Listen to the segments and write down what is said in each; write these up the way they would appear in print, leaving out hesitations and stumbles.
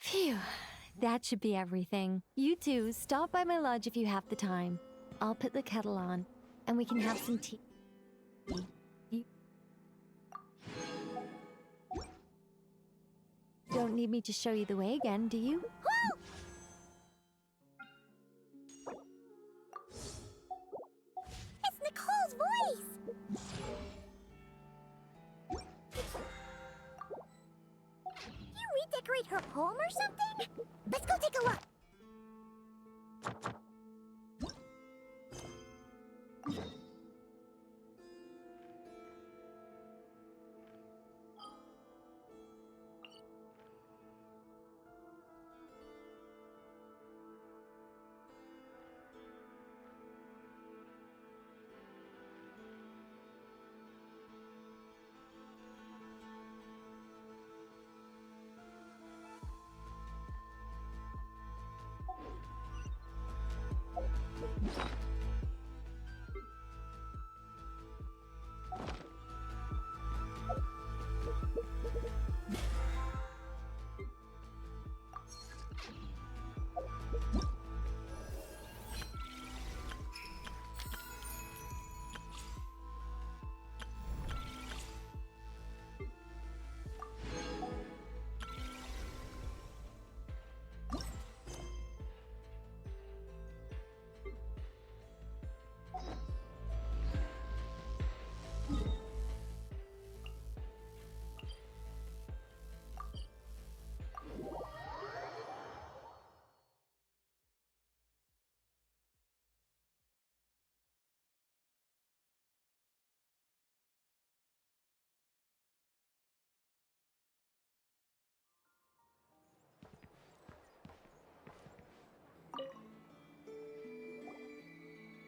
Phew, that should be everything. You two, stop by my lodge if you have the time. I'll put the kettle on, and we can have some tea. You don't need me to show you the way again, do you? It's Nicole's voice! You redecorate her home or something? Let's go take a look.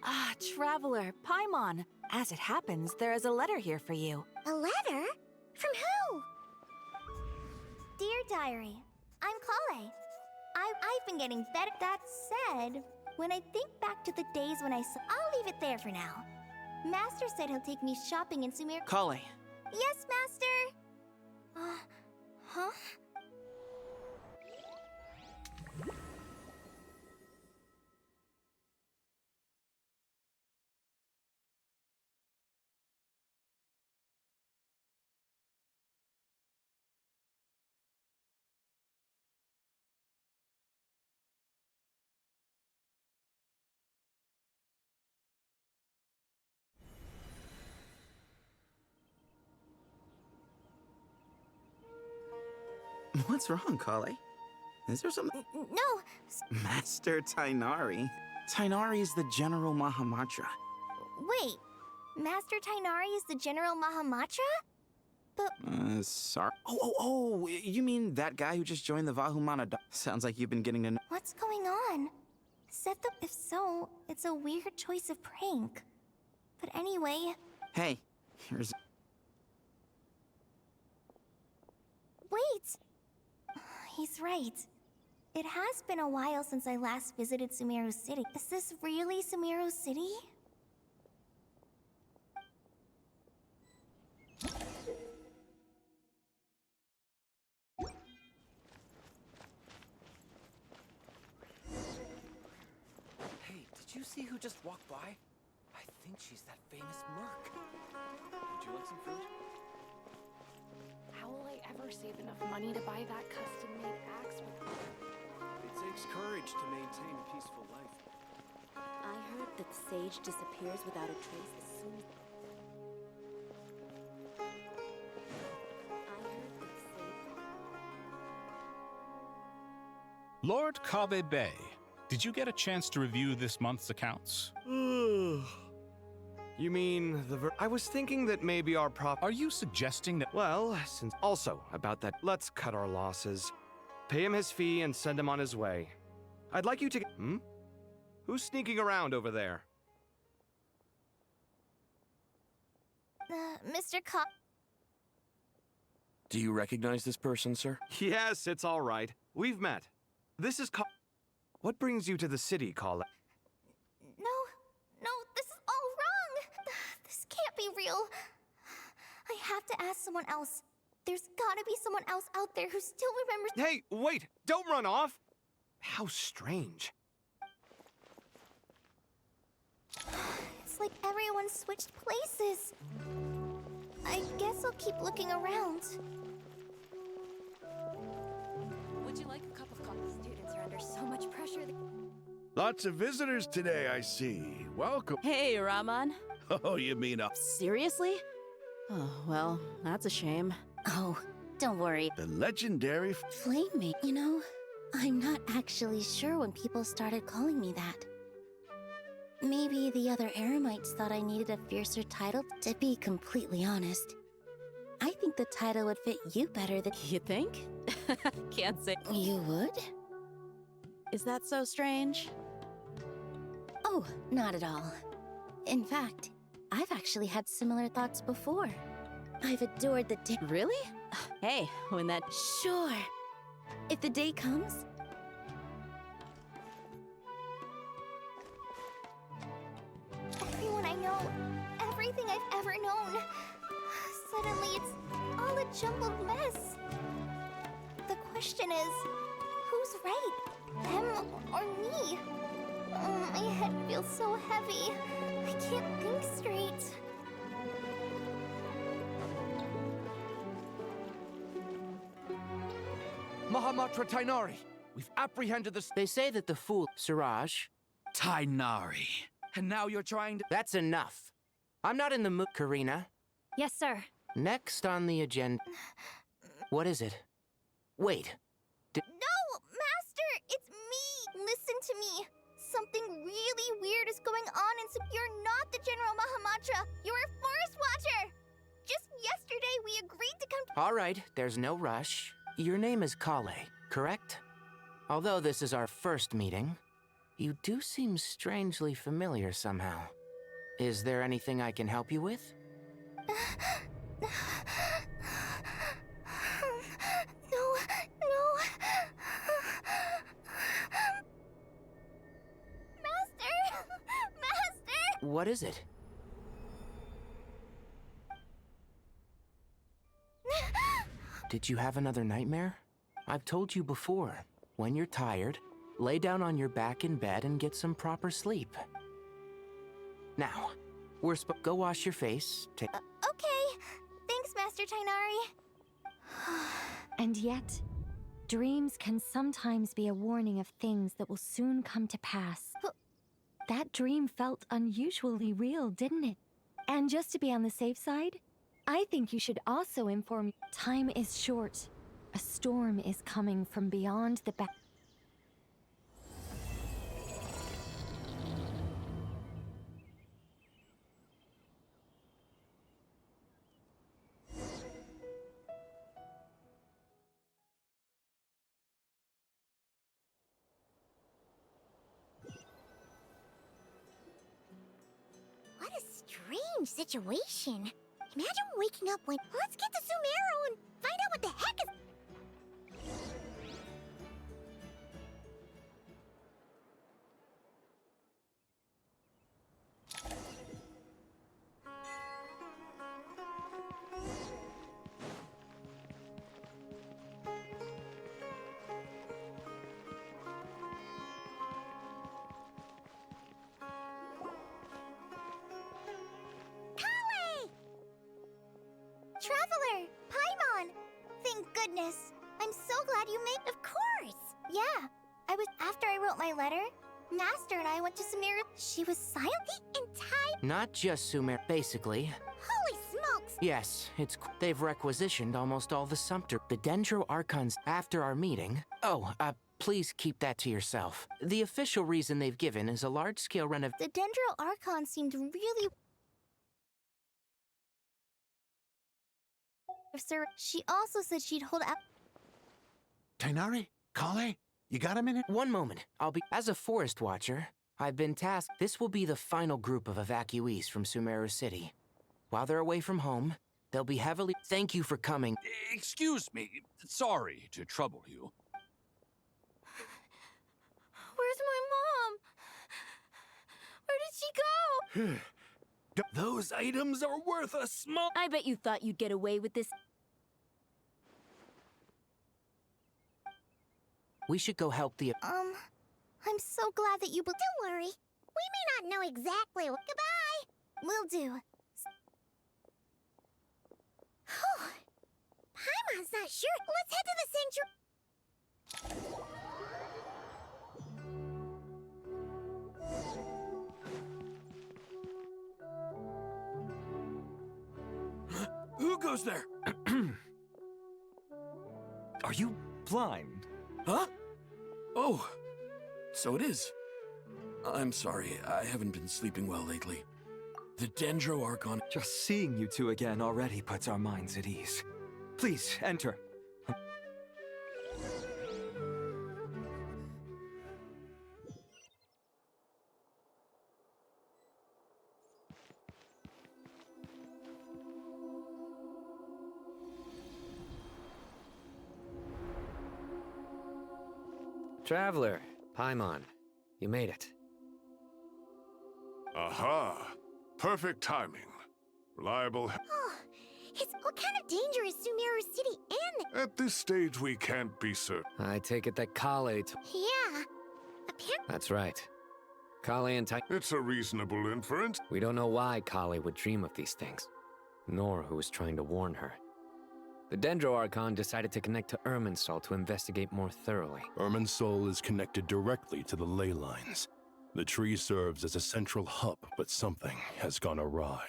Ah, Traveler, Paimon. As it happens, there is a letter here for you. A letter? From who? Dear Diary, I'm Kale. I've been getting better. That said, when I think back to the days when I'll leave it there for now. Master said he'll take me shopping in Sumer. Kale. Yes, Master! Huh? What's wrong, Kale? Is there something? No, Master Tainari. Tainari is the General Mahamatra. wait. Master Tainari is the General Mahamatra? But Sorry. Oh, you mean that guy who just joined the Vahumana? Sounds like you've been getting to know. what's going on? If so, it's a weird choice of prank. But anyway, Hey, here's. wait! He's right. It has been a while since I last visited Sumeru City. Is this really Sumeru City? Hey, did you see who just walked by? I think she's that famous Merc. Would you like some fruit? How will I ever save enough money to buy that custom-made axe with... It takes courage to maintain a peaceful life. I heard that the sage disappears without a trace as soon as... Lord Kabe Bay, did you get a chance to review this month's accounts? You mean I was thinking that maybe our Are you suggesting that... Well, since also about that, let's cut our losses. Pay him his fee and send him on his way. I'd like you to... Who's sneaking around over there? Mr. Ka... Do you recognize this person, sir? Yes, it's all right. We've met. This is What brings you to the city, Kale? No, this is all wrong! This can't be real. I have to ask someone else. There's gotta be someone else out there who still remembers. Hey, wait! Don't run off! How strange. It's like everyone switched places. I guess I'll keep looking around. Would you like a cup of coffee? Students are under so much pressure. Lots of visitors today, I see. Welcome. Hey, Rahman. Oh, you mean Seriously? Oh, well, that's a shame. Oh, don't worry. the legendary... Flame, you know, I'm not actually sure when people started calling me that. Maybe the other Eremites thought I needed a fiercer title. To be completely honest, I think the title would fit you better than... You think? Can't say. You would? Is that so strange? Oh, not at all. In fact, I've actually had similar thoughts before. I've adored the day. Really? Hey, when that... Sure. If the day comes... Everyone I know, everything I've ever known. Suddenly it's all a jumbled mess. The question is, who's right? Them or me? Oh, my head feels so heavy. I can't think straight. Mahamatra Tainari, we've apprehended the... They say that the fool, Siraj. Tainari. And now you're trying to... That's enough. I'm not in the mood, Karina. Yes, sir. Next on the agenda... What is it? Wait. No, Master, it's me. Listen to me. Something really weird is going on, and so you're not the General Mahamatra. You're a forest watcher. Just yesterday, we agreed to come to... All right, there's no rush. Your name is Kale, correct? Although this is our first meeting, you do seem strangely familiar somehow. Is there anything I can help you with? No. Master! What is it? Did you have another nightmare? I've told you before, when you're tired, lay down on your back in bed and get some proper sleep. Now, go wash your face, take... Okay. Thanks, Master Tainari. And yet, dreams can sometimes be a warning of things that will soon come to pass. That dream felt unusually real, didn't it? And just to be on the safe side, I think you should also inform... Time is short. A storm is coming from beyond the back. What a strange situation. Imagine waking up when... Let's get to Sumeru and find out what the heck is... Traveler! Paimon! Thank goodness. I'm so glad you made... Of course! Yeah. After I wrote my letter, Master and I went to Sumeru. She was silent the entire... Not just Sumer, basically. Holy smokes! Yes, they've requisitioned almost all the Sumpter, the Dendro Archons after our meeting. Oh, please keep that to yourself. The official reason they've given is a large-scale The Dendro Archon seemed really... Sir, she also said she'd hold out... Tainari? Kale? You got a minute? One moment. As a forest watcher, I've been tasked... This will be the final group of evacuees from Sumeru City. While they're away from home, they'll be heavily... Thank you for coming. Excuse me. Sorry to trouble you. Where's my mom? Where did she go? Those items are worth a small... I bet you thought you'd get away with this. We should go help the... I'm so glad that you Don't worry. We may not know exactly what... Goodbye! Will do. Paimon's not sure. Let's head to the Huh? Who goes there? Are you blind? Huh? Oh, so it is. I'm sorry, I haven't been sleeping well lately. The Dendro Archon... Just seeing you two again already puts our minds at ease. Please, enter. Traveler, Paimon, you made it. Aha! Perfect timing. Reliable. What kind of danger is Sumeru City in? At this stage, we can't be certain. I take it that Kale... Yeah. That's right. Kale and Tai... It's a reasonable inference. We don't know why Kale would dream of these things, nor who was trying to warn her. The Dendro Archon decided to connect to Irminsul to investigate more thoroughly. Irminsul is connected directly to the ley lines. The tree serves as a central hub, but something has gone awry.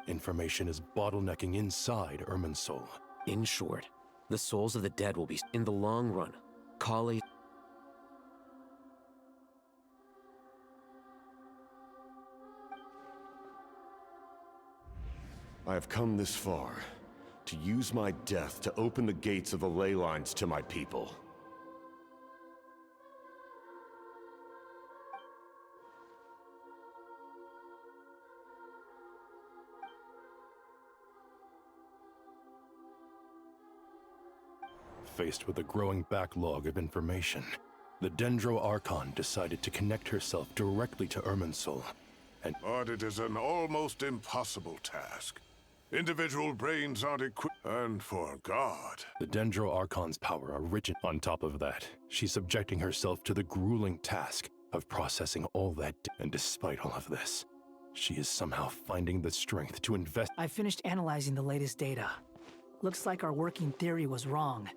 Information is bottlenecking inside Irminsul. In short, the souls of the dead will be in the long run. Kale... I have come this far, to use my death to open the gates of the ley lines to my people. Faced with a growing backlog of information, the Dendro Archon decided to connect herself directly to Irminsul, and... But it is an almost impossible task. Individual brains aren't equipped, and for God. The Dendro Archon's power originates. On top of that, she's subjecting herself to the grueling task of processing all that. And despite all of this, she is somehow finding the strength to invest. I finished analyzing the latest data. Looks like our working theory was wrong.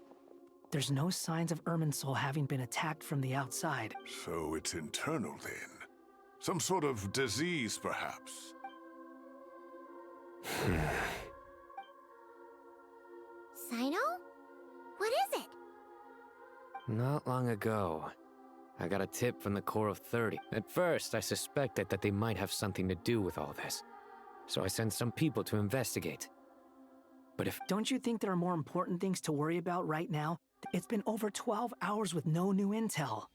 There's no signs of Irminsul having been attacked from the outside. So it's internal then. Some sort of disease, perhaps. Sino? What is it? Not long ago, I got a tip from the Core of 30. At first, I suspected that they might have something to do with all this. So I sent some people to investigate. But if... Don't you think there are more important things to worry about right now? It's been over 12 hours with no new intel.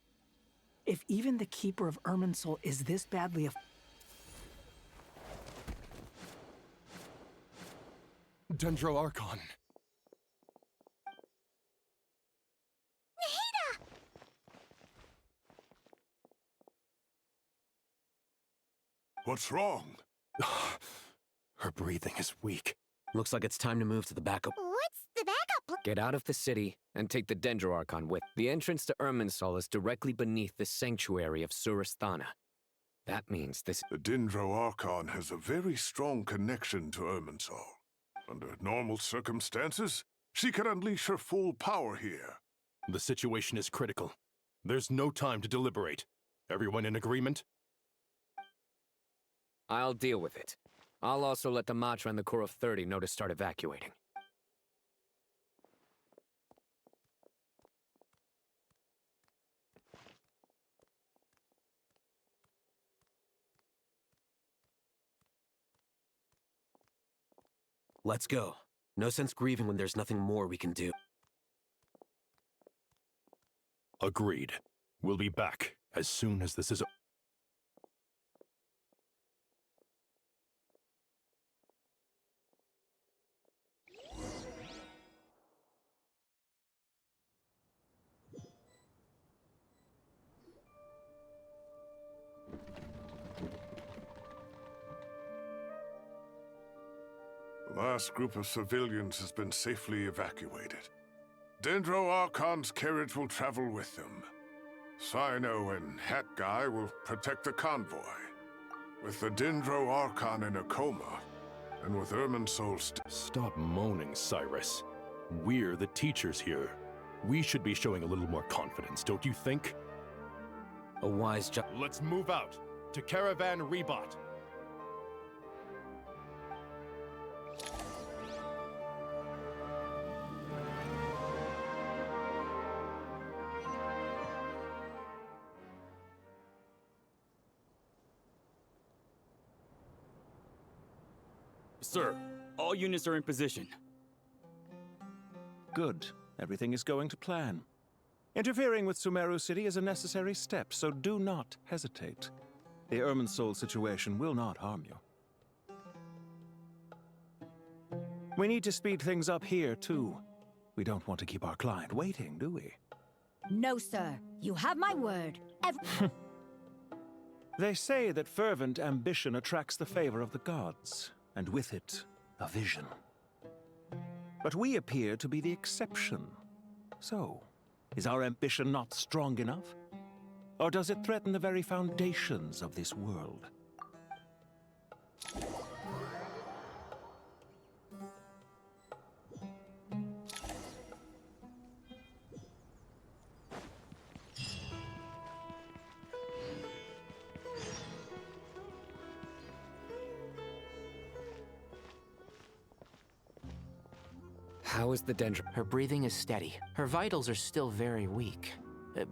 If even the Keeper of Irminsul is this badly Dendro Archon. Nahida! What's wrong? Her breathing is weak. Looks like it's time to move to the backup. What's the backup? Get out of the city and take the Dendro Archon with. The entrance to Irminsul is directly beneath the sanctuary of Surasthana. That means this... The Dendro Archon has a very strong connection to Irminsul. Under normal circumstances, she can unleash her full power here. The situation is critical. There's no time to deliberate. Everyone in agreement? I'll deal with it. I'll also let the Matra and the Core of 30 know to start evacuating. Let's go. No sense grieving when there's nothing more we can do. Agreed. We'll be back as soon as this is... The last group of civilians has been safely evacuated. Dendro Archon's carriage will travel with them. Cyno and Hat Guy will protect the convoy. With the Dendro Archon in a coma, and with Irminsul Stop moaning, Cyrus. We're the teachers here. We should be showing a little more confidence, don't you think? A wise job. Let's move out to Caravan Rebot. Sir, all units are in position. Good. Everything is going to plan. Interfering with Sumeru City is a necessary step, so do not hesitate. The Irminsul situation will not harm you. We need to speed things up here, too. We don't want to keep our client waiting, do we? No, sir. You have my word. They say that fervent ambition attracts the favor of the gods, and with it, a vision. But we appear to be the exception. So, is our ambition not strong enough? Or does it threaten the very foundations of this world? How is the Dendro? Her breathing is steady. Her vitals are still very weak.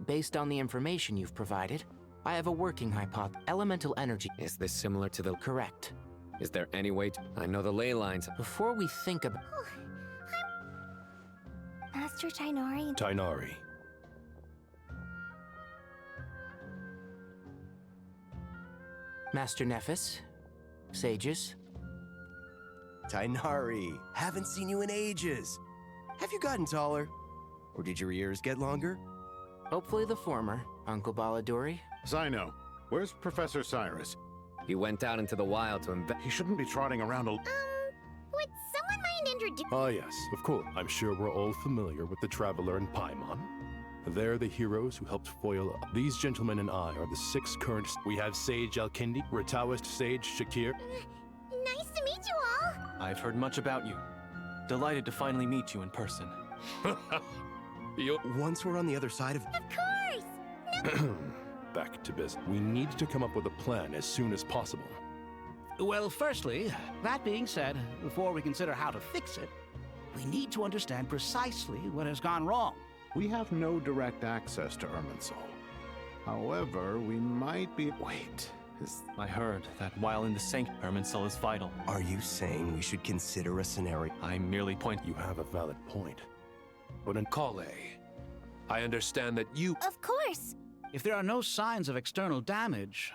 Based on the information you've provided, I have a working hypothesis. Elemental energy. Is this similar to the... Correct. Is there any way to... I know the ley lines. Before we think about... Master Tighnari. Tighnari. Master Nephis. Sages. Tighnari, haven't seen you in ages. Have you gotten taller? Or did your ears get longer? Hopefully the former, Uncle Baladuri. Cyno, where's Professor Cyrus? He went out into the wild to He shouldn't be trotting around Would someone mind introducing... Ah, yes, of course. I'm sure we're all familiar with the Traveler and Paimon. They're the heroes who helped foil up. These gentlemen and I are the 6 current... We have Sage Alkindi, Ritaoist Sage Shakir. Nice to meet you all! I've heard much about you. Delighted to finally meet you in person. Once we're on the other side of... Of course! Back to business. We need to come up with a plan as soon as possible. Well, firstly, that being said, before we consider how to fix it, we need to understand precisely what has gone wrong. We have no direct access to Irminsul. However, we might be... Wait. I heard that while in the sanctuary, Irminsul is vital. Are you saying we should consider a scenario? I merely point... You have a valid point. But in Kale, I understand that you... Of course! If there are no signs of external damage,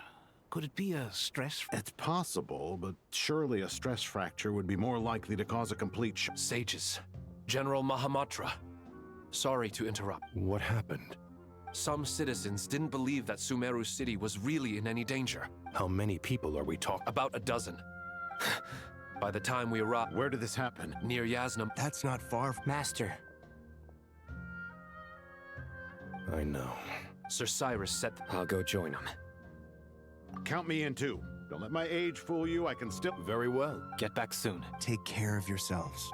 could it be a stress... It's possible, but surely a stress fracture would be more likely to cause a complete Sages. General Mahamatra. Sorry to interrupt. What happened? Some citizens didn't believe that Sumeru City was really in any danger. How many people are we talking? About a dozen. By the time we arrived... Where did this happen? Near Yasnam. That's not far from... Master. I know. Sir Cyrus said... I'll go join him. Count me in too. Don't let my age fool you, I can still... Very well. Get back soon. Take care of yourselves.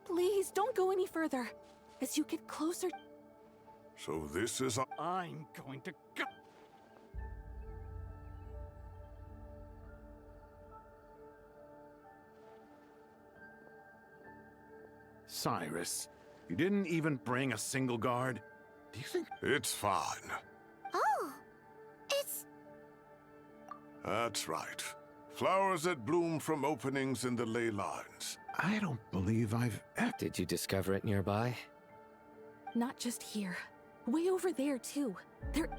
Please, don't go any further. As you get closer... So this is... I'm going to go... Cyrus, you didn't even bring a single guard? Do you think it's fine? Oh, it's... That's right. Flowers that bloom from openings in the ley lines. I don't believe I've ever... Did you discover it nearby? Not just here. Way over there, too. There...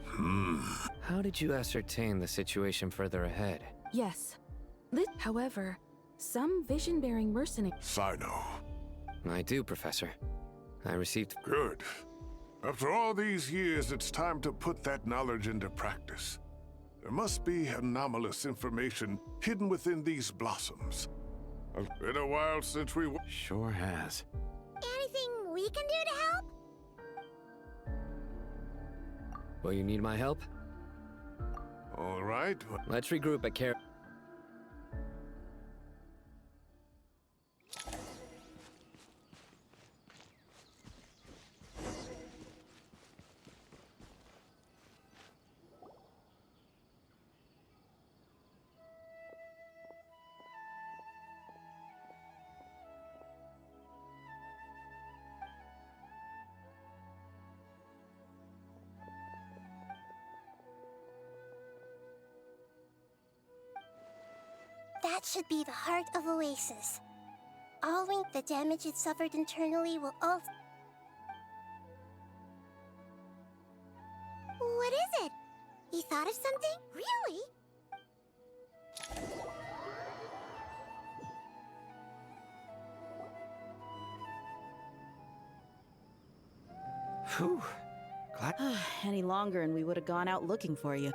How did you ascertain the situation further ahead? Yes. However, some vision-bearing mercenary... Sino. I do, Professor. I received... Good. After all these years, it's time to put that knowledge into practice. There must be anomalous information hidden within these blossoms. It's been a while since we... Sure has. Anything we can do to help? Will you need my help? All right. Let's regroup at Care... That should be the heart of Oasis. All the damage it suffered internally will all... What is it? You thought of something? Really? Whew. Glad... Any longer and we would have gone out looking for you.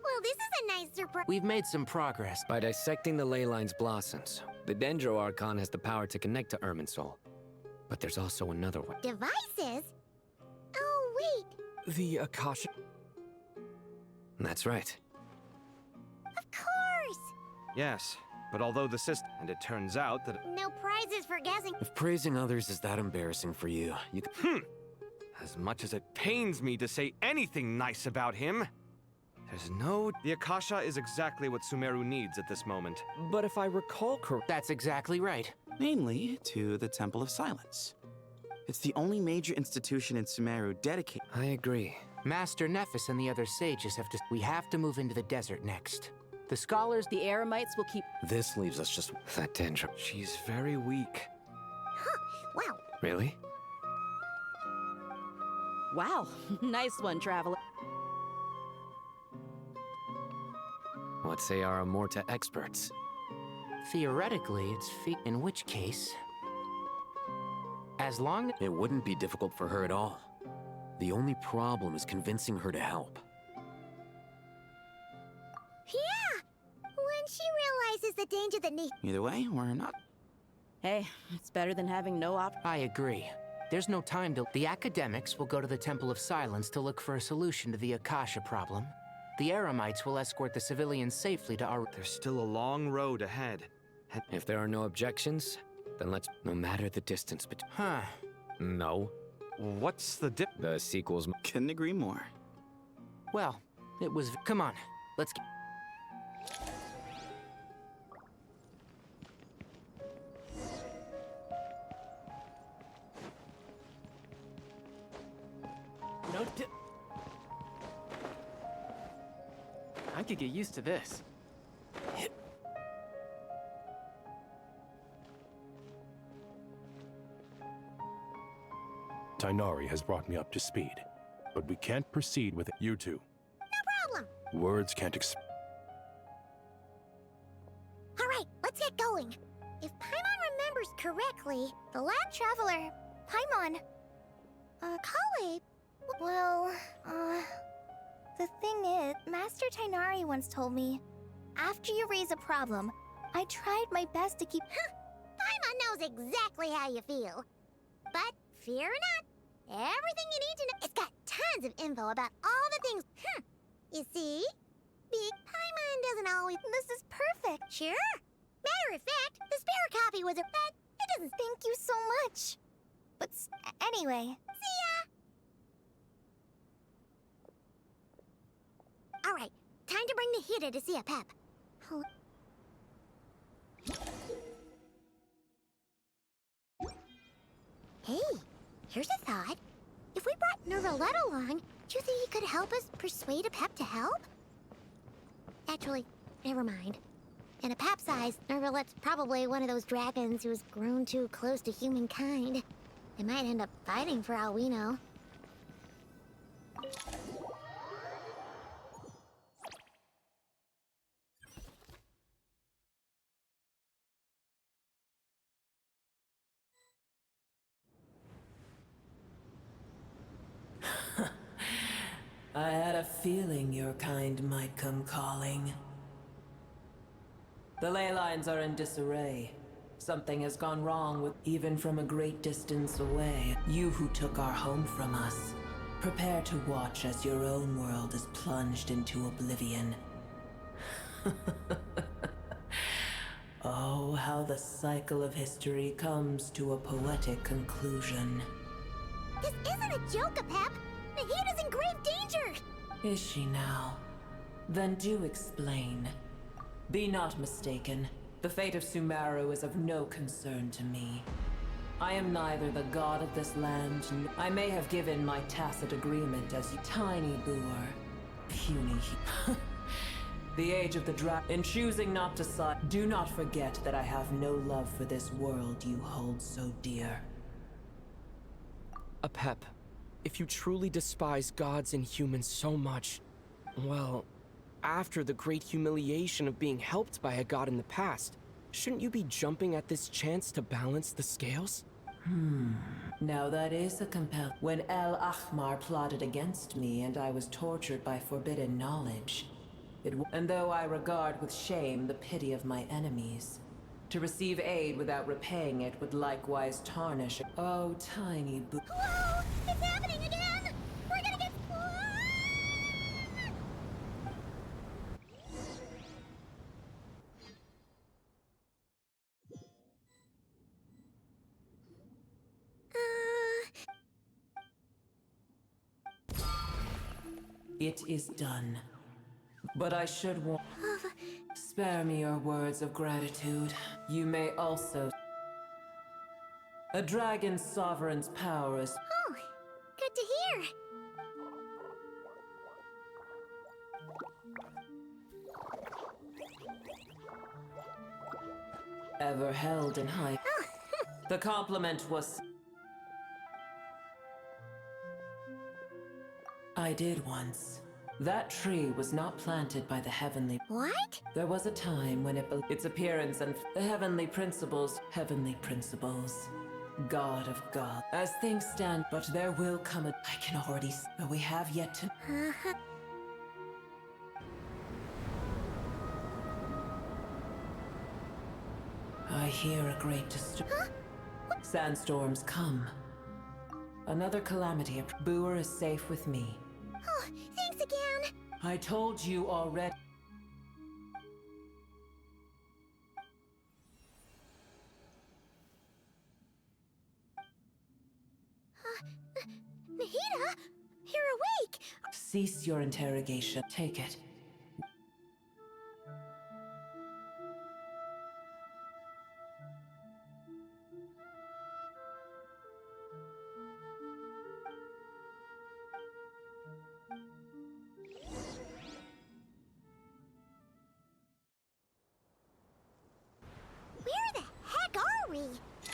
Well, this is a nice surprise. We've made some progress. By dissecting the ley line's blossoms, the Dendro Archon has the power to connect to Irminsul. But there's also another way. Devices? Oh, wait. The Akasha... That's right. Of course. Yes, but although the system... And it turns out that... No prizes for guessing. If praising others is that embarrassing for you, you... As much as it pains me to say anything nice about him, there's no... The Akasha is exactly what Sumeru needs at this moment. But if I recall correctly... That's exactly right. Namely, to the Temple of Silence. It's the only major institution in Sumeru dedicated... I agree. Master Nephis and the other sages have to... We have to move into the desert next. The scholars... The Eremites will keep... This leaves us just... That Dendro... She's very weak. Huh, wow. Really? Wow, nice one, Traveler. What say our Amorta experts? Theoretically, it's in which case... As long... It wouldn't be difficult for her at all. The only problem is convincing her to help. Yeah! When she realizes the danger that needs... Either way, we're not... Hey, it's better than having no I agree. There's no time to... The academics will go to the Temple of Silence to look for a solution to the Akasha problem. The Eremites will escort the civilians safely to our... There's still a long road ahead. If there are no objections, then let's... No matter the distance between... Huh. No. What's the dip? The sequels... Couldn't agree more. Well, it was... Come on, let's get... No I could get used to this. Tainari has brought me up to speed, but we can't proceed with it. You two. No problem. Words can't All right, let's get going. If Paimon remembers correctly, the lab traveler, Paimon, Kale, well, the thing is, Master Tainari once told me, after you raise a problem, I tried my best to keep... Paimon knows exactly how you feel. But fear not, everything you need to know... It's got tons of info about all the things... You see? Big Paimon doesn't always... This is perfect. Sure. Matter of fact, the spare copy was a... But it doesn't... Thank you so much. But anyway... See ya! Alright, time to bring the hitter to see a pep. Hey, here's a thought. If we brought Nervalette along, do you think he could help us persuade Apep to help? Actually, never mind. In Apep's eyes, Nervalette's probably one of those dragons who's grown too close to humankind. They might end up fighting for all we know. I had a feeling your kind might come calling. The ley lines are in disarray. Something has gone wrong with even from a great distance away. You who took our home from us, prepare to watch as your own world is plunged into oblivion. Oh, how the cycle of history comes to a poetic conclusion. This isn't a joke, Apep! Nahida's in grave danger! Is she now? Then do explain. Be not mistaken. The fate of Sumeru is of no concern to me. I am neither the god of this land, I may have given my tacit agreement as you tiny boor. Puny the age of the in choosing not to side, do not forget that I have no love for this world you hold so dear. Apep, if you truly despise gods and humans so much, well, after the great humiliation of being helped by a god in the past, shouldn't you be jumping at this chance to balance the scales? Now that is a compel. When El Ahmar plotted against me and I was tortured by forbidden knowledge, and though I regard with shame the pity of my enemies, to receive aid without repaying it would likewise tarnish. Oh, tiny boo. Whoa! It's happening again! We're gonna get... It is done. But I should warn. Spare me your words of gratitude. You may also. A dragon's sovereign's power is. Oh, good to hear. Ever held in high. The compliment was. I did once. That tree was not planted by the heavenly. What? There was a time when its appearance and the heavenly principles, God of God. As things stand, but there will come a. I can already. But we have yet to. I hear a great Sandstorms come. Another calamity. Boor is safe with me. Oh, thanks again. I told you already. Nahida, you're awake. Cease your interrogation. Take it. Where the heck are we?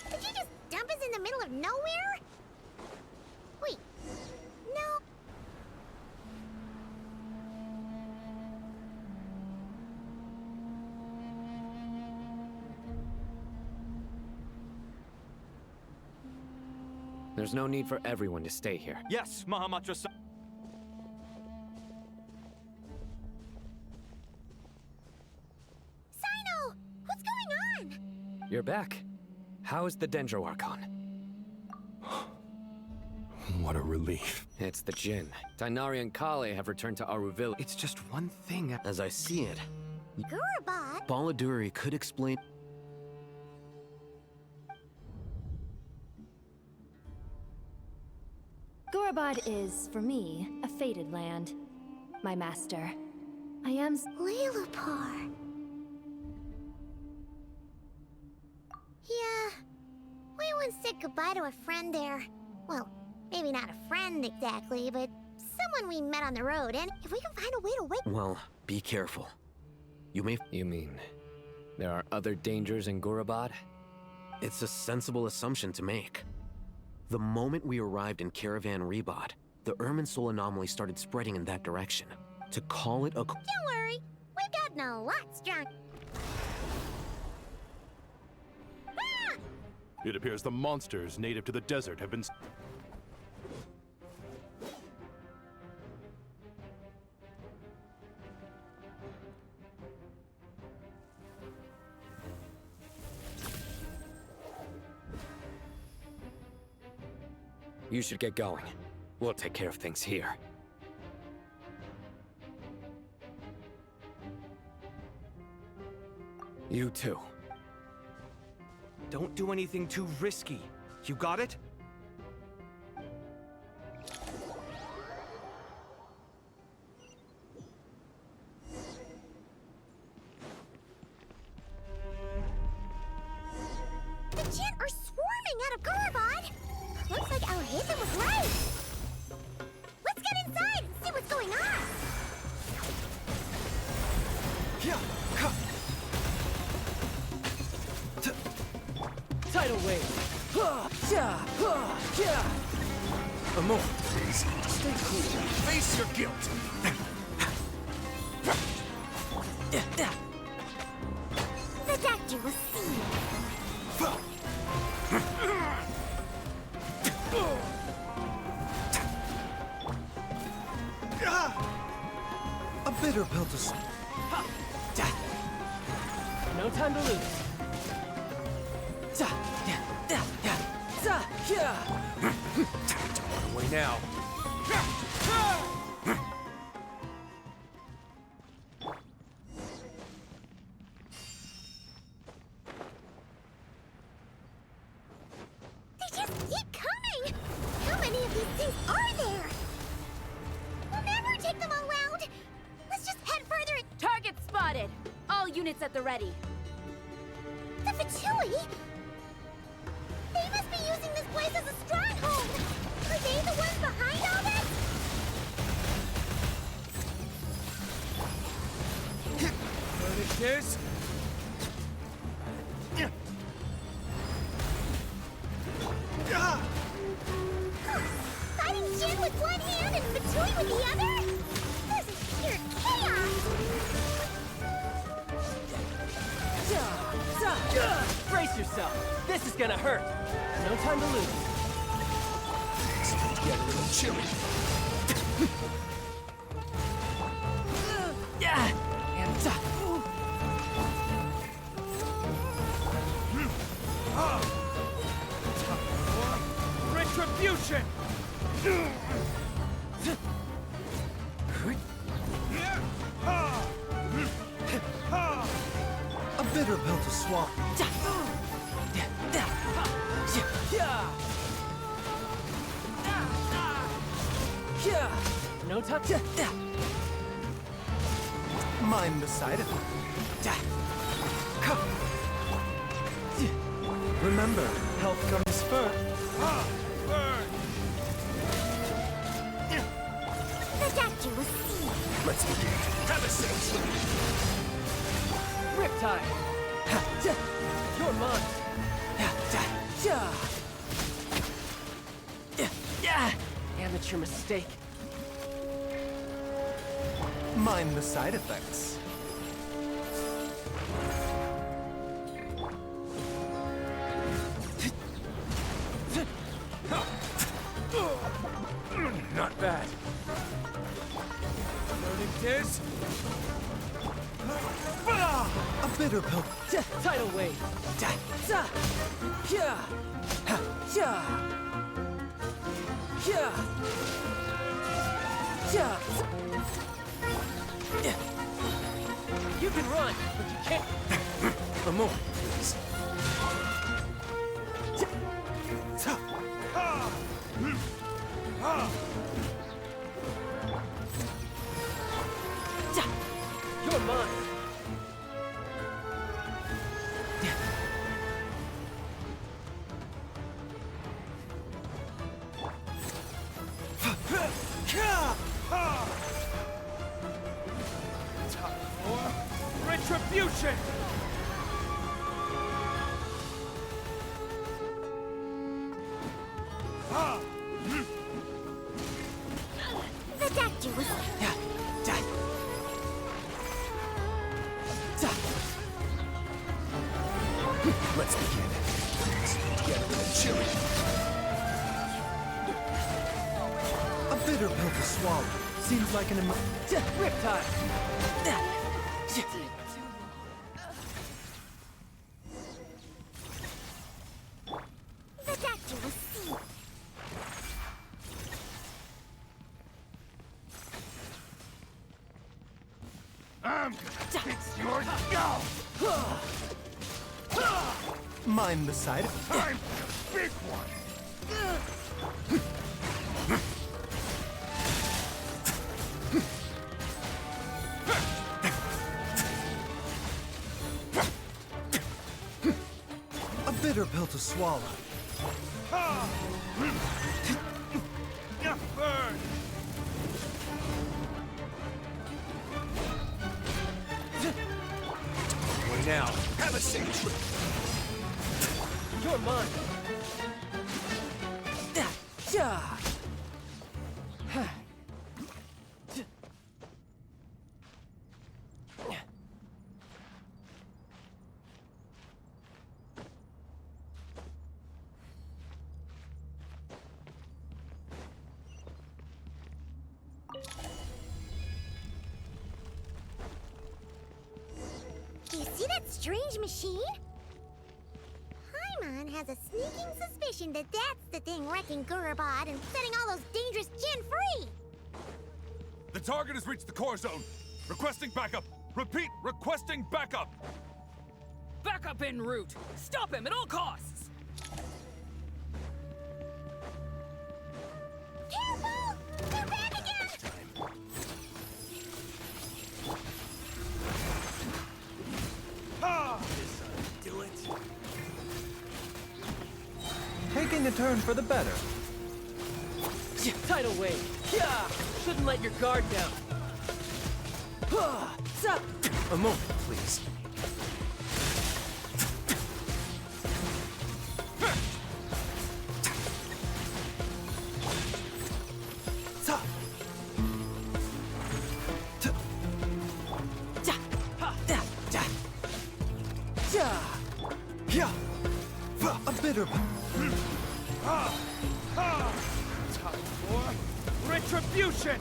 Did you just dump us in the middle of nowhere? Wait, no. There's no need for everyone to stay here. Yes, Mahamatra-san. Sino, what's going on? You're back. How is the Dendro Archon? What a relief. It's the Jinn. Tainari and Kale have returned to Aruvilla. It's just one thing. As I see it, Gurabot? Baladuri could explain. Gorabad is, for me, a fated land. My master. I am... Lilupar. Yeah. We once said goodbye to a friend there. Well, Maybe not a friend exactly, but someone we met on the road, and if we can find a way to wake... Well, be careful. You mean there are other dangers in Gurabad? It's a sensible assumption to make. The moment we arrived in Caravan Rebod, the Irminsul anomaly started spreading in that direction. To call it a... Don't worry, we've gotten a lot strong. It appears the monsters native to the desert have been... You should get going. We'll take care of things here. You too. Don't do anything too risky. You got it? The Jinn are swarming out of Gurabad! Looks like our Hazen was right! Let's get inside and see what's going on! Tidal wave! Amor, please, stay cool. Face your guilt. The doctor will see you. A bitter pill to swallow. No time to lose. Run away now. They just keep coming! How many of these things are there? We'll never take them all out! Let's just head further and... Target spotted! All units at the ready. The Fatui? They must be using this place as a stronghold! Are they the ones behind all this? Verdict is... Fighting Jin with one hand and Fatui with the other? This is pure chaos! Brace yourself. This is gonna hurt. No time to lose. Get a little chilly. Retribution! A bitter pill to swallow. No touch. Mind the side effect. Remember, health comes first. The doctor will see you. Let's begin. Have a seat. Riptide. You're mine. Amateur mistake. Mind the side effects. Not bad. Verdict is... A bitter pill. Tidal wave. You can run, but you can't. Amor, please. You're mine. Retribution! The doctor was... Let's begin. Get a little chilly. A bitter pill to swallow. Seems like an Riptide! The doctor was seen. I'm gonna fix your skull! Mind the side. I'm the big one! A bitter pill to swallow. Burn! What now? Have a safe trip. You're mine! Do you see that strange machine? Paimon has a sneaking suspicion that that's the thing wrecking Gurabad and setting all those dangerous Jinn free! The target has reached the core zone. Requesting backup. Repeat, requesting backup. Backup en route! Stop him at all costs! Careful! They're back again! Do it. Taking a turn for the better. Tidal wave. Yeah! Shouldn't let your guard down. A moment, please. A bitter Time for retribution!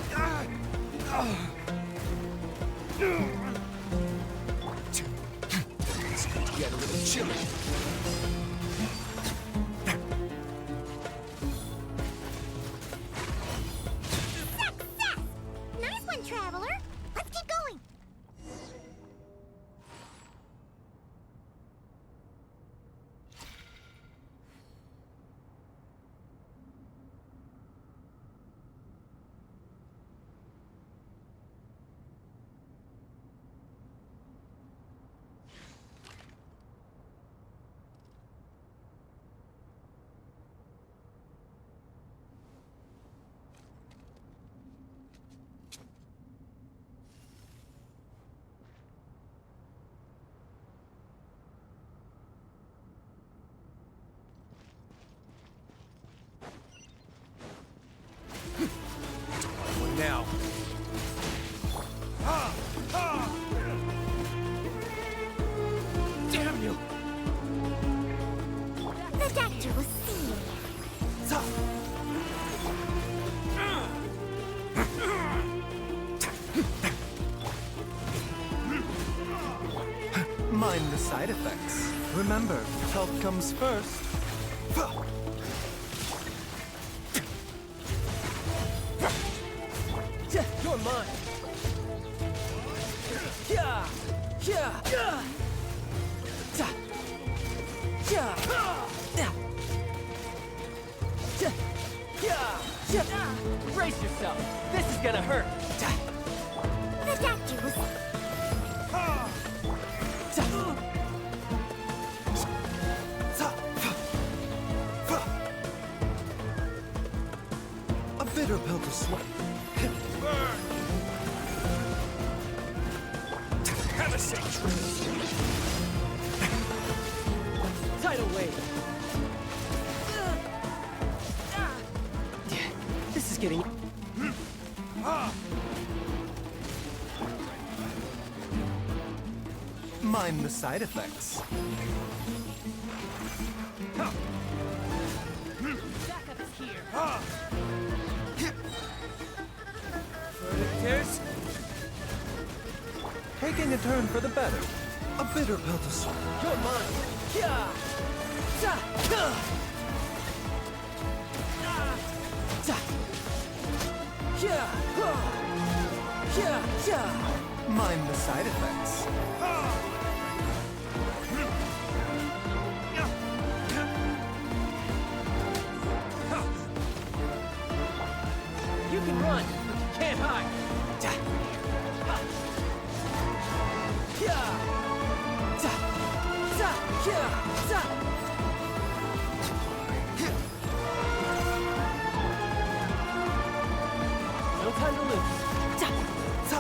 It's going to get a little chilly. Success! Nice one, Traveler! Let's keep going! What now? Damn you! The doctor was seen. Mind the side effects. Remember, health comes first. You're mine! Yeah! Yeah! Yeah! Brace yourself! This is gonna hurt! The doctor was... A bitter pill to swallow. Have gotta say truth. Tidal wave. This is getting... Mind the side effects. Backup is here. Verdict is... Taking a turn for the better. A bitter pill to swallow. You're mine. Yeah. Za. Za. Yeah. Yeah. Yeah. Mind the side effects. You can run, but you can't hide. Yeah. Za. Za. Yeah. Za. No time to lose. Za. Za.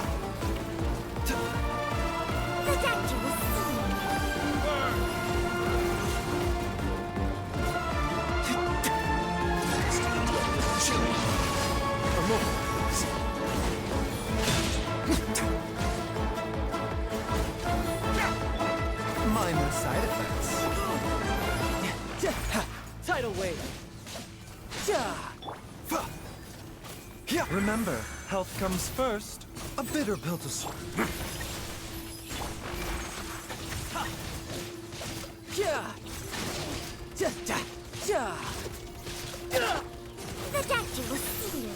Protect you with Mind the side effects. Tidal wave. Yeah. Remember, health comes first. A bitter pill to swallow. Yeah. Ja. Ja. Ja. Protect you with steel.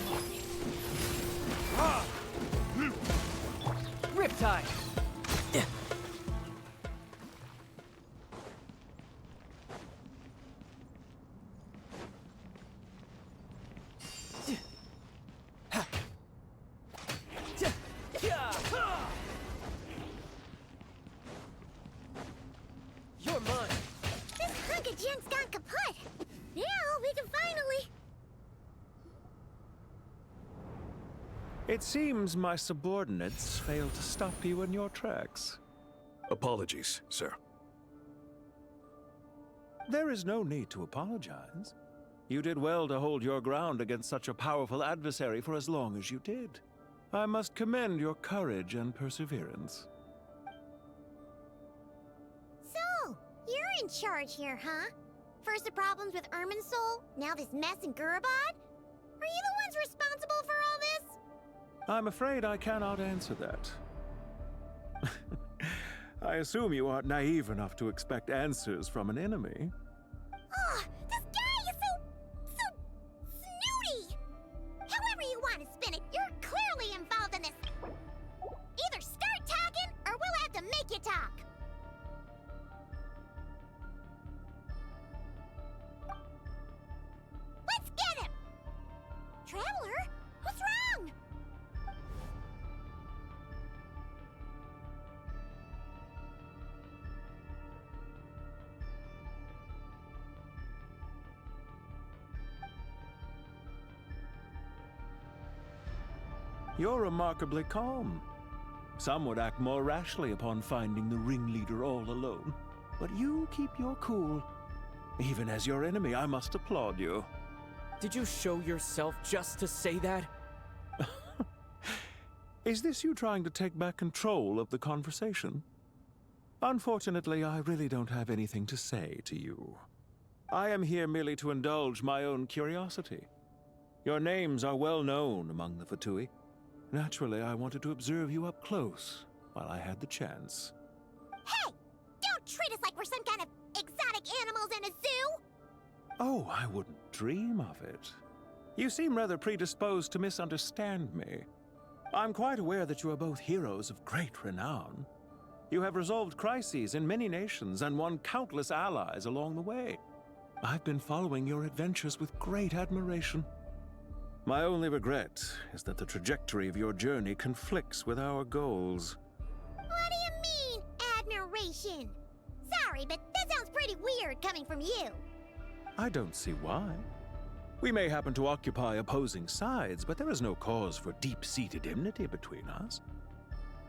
Riptide. You're mine. This hunk of junk's gone kaput. Now we can finally... It seems my subordinates failed to stop you in your tracks. Apologies, sir. There is no need to apologize. You did well to hold your ground against such a powerful adversary for as long as you did. I must commend your courage and perseverance. So, you're in charge here, huh? First the problems with Irminsul, now this mess in Gurabad? Are you the ones responsible for all this? I'm afraid I cannot answer that. I assume you aren't naive enough to expect answers from an enemy. Oh, this guy is so snooty! However you want to spin it, you're clearly involved in this. Either start talking, or we'll have to make you talk. Let's get him! Traveler, what's wrong? You're remarkably calm. Some would act more rashly upon finding the ringleader all alone. But you keep your cool. Even as your enemy, I must applaud you. Did you show yourself just to say that? Is this you trying to take back control of the conversation? Unfortunately, I really don't have anything to say to you. I am here merely to indulge my own curiosity. Your names are well known among the Fatui. Naturally, I wanted to observe you up close while I had the chance. Hey! Don't treat us like we're some kind of exotic animals in a zoo! Oh, I wouldn't dream of it. You seem rather predisposed to misunderstand me. I'm quite aware that you are both heroes of great renown. You have resolved crises in many nations and won countless allies along the way. I've been following your adventures with great admiration. My only regret is that the trajectory of your journey conflicts with our goals. What do you mean, admiration? Sorry, but that sounds pretty weird coming from you. I don't see why. We may happen to occupy opposing sides, but there is no cause for deep-seated enmity between us.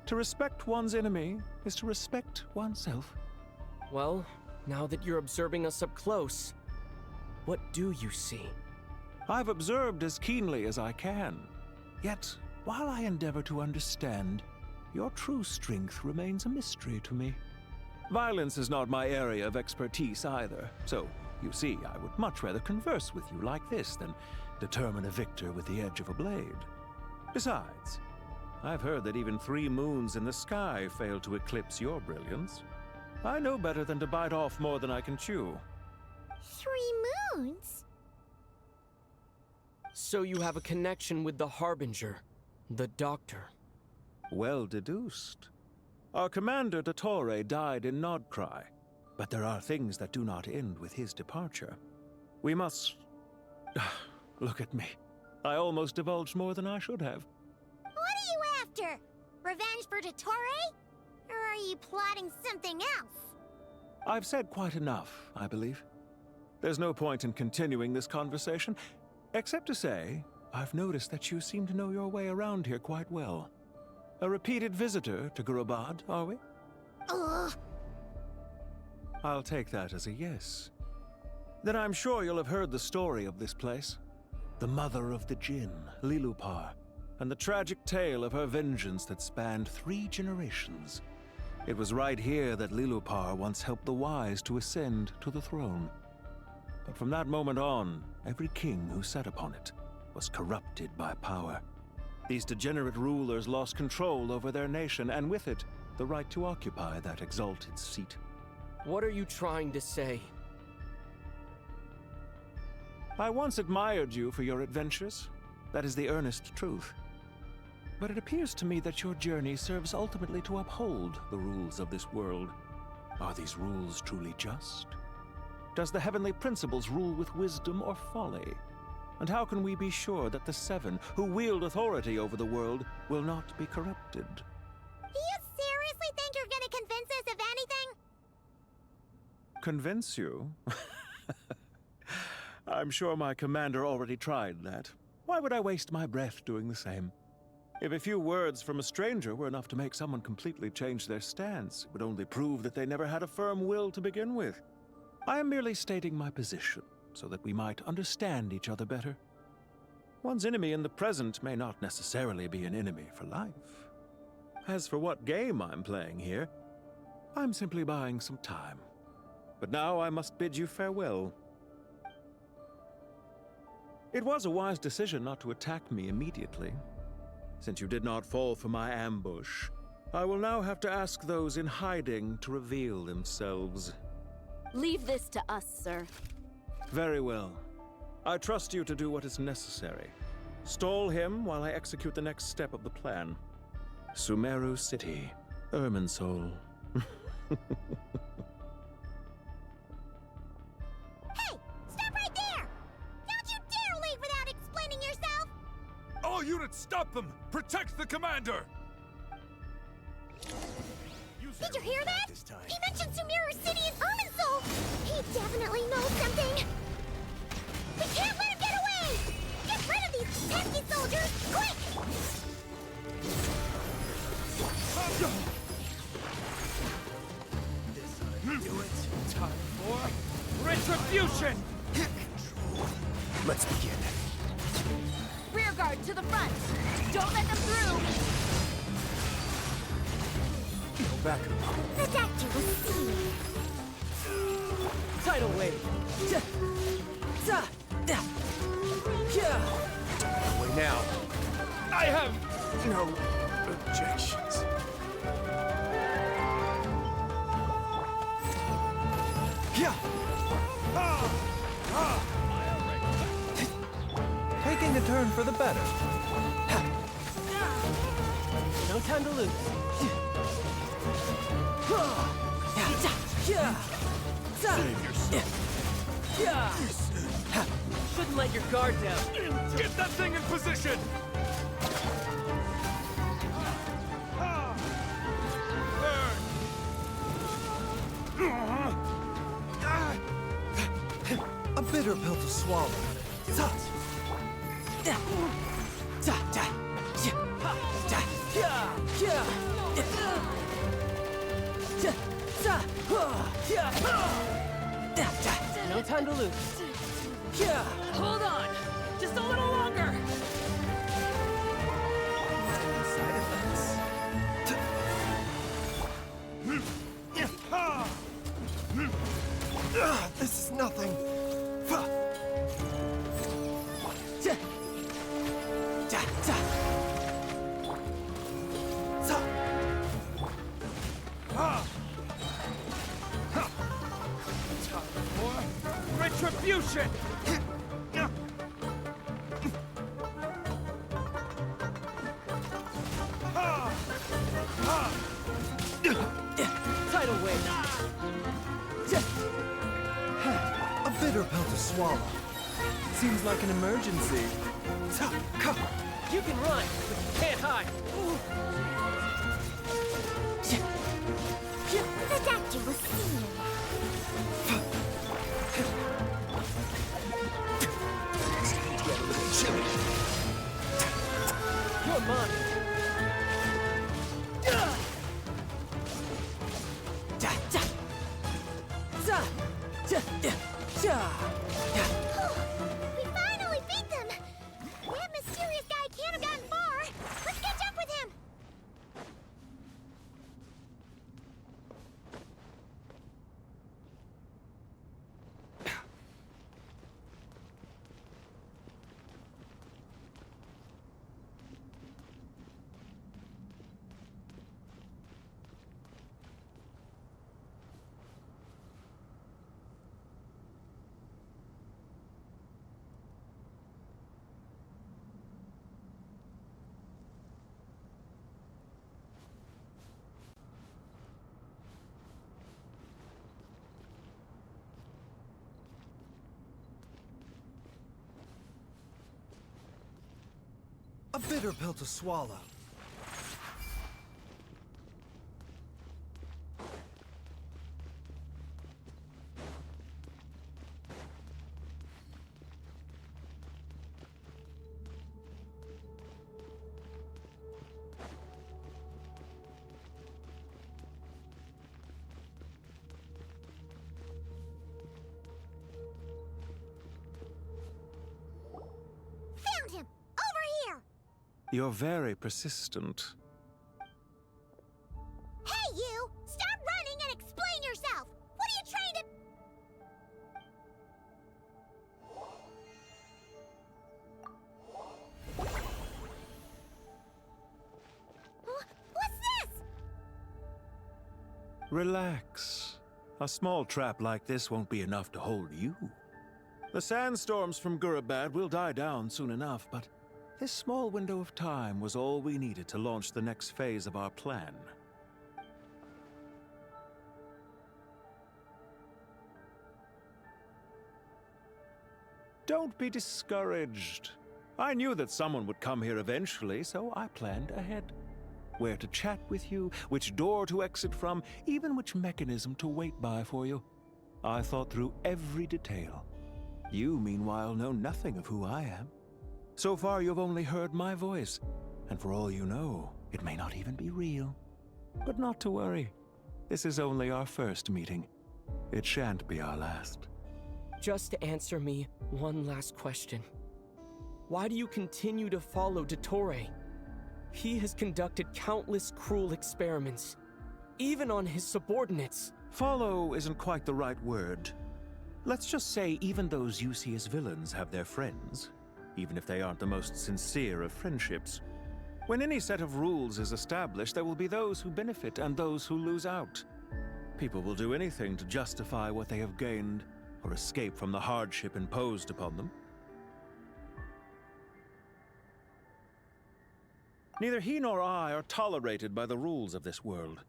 To respect one's enemy is to respect oneself. Well, now that you're observing us up close, what do you see? I've observed as keenly as I can. Yet, while I endeavor to understand, your true strength remains a mystery to me. Violence is not my area of expertise either, so, you see, I would much rather converse with you like this than determine a victor with the edge of a blade. Besides, I've heard that even 3 moons in the sky fail to eclipse your brilliance. I know better than to bite off more than I can chew. 3 moons? So you have a connection with the Harbinger, the Doctor. Well deduced. Our commander, Dottore, died in Nodcry, but there are things that do not end with his departure. We must... Look at me. I almost divulged more than I should have. What are you after? Revenge for Dottore? Or are you plotting something else? I've said quite enough, I believe. There's no point in continuing this conversation, except to say, I've noticed that you seem to know your way around here quite well. A repeated visitor to Gurubad, are we? Ugh. I'll take that as a yes. Then I'm sure you'll have heard the story of this place. The mother of the Jinn, Lilupar, and the tragic tale of her vengeance that spanned 3 generations. It was right here that Lilupar once helped the wise to ascend to the throne. But from that moment on, every king who sat upon it was corrupted by power. These degenerate rulers lost control over their nation, and with it, the right to occupy that exalted seat. What are you trying to say? I once admired you for your adventures. That is the earnest truth. But it appears to me that your journey serves ultimately to uphold the rules of this world. Are these rules truly just? Does the heavenly principles rule with wisdom or folly? And how can we be sure that the 7 who wield authority over the world will not be corrupted? Do you seriously think you're gonna convince us of anything? Convince you? I'm sure my commander already tried that. Why would I waste my breath doing the same? If a few words from a stranger were enough to make someone completely change their stance, it would only prove that they never had a firm will to begin with. I am merely stating my position, so that we might understand each other better. One's enemy in the present may not necessarily be an enemy for life. As for what game I'm playing here, I'm simply buying some time. But now I must bid you farewell. It was a wise decision not to attack me immediately. Since you did not fall for my ambush, I will now have to ask those in hiding to reveal themselves. Leave this to us, sir. Very well. I trust you to do what is necessary. Stall him while I execute the next step of the plan. Sumeru City, Irminsul. Hey! Stop right there! Don't you dare leave without explaining yourself! All units, stop them! Protect the commander! Did you hear that? He mentioned Sumeru City and Irminsul! He definitely knows something! We can't let him get away! Get rid of these pesky soldiers, quick! Do it. Time for retribution! Let's begin. Rear guard to the front! Don't let them through! Go back to the pump. The doctor will see. Tidal wave! Away now. I have no objections. Taking a turn for the better. No time to lose. Save yourself. Shouldn't let your guard down. Get that thing in position! A bitter pill to swallow. No time to lose. Hold on! Just a little longer! Side effects. This is nothing. Retribution! Tidal wave! A bitter pill to swallow. Seems like an emergency. You can run, but you can't hide! The doctor will see you. You're mine! We finally beat them! That mysterious guy can't have gotten far! Let's catch up with him! A bitter pill to swallow. Found him! Over here! You're very persistent. Hey, you! Stop running and explain yourself! What are you trying to... What's this? Relax. A small trap like this won't be enough to hold you. The sandstorms from Gurabad will die down soon enough, but this small window of time was all we needed to launch the next phase of our plan. Don't be discouraged. I knew that someone would come here eventually, so I planned ahead. Where to chat with you, which door to exit from, even which mechanism to wait by for you. I thought through every detail. You, meanwhile, know nothing of who I am. So far, you've only heard my voice, and for all you know, it may not even be real. But not to worry. This is only our first meeting. It shan't be our last. Just answer me one last question. Why do you continue to follow Dottore? He has conducted countless cruel experiments, even on his subordinates. Follow isn't quite the right word. Let's just say even those you see as villains have their friends, even if they aren't the most sincere of friendships. When any set of rules is established, there will be those who benefit and those who lose out. People will do anything to justify what they have gained or escape from the hardship imposed upon them. Neither he nor I are tolerated by the rules of this world.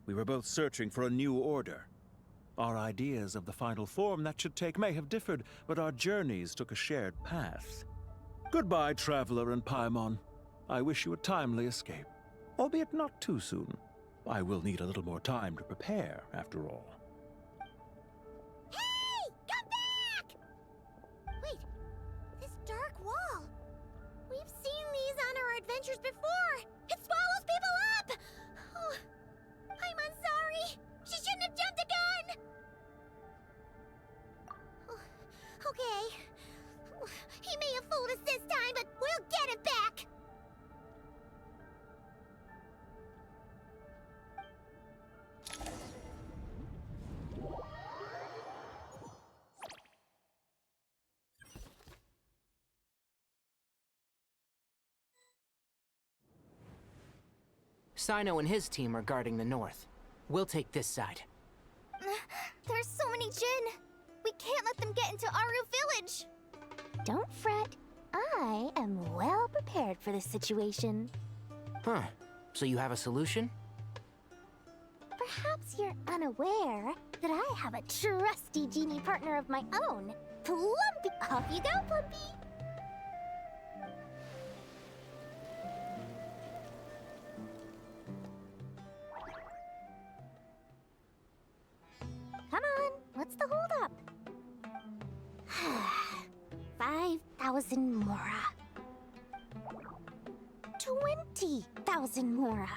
We were both searching for a new order. Our ideas of the final form that should take may have differed, but our journeys took a shared path. Goodbye, Traveler and Paimon. I wish you a timely escape, albeit not too soon. I will need a little more time to prepare, after all. Hey! Come back! Wait, this dark wall. We've seen these on our adventures before. It swallows people up! Oh, I'm sorry. She shouldn't have done Sino and his team are guarding the north. We'll take this side. There's so many Jin. We can't let them get into Aru Village. Don't fret. I am well prepared for this situation. Huh. So you have a solution? Perhaps you're unaware that I have a trusty genie partner of my own. Plumpy! Off you go, Plumpy! Come on, what's the holdup? 5,000 Mora. 20,000 Mora.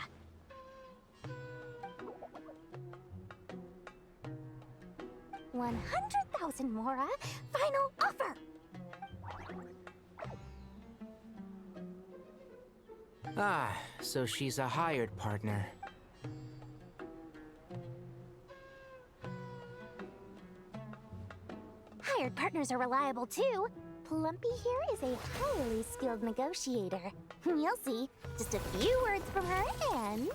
100,000 Mora. Final offer. Ah, so she's a hired partner. Hired partners are reliable too. Plumpy here is a highly skilled negotiator. You'll see. Just a few words from her and...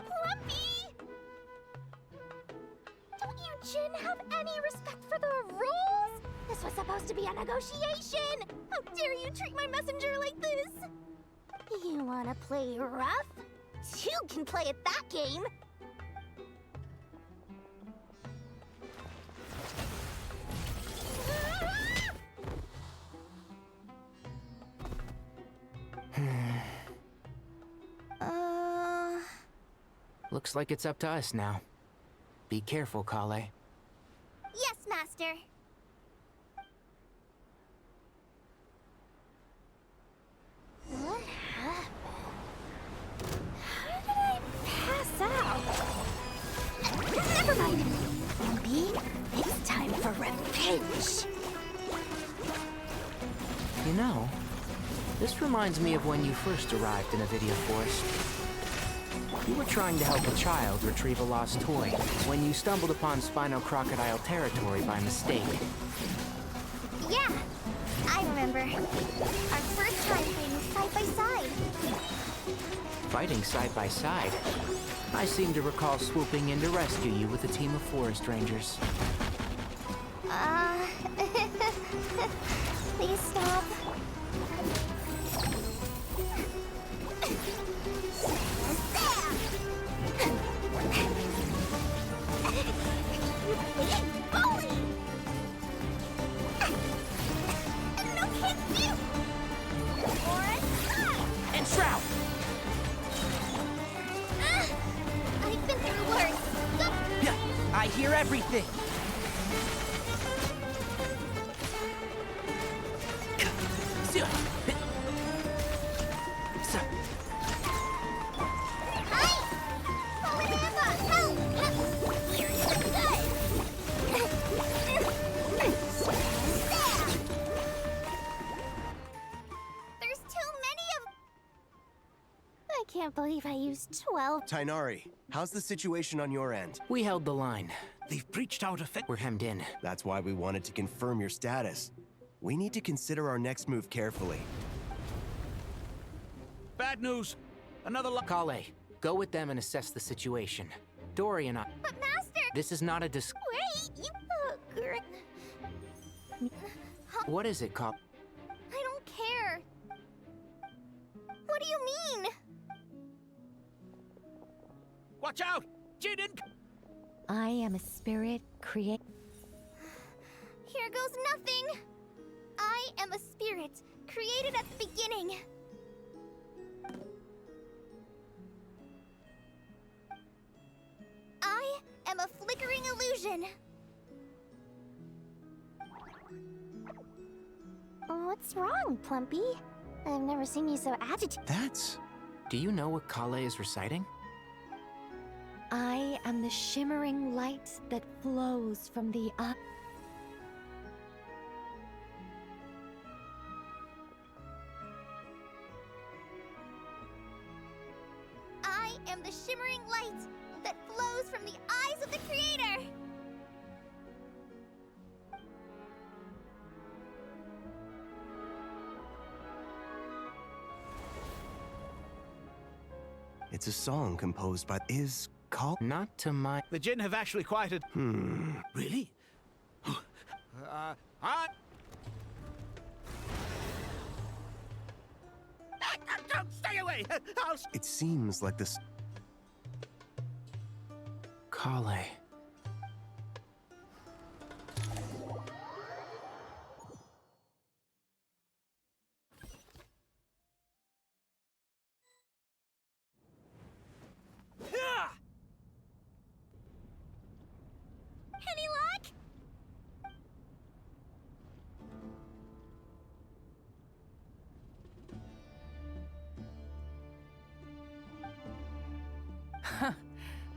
Plumpy! Don't you Jin have any respect for the rules? This was supposed to be a negotiation! How dare you treat my messenger like this? You wanna play rough? You can play at that game! Looks like it's up to us now. Be careful, Kale. Yes, Master. What happened? How did I pass out? Never mind. Plumpy, it's time for revenge. You know, this reminds me of when you first arrived in Avidia Forest. You were trying to help a child retrieve a lost toy when you stumbled upon Spino Crocodile territory by mistake. Yeah, I remember. Our first time fighting side by side. Fighting side by side? I seem to recall swooping in to rescue you with a team of forest rangers. Please stop. And Shroud! I've been through worse. Yeah, I hear everything! I can't believe I used 12. Tainari, how's the situation on your end? We held the line. They've breached our defense. We're hemmed in. That's why we wanted to confirm your status. We need to consider our next move carefully. Bad news. Another Kale, go with them and assess the situation. Dory and I... But Master! This is not a Wait, you... What is it, Kale? I don't care. What do you mean? Watch out! Jin! I am a spirit create. Here goes nothing. I am a spirit created at the beginning. I am a flickering illusion. What's wrong, Plumpy? I've never seen you so agitated. That's... Do you know what Kale is reciting? I am the shimmering light that flows from the eye. I am the shimmering light that flows from the eyes of the Creator. It's a song composed by... Is called... Not to my... The Jinn have actually quieted... Really? Stay away! It seems like this... Kale. Any luck?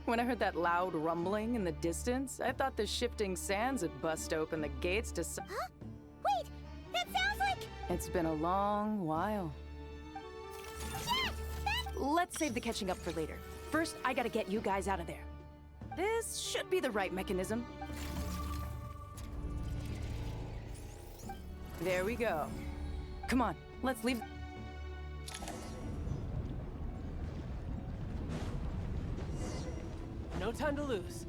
When I heard that loud rumbling in the distance, I thought the shifting sands had bust open the gates to Huh? Wait! That sounds like... It's been a long while. Jet! Let's save the catching up for later. First, I gotta get you guys out of there. This should be the right mechanism. There we go. Come on, let's leave. No time to lose.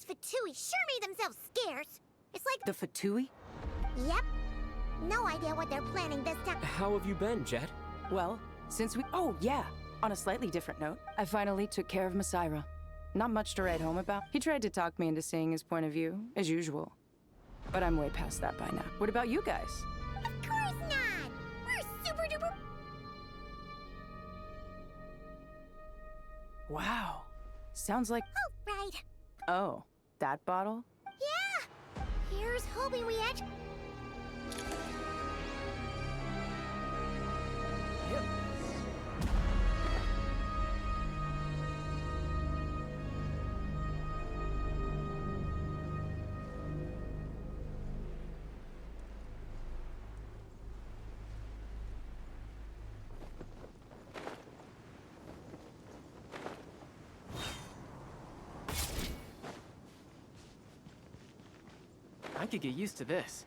Fatui sure made themselves scarce. It's like... The Fatui? Yep. No idea what they're planning this time. How have you been, Jet? Well, since we... Oh, yeah. On a slightly different note, I finally took care of Masaira. Not much to write home about. He tried to talk me into seeing his point of view, as usual. But I'm way past that by now. What about you guys? Of course not! We're super duper... Wow. Sounds like... Oh, right. Oh, that bottle? Yeah! Here's hoping we actually... Yep. I could get used to this.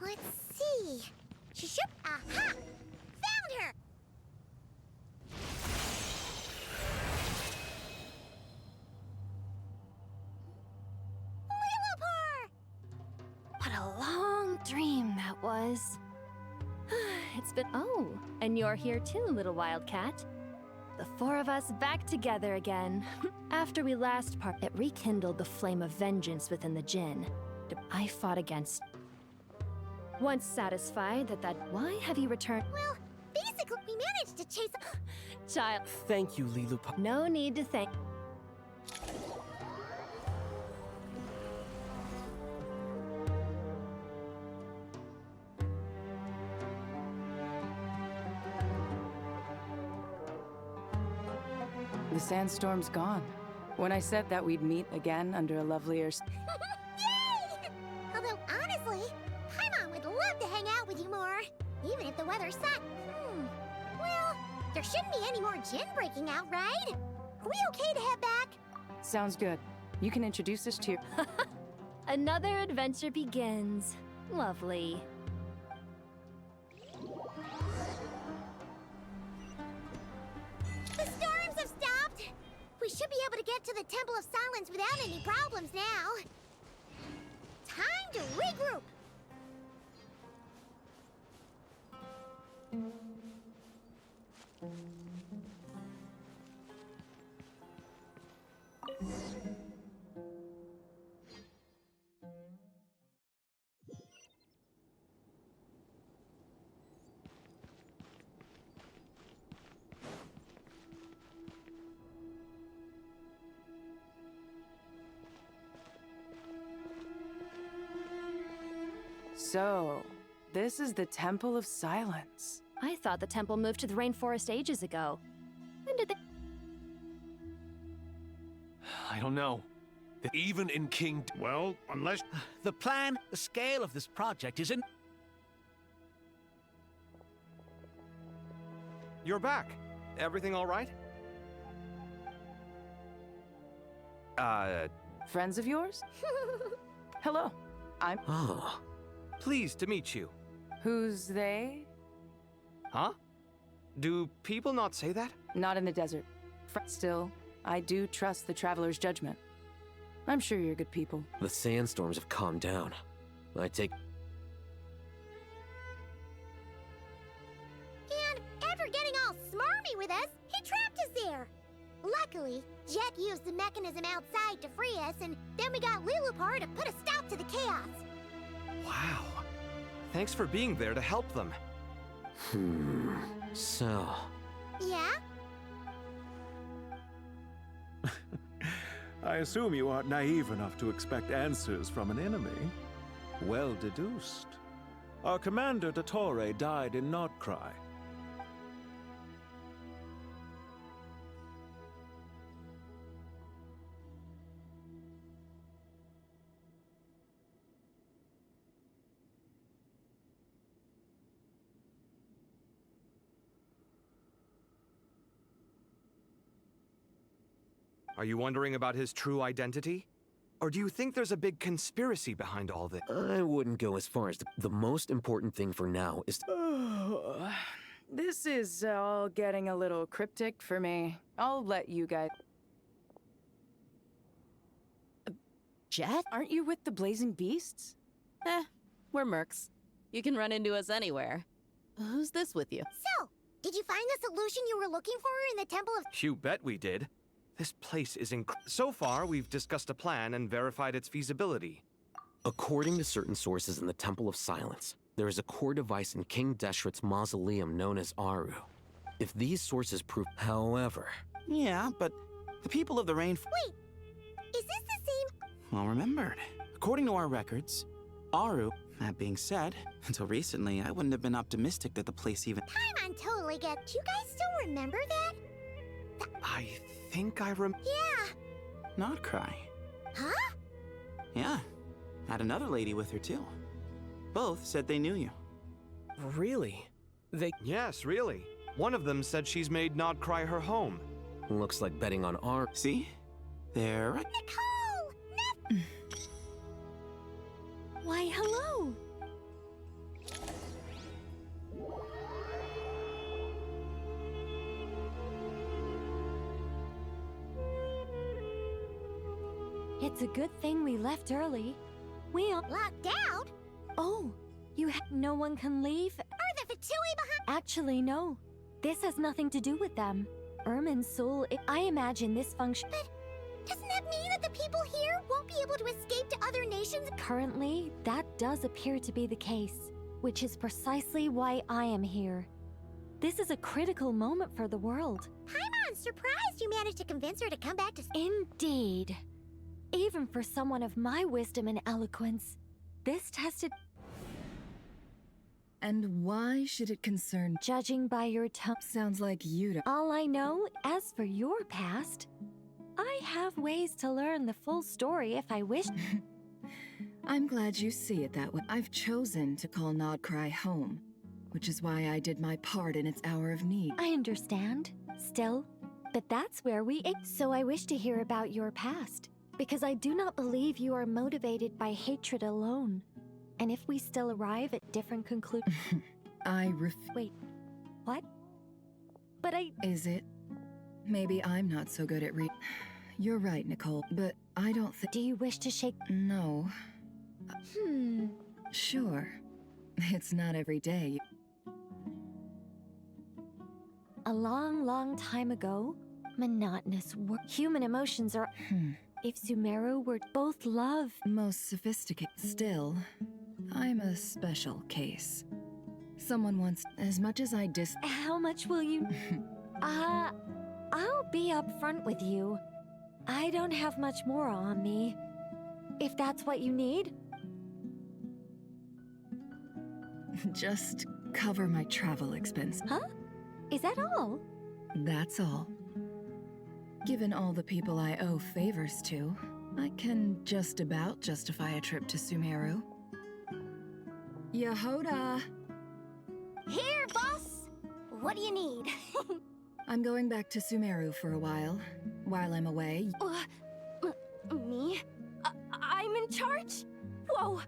Let's see. She should... Aha! Found her! What a long dream that was. It's been... Oh, and you're here too, little wildcat. The four of us back together again. After we last it rekindled the flame of vengeance within the Jinn. I fought against... Once satisfied that why have you returned? Well, basically, we managed to chase... Child... Thank you, Lilupa. No need to thank... The sandstorm's gone. When I said that we'd meet again under a lovelier... Yay! Although, honestly, Paimon would love to hang out with you more. Even if the weather sucked. Well, there shouldn't be any more Jinn breaking out, right? Are we okay to head back? Sounds good. You can introduce us to your... Another adventure begins. Lovely. The storms have stopped. We should be able to get to the Temple of Silence without any problems now. Time to regroup. So, this is the Temple of Silence. I thought the temple moved to the rainforest ages ago. When did they... I don't know. Even in King... Well, unless... The plan, the scale of this project is in... You're back. Everything all right? Friends of yours? Hello, I'm... Oh. Pleased to meet you. Who's they? Huh? Do people not say that? Not in the desert. Still, I do trust the Traveler's judgment. I'm sure you're good people. The sandstorms have calmed down. I take... And after getting all smarmy with us, he trapped us there. Luckily, Jet used the mechanism outside to free us, and then we got Lilupar to put a stop to the chaos. Wow. Thanks for being there to help them. So... Yeah? I assume you aren't naive enough to expect answers from an enemy. Well deduced. Our commander, Dottore, died in Nordcry. Are you wondering about his true identity? Or do you think there's a big conspiracy behind all this? I wouldn't go as far as the most important thing for now is This is all getting a little cryptic for me. I'll let you guys... Jet? Aren't you with the Blazing Beasts? We're mercs. You can run into us anywhere. Who's this with you? So, did you find the solution you were looking for in the Temple of... You bet we did. This place is So far, we've discussed a plan and verified its feasibility. According to certain sources in the Temple of Silence, there is a core device in King Deshret's mausoleum known as Aru. If these sources prove... However... Yeah, but the people of the rain... Wait, is this the same... Well remembered. According to our records, Aru... That being said, until recently, I wouldn't have been optimistic that the place even... Paimon totally get... Do you guys still remember that? I think I Yeah. Not cry. Huh? Yeah. Had another lady with her, too. Both said they knew you. Really? Yes, really. One of them said she's made Nodcry her home. Looks like betting on our... See? They're right. Nicole! Why, hello! It's a good thing we left early. We all... Locked out? Oh, no one can leave? Are the Fatui behind? Actually, no. This has nothing to do with them. Ermin's soul, I imagine this function... But doesn't that mean that the people here won't be able to escape to other nations? Currently, that does appear to be the case, which is precisely why I am here. This is a critical moment for the world. Paimon's surprised you managed to convince her to come back to... Indeed. Even for someone of my wisdom and eloquence, this tested... And why should it concern? Judging by your tone... Sounds like you don't... All I know, as for your past, I have ways to learn the full story if I wish. I'm glad you see it that way. I've chosen to call Nodcry home, which is why I did my part in its hour of need. I understand. Still, but that's where we... So I wish to hear about your past, because I do not believe you are motivated by hatred alone. And if we still arrive at different conclusions... Wait, what? But Is it? Maybe I'm not so good at You're right, Nicole, but I don't think... Do you wish to shake... No. Hmm. Sure. It's not every day. A long, long time ago, monotonous work. Human emotions are. If Sumeru were both love. Most sophisticated. Still, I'm a special case. Someone wants as much as I dis. How much will you? I'll be upfront with you. I don't have much more on me. If that's what you need. Just cover my travel expense. Huh? Is that all? That's all. Given all the people I owe favors to, I can just about justify a trip to Sumeru. Yehoda! Here, boss! What do you need? I'm going back to Sumeru for a while. While I'm away... Me? I'm in charge? Whoa!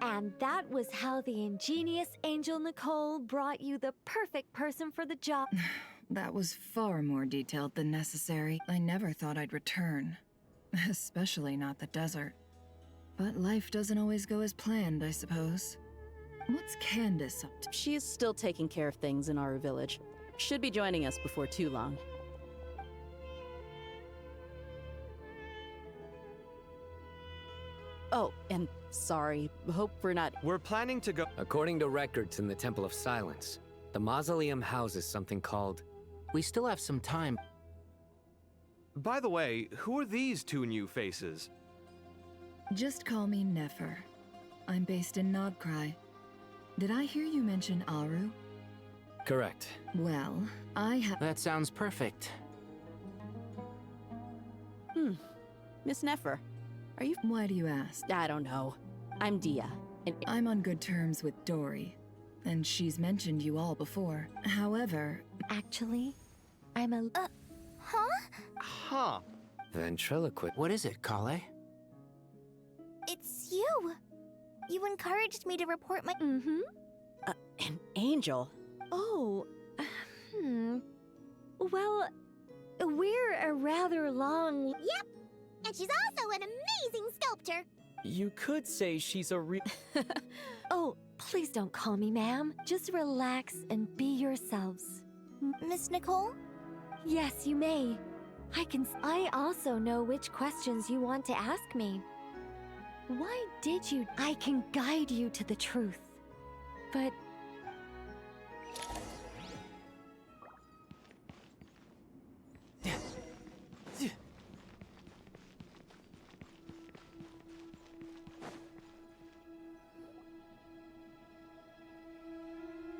And that was how the ingenious Angel Nicole brought you the perfect person for the job. That was far more detailed than necessary. I never thought I'd return. Especially not the desert. But life doesn't always go as planned, I suppose. What's Candace up to? She's still taking care of things in our village. Should be joining us before too long. Oh, and sorry. Hope we're not. We're planning to go. According to records in the Temple of Silence, the mausoleum houses something called. We still have some time. By the way, who are these two new faces? Just call me Nefer. I'm based in Nodcry. Did I hear you mention Aru? Correct. Well, I have. That sounds perfect. Miss Nefer, are you. Why do you ask? I don't know. I'm Dia. And I'm on good terms with Dory, and she's mentioned you all before. However. Actually, I'm a. Huh? Ventriloquist. What is it, Kale? It's you! You encouraged me to report my. An angel? Oh. Well, we're a rather long. Yep! And she's also an amazing sculptor! You could say she's a Oh, please don't call me ma'am. Just relax and be yourselves. Miss Nicole? Yes, you may. I also know which questions you want to ask me. Why did you? I can guide you to the truth. But...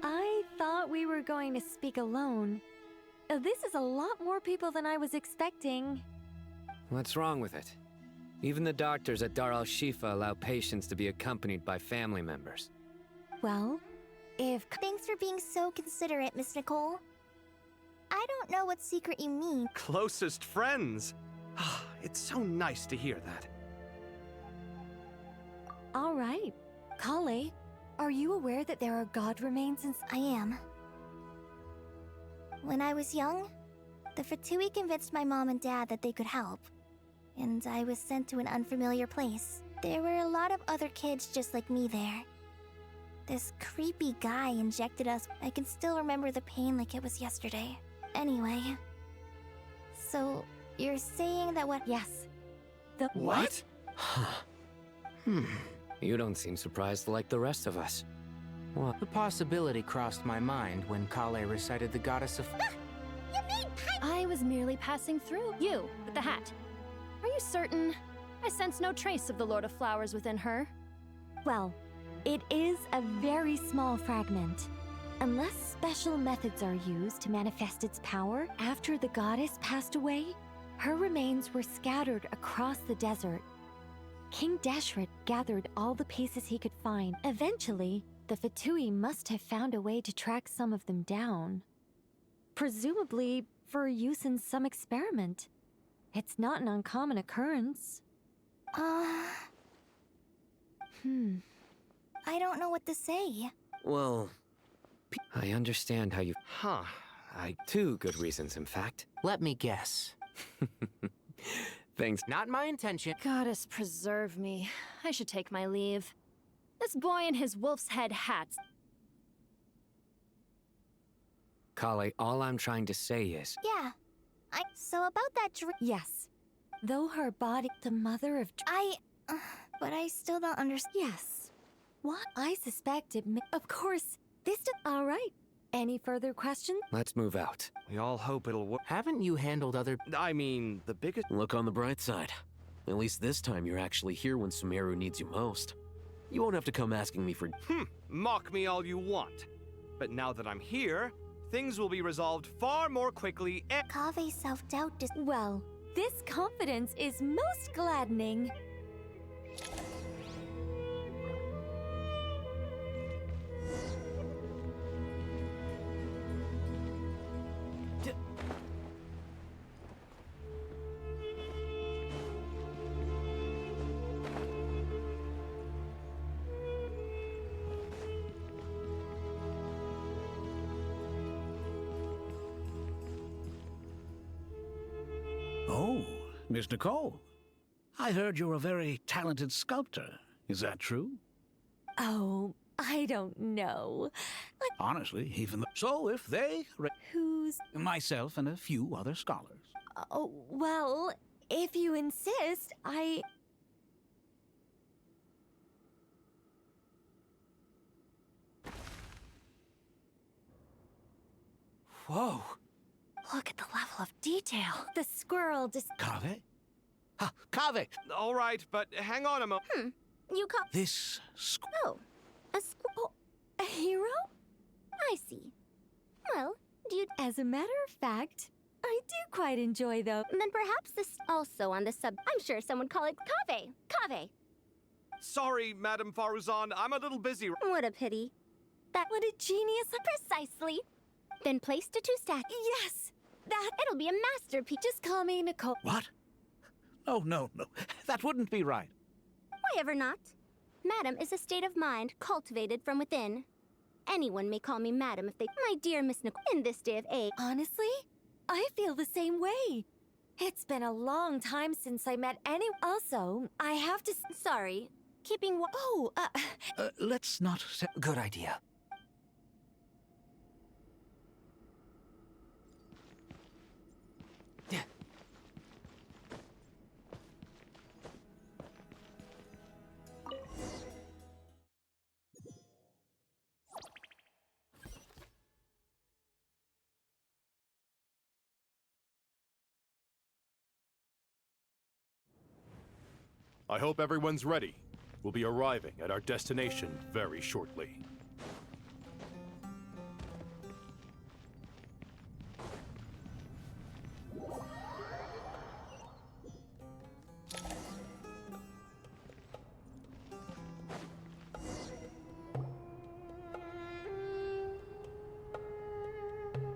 I thought we were going to speak alone. This is a lot more people than I was expecting. What's wrong with it? Even the doctors at Dar al-Shifa allow patients to be accompanied by family members. Well, if... Thanks for being so considerate, Miss Nicole. I don't know what secret you mean. Closest friends! It's so nice to hear that. All right. Kale, are you aware that there are god remains in... I am. When I was young, the Fatui convinced my mom and dad that they could help. And I was sent to an unfamiliar place. There were a lot of other kids just like me there. This creepy guy injected us. I can still remember the pain like it was yesterday. Anyway. So, you're saying that what- Yes. What? You don't seem surprised like the rest of us. Well, the possibility crossed my mind when Kale recited the goddess of... You mean I was merely passing through. You, with the hat. Are you certain? I sense no trace of the Lord of Flowers within her. Well, it is a very small fragment. Unless special methods are used to manifest its power, after the goddess passed away, her remains were scattered across the desert. King Dashret gathered all the pieces he could find. Eventually, the Fatui must have found a way to track some of them down. Presumably for use in some experiment. It's not an uncommon occurrence. I don't know what to say. Well, I understand how you... Two good reasons, in fact. Let me guess. Thanks. Not my intention. Goddess preserve me. I should take my leave. This boy and his wolf's head hats. Kale, all I'm trying to say is... Yeah. So about that dream... Yes. Though her body, the mother of... but I still don't understand. Yes. What? I suspect it may... Of course, all right. Any further questions? Let's move out. We all hope it'll work. Haven't you handled other... I mean, the biggest... Look on the bright side. At least this time you're actually here when Sumeru needs you most. You won't have to come asking me for... Mock me all you want. But now that I'm here, things will be resolved far more quickly and... Kave's self-doubt is... Well, this confidence is most gladdening. Oh, Miss Nicole. I heard you're a very talented sculptor. Is that true? Oh, I don't know. Honestly, even though... So if they... Who's... Myself and a few other scholars. Oh, well, if you insist, Whoa. Look at the level of detail. The squirrel just... Kave? Ha, Kave! All right, but hang on a moment. You call... This... Oh, a hero? I see. Well, do you... As a matter of fact, I do quite enjoy though. Then perhaps this... Also on the sub... I'm sure someone call it Kave. Kave. Sorry, Madame Faruzan, I'm a little busy. What a pity. What a genius... Precisely. Then place to 2 stacks. Yes! That... It'll be a masterpiece. Just call me Nicole. What? Oh, no. That wouldn't be right. Why ever not? Madam is a state of mind cultivated from within. Anyone may call me Madam if they... My dear Miss Nicole, in this day of age... Honestly, I feel the same way. It's been a long time since I met any... Also, I have to... Sorry. Keeping... Let's not say... Good idea. I hope everyone's ready. We'll be arriving at our destination very shortly.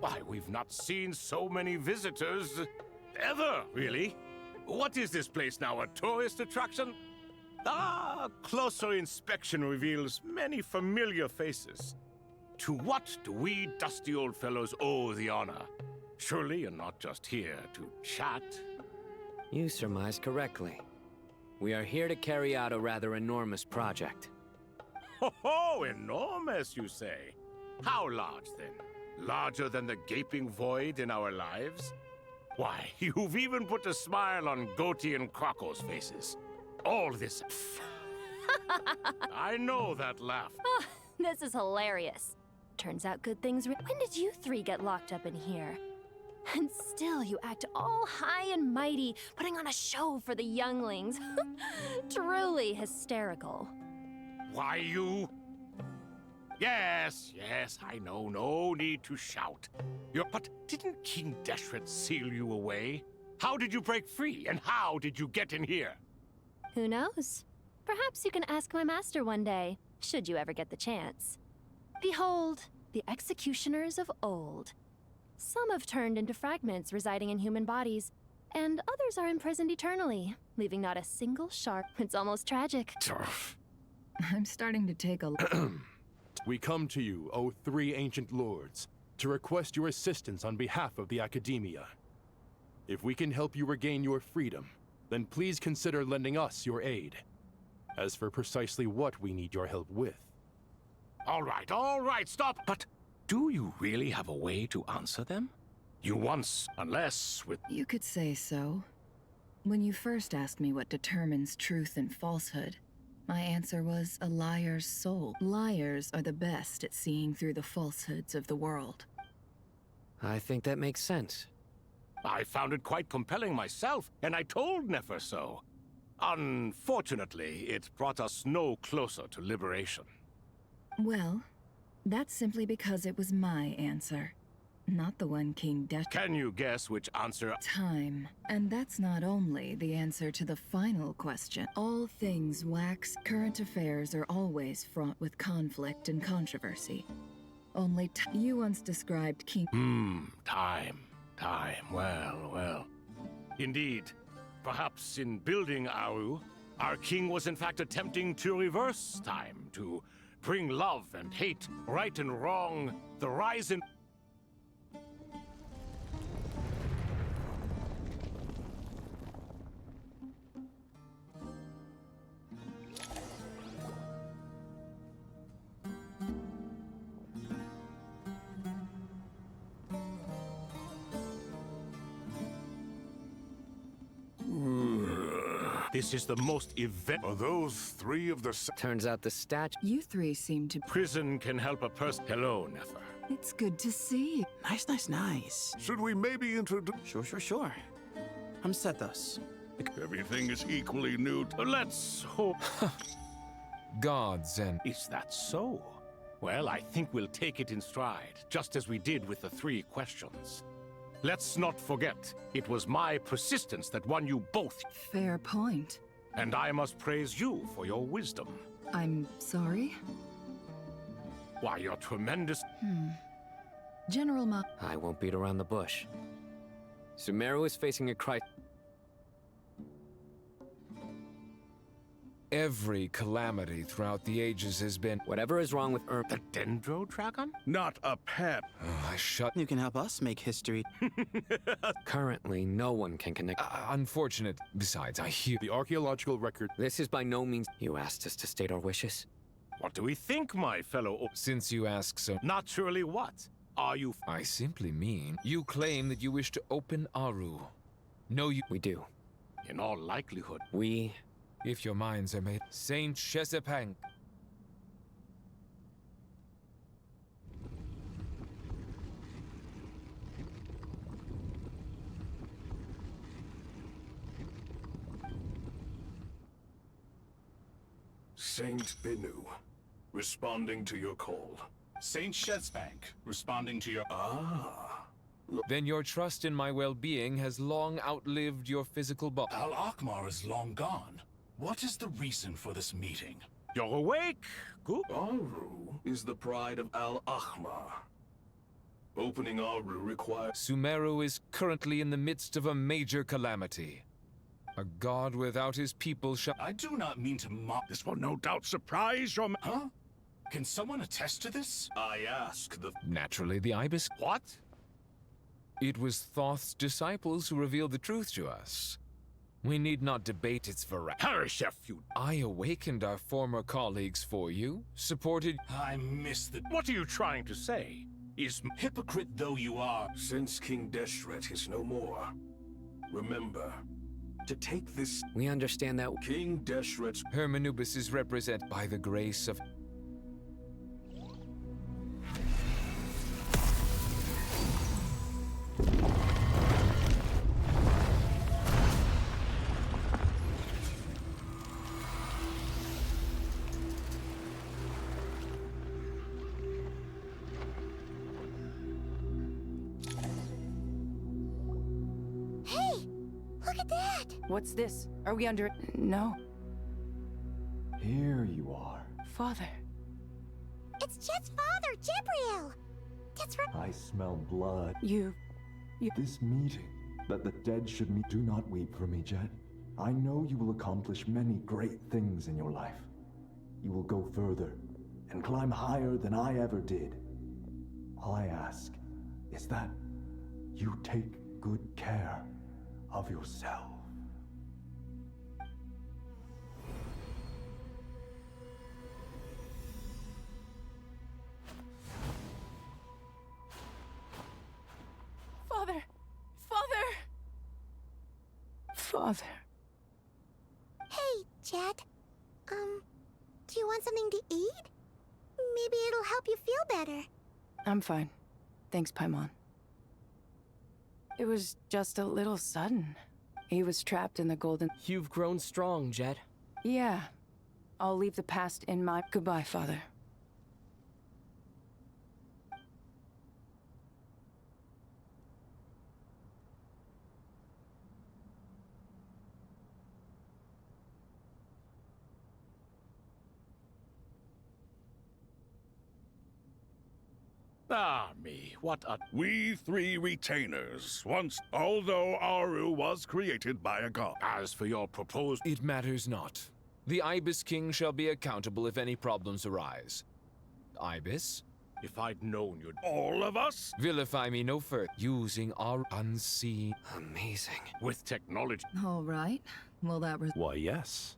Why, we've not seen so many visitors ever, really. What is this place now, a tourist attraction? Ah, closer inspection reveals many familiar faces. To what do we dusty old fellows owe the honor? Surely you're not just here to chat. You surmise correctly. We are here to carry out a rather enormous project. Ho, enormous, you say? How large, then? Larger than the gaping void in our lives? Why, you've even put a smile on Goatee and Crocco's faces. All this... I know that laugh. Oh, this is hilarious. Turns out good things... When did you 3 get locked up in here? And still you act all high and mighty, putting on a show for the younglings. Truly hysterical. Why, you... Yes, I know, no need to shout. But didn't King Deshret seal you away? How did you break free, and how did you get in here? Who knows? Perhaps you can ask my master one day, should you ever get the chance. Behold, the executioners of old. Some have turned into fragments residing in human bodies, and others are imprisoned eternally, leaving not a single sharp. It's almost tragic. I'm starting to take a... We come to you, O 3 ancient lords, to request your assistance on behalf of the Academia. If we can help you regain your freedom, then please consider lending us your aid. As for precisely what we need your help with... All right, stop! But Do you really have a way to answer them? You once, unless with... You could say so. When you first asked me what determines truth and falsehood, my answer was a liar's soul. Liars are the best at seeing through the falsehoods of the world. I think that makes sense. I found it quite compelling myself, and I told Nefer so. Unfortunately, it brought us no closer to liberation. Well, that's simply because it was my answer, not the one King Can you guess which answer? Time. And that's not only the answer to the final question. All things wax, current affairs are always fraught with conflict and controversy. Only you once described King... Time. Well. Indeed. Perhaps in building Aru, our king was in fact attempting to reverse time, to bring love and hate, right and wrong, the rise and... This is the most event... Are those three of the... Turns out the statue... You three seem to... Prison can help a person... Hello, Nefer. It's good to see you. Nice. Should we maybe introduce... Sure. I'm Sethos. Everything is equally new. Let's hope... Gods and... Is that so? Well, I think we'll take it in stride, just as we did with the 3 questions. Let's not forget, it was my persistence that won you both. Fair point. And I must praise you for your wisdom. I'm sorry? Why, you're tremendous... General Ma... I won't beat around the bush. Sumeru is facing a crisis. Every calamity throughout the ages has been... Whatever is wrong with The Dendro Dragon? Not a pet. You can help us make history. Currently, no one can connect... unfortunate. Besides, I hear... The archaeological record... This is by no means... You asked us to state our wishes? What do we think, my fellow... Since you ask so... Naturally what? Are you... I simply mean, you claim that you wish to open Aru. No, you... We do. In all likelihood. We... If your minds are made... Saint Chesapeake. Saint Binu, responding to your call. Saint Shezbank, responding to your... Then your trust in my well-being has long outlived your physical body. Al-Akmar is long gone. What is the reason for this meeting? You're awake. Good. Aru is the pride of Al-Akmar. Opening Aru requires... Sumeru is currently in the midst of a major calamity. A god without his people shall... I do not mean to mock... This will no doubt surprise your... Huh? Can someone attest to this? I ask the... Naturally, the Ibis... What? It was Thoth's disciples who revealed the truth to us. We need not debate its veracity. Perish, you... I awakened our former colleagues for you, supported... I miss the... What are you trying to say? Is... Hypocrite though you are... Since King Deshret is no more, remember, to take this... We understand that... King Deshret's... Hermanubis is represented by the grace of... Look at that! What's this? Are we under... No. Here you are. Father. It's Jet's father, Jibriel! That's right. I smell blood. You... This meeting, that the dead should meet. Do not weep for me, Jet. I know you will accomplish many great things in your life. You will go further and climb higher than I ever did. All I ask is that you take good care of yourself. father. Hey, Jet. Do you want something to eat? Maybe it'll help you feel better. I'm fine. Thanks, Paimon. It was just a little sudden. He was trapped in the golden... You've grown strong, Jet. Yeah. I'll leave the past in my... Goodbye, Father. Ah, me, what a... We three retainers, once, although Aru was created by a god. As for your proposed... It matters not. The Ibis King shall be accountable if any problems arise. Ibis? If I'd known you'd... All of us? Vilify me no further. Using our unseen... Amazing. With technology... All right. Well, that was... Why, yes.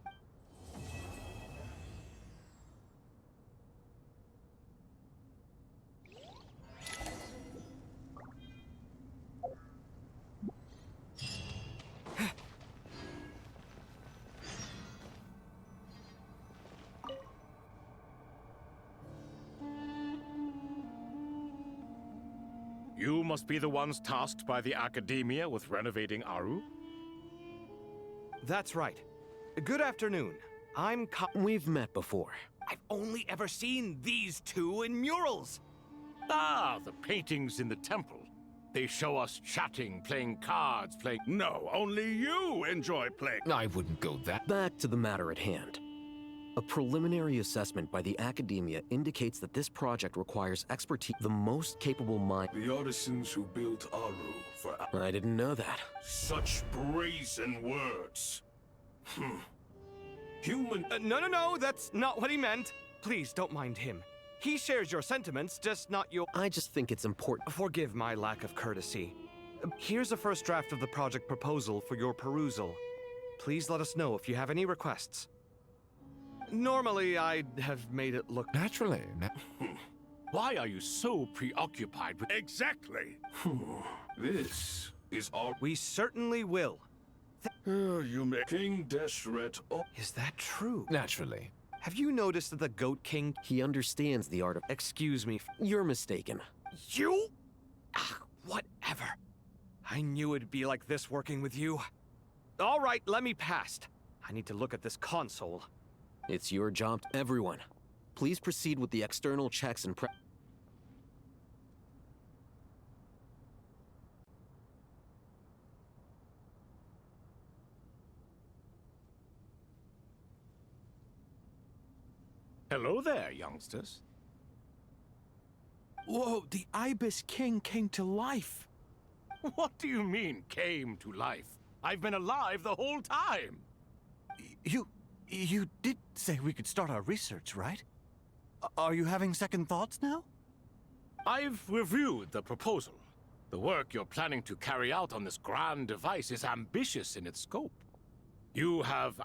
You must be the ones tasked by the Academia with renovating Aru? That's right. Good afternoon. We've met before. I've only ever seen these two in murals. Ah, the paintings in the temple. They show us chatting, playing cards, playing... No, only you enjoy playing. I wouldn't go that... Back to the matter at hand. A preliminary assessment by the Academia indicates that this project requires expertise, the most capable mind... The artisans who built Aru for... I didn't know that. Such brazen words. Human... No, that's not what he meant. Please, don't mind him. He shares your sentiments, just not your... I just think it's important... Forgive my lack of courtesy. Here's a first draft of the project proposal for your perusal. Please let us know if you have any requests. Normally, I'd have made it look... Naturally. Why are you so preoccupied with... Exactly. This is our... We certainly will. You make King Deshret... Is that true? Naturally. Have you noticed that the Goat King... He understands the art of... Excuse me. You're mistaken. You? Whatever. I knew it'd be like this working with you. All right, let me past. I need to look at this console. It's your job. Everyone, please proceed with the external checks and Hello there, youngsters. Whoa, the Ibis King came to life. What do you mean, came to life? I've been alive the whole time. You did say we could start our research, right? Are you having second thoughts now? I've reviewed the proposal. The work you're planning to carry out on this grand device is ambitious in its scope. You have...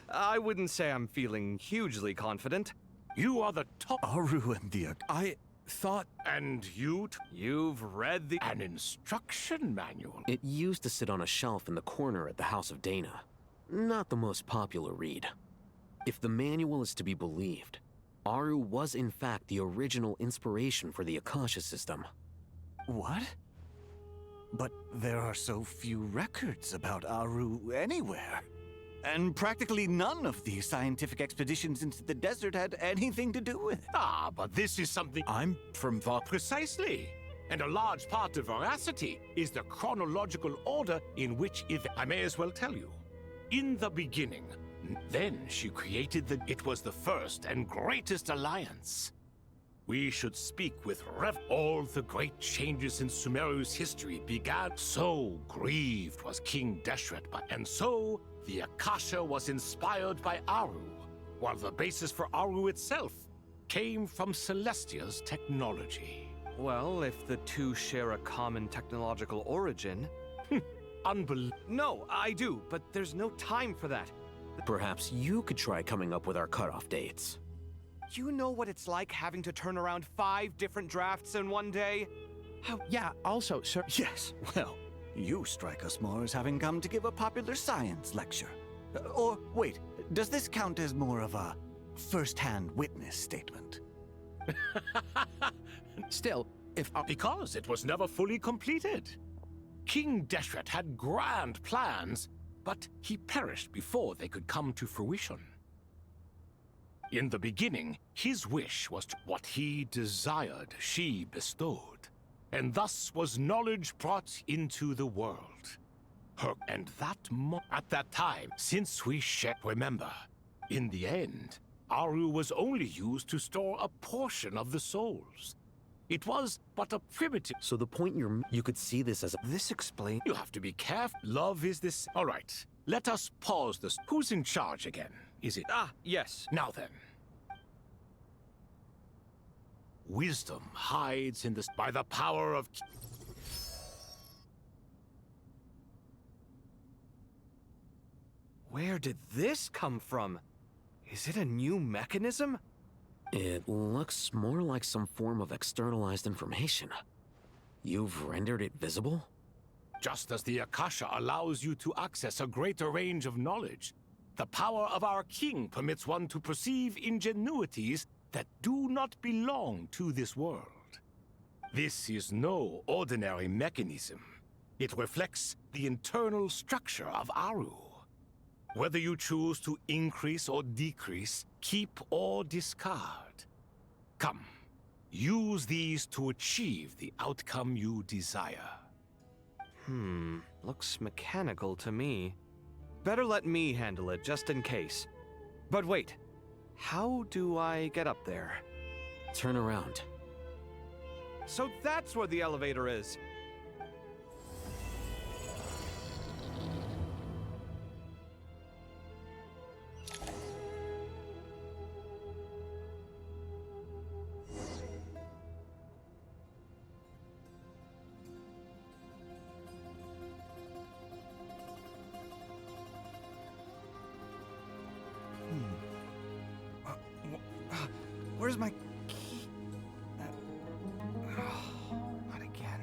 I wouldn't say I'm feeling hugely confident. You are the top... Aru and the... I thought... And You've read the... An instruction manual. It used to sit on a shelf in the corner at the House of Dana. Not the most popular read. If the manual is to be believed, Aru was in fact the original inspiration for the Akasha system. What? But there are so few records about Aru anywhere. And practically none of the scientific expeditions into the desert had anything to do with it. Ah, but this is something... I'm from Precisely. And a large part of veracity is the chronological order in which I may as well tell you. In the beginning, then she created It was the first and greatest alliance. We should speak with all the great changes in Sumeru's history began. So grieved was King Deshret, and so the Akasha was inspired by Aru, while the basis for Aru itself came from Celestia's technology. Well, if the two share a common technological origin... No, I do, but there's no time for that. Perhaps you could try coming up with our cutoff dates. You know what it's like having to turn around 5 different drafts in one day? Yeah, also, sir... Yes, well, You strike us more as having come to give a popular science lecture. Or, wait, does this count as more of a first-hand witness statement? Still, because it was never fully completed. King Deshret had grand plans, but he perished before they could come to fruition. In the beginning, his wish was what he desired she bestowed, and thus was knowledge brought into the world. At that time, since we remember, in the end, Aru was only used to store a portion of the souls. It was but a primitive. So the point you could see this as a. This explains. You have to be careful. Love is this. All right, let us pause this. Who's in charge again? Is it? Yes. Now then. Wisdom hides in this by the power of. Where did this come from? Is it a new mechanism? It looks more like some form of externalized information. You've rendered it visible? Just as the Akasha allows you to access a greater range of knowledge, the power of our king permits one to perceive ingenuities that do not belong to this world. This is no ordinary mechanism. It reflects the internal structure of Aru. Whether you choose to increase or decrease, keep or discard. Come, use these to achieve the outcome you desire. Looks mechanical to me. Better let me handle it, just in case. But wait, how do I get up there? Turn around. So that's where the elevator is. Where's my key? Not again.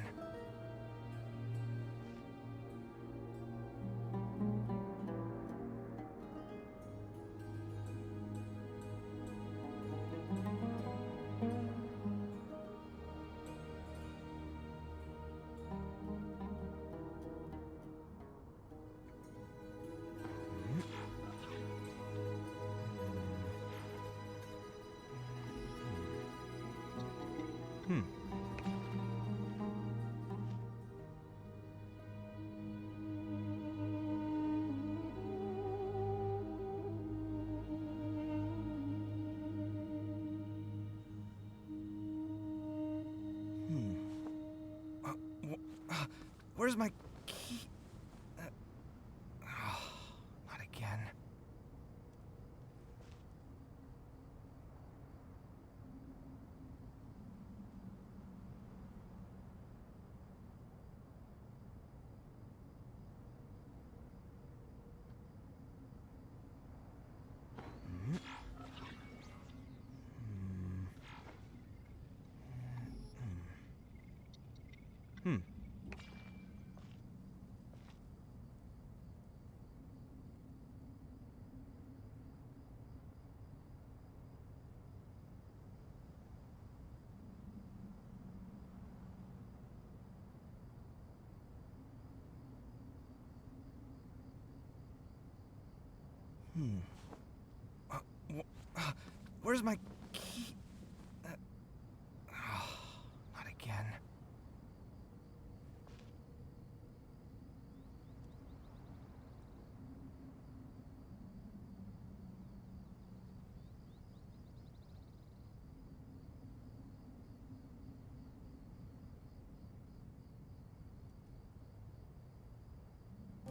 Where's my key? Not again. Where's my key? Not again.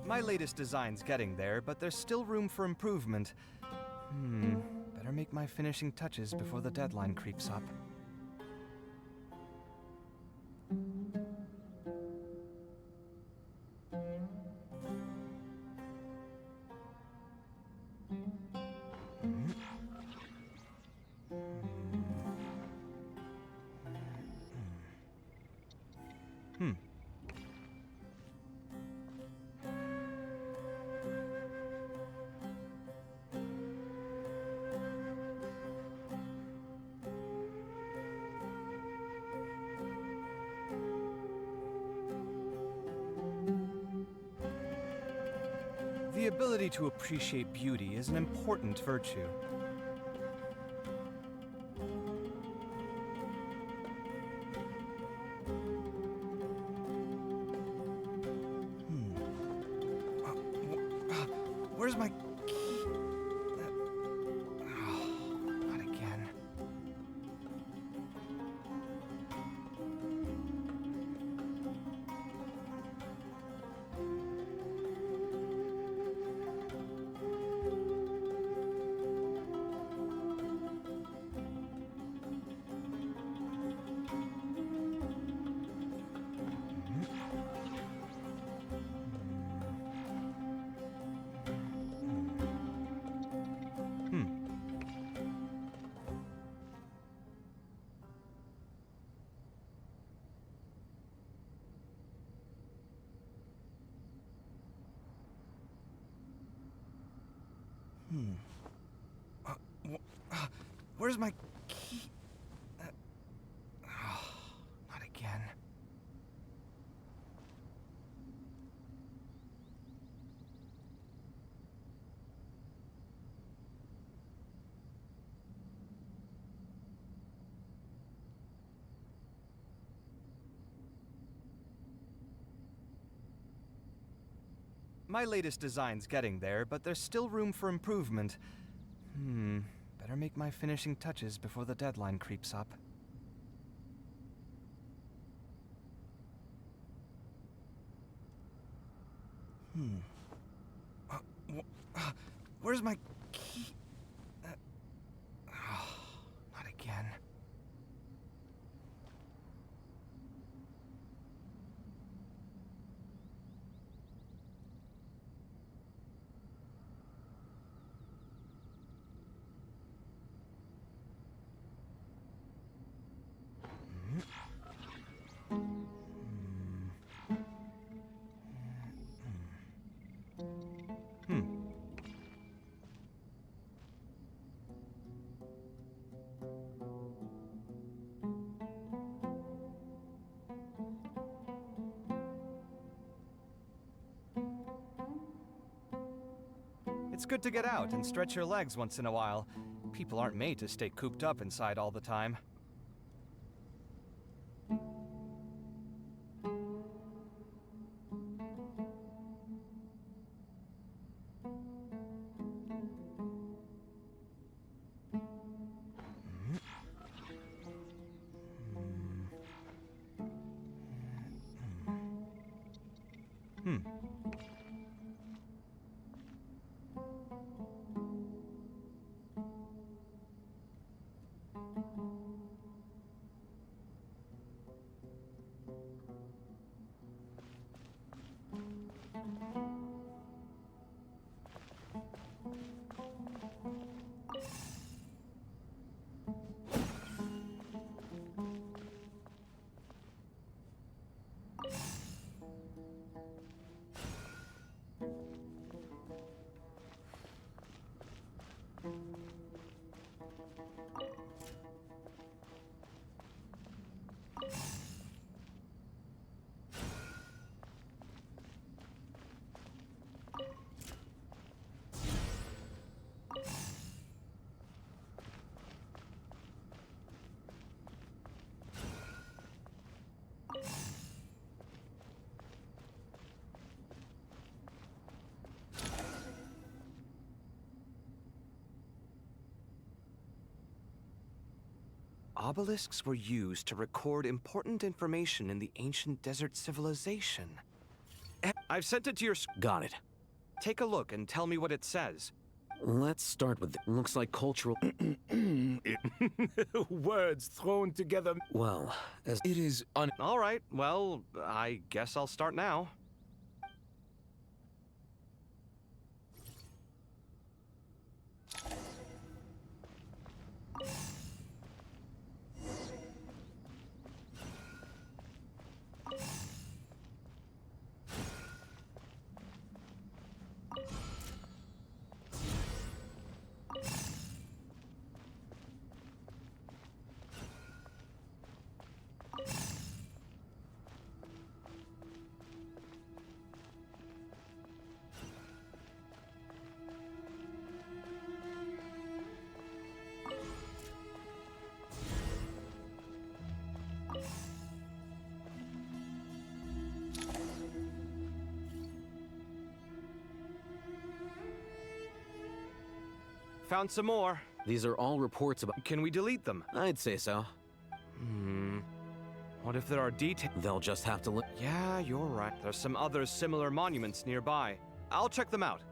My latest design's getting there, but there's still room for improvement. Better make my finishing touches before the deadline creeps up. ability to appreciate beauty is an important virtue. Where's my key? Not again. Where's my key? Not again. My latest design's getting there, but there's still room for improvement. Better make my finishing touches before the deadline creeps up. Where's my key? Not again. It's good to get out and stretch your legs once in a while. People aren't made to stay cooped up inside all the time. Obelisks were used to record important information in the ancient desert civilization. I've sent it to your... Got it. Take a look and tell me what it says. Let's start with... Looks like cultural... Words thrown together. Well, as... It is All right, well, I guess I'll start now. found some more. These are all reports about... Can we delete them? I'd say so. What if there are details? They'll just have to look... Yeah, you're right. There's some other similar monuments nearby. I'll check them out.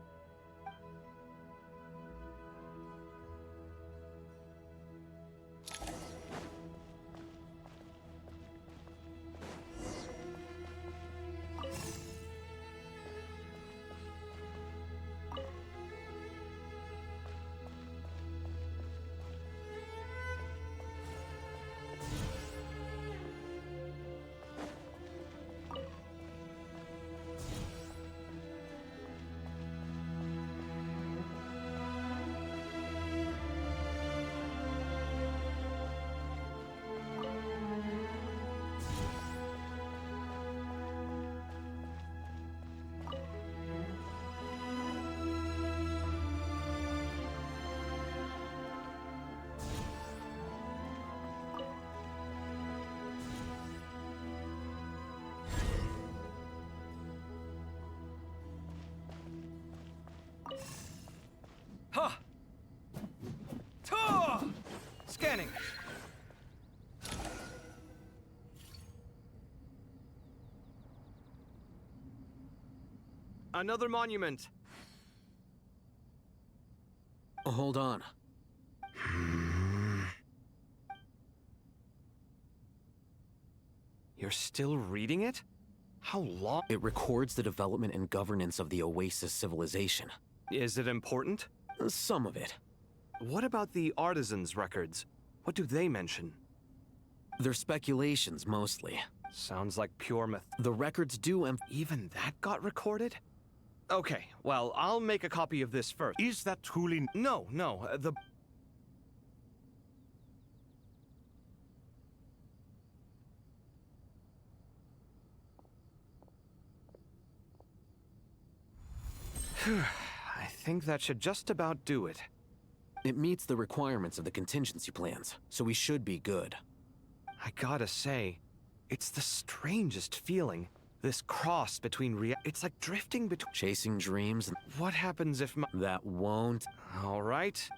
Huh! Ta! Scanning. Another monument. Hold on. You're still reading it? How long? It records the development and governance of the Oasis civilization. Is it important? Some of it. What about the artisans' records? What do they mention? They're speculations, mostly. Sounds like pure myth. The records do Even that got recorded? Okay, well, I'll make a copy of this first. Is that truly... No, the... I think that should just about do it. It meets the requirements of the contingency plans, so we should be good. I gotta say, it's the strangest feeling. This cross between it's like drifting between... Chasing dreams and... What happens if my... That won't... All right.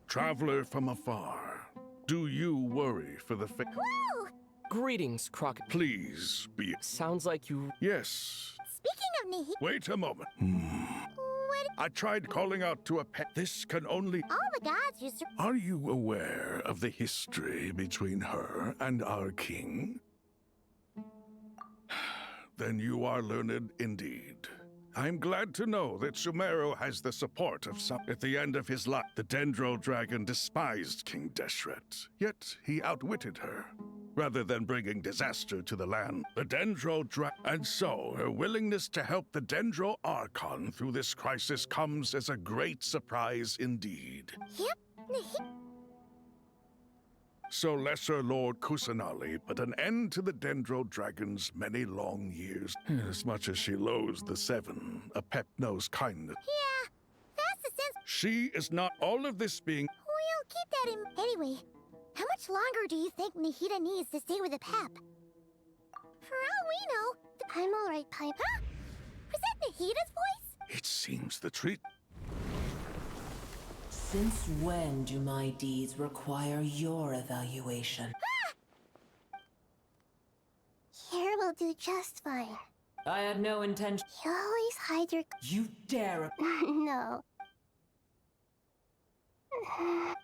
Traveler from afar, do you worry for the fate? Greetings, Croc. Please be... Sounds like you... Yes. Speaking of Nihil... Wait a moment. What? I tried calling out to a pet. This can only... All the gods used to... Are you aware of the history between her and our king? Then you are learned indeed. I'm glad to know that Sumeru has the support of some. At the end of his life, the Dendro Dragon despised King Deshret, yet he outwitted her. Rather than bringing disaster to the land, the Dendro Dragon... And so, her willingness to help the Dendro Archon through this crisis comes as a great surprise indeed. Yep. So Lesser Lord Kusanali put an end to the Dendro Dragon's many long years. As much as she loathes the Seven, a pep knows kindness. Yeah, that's the sense. She is not all of this being... We'll keep that in... Anyway, how much longer do you think Nahida needs to stay with the pep? For all we know, I'm alright, Pipe. Huh? Was that Nahida's voice? It seems the treat... Since when do my deeds require your evaluation? Here will do just fine. I had no intention. You always hide your... You dare... No.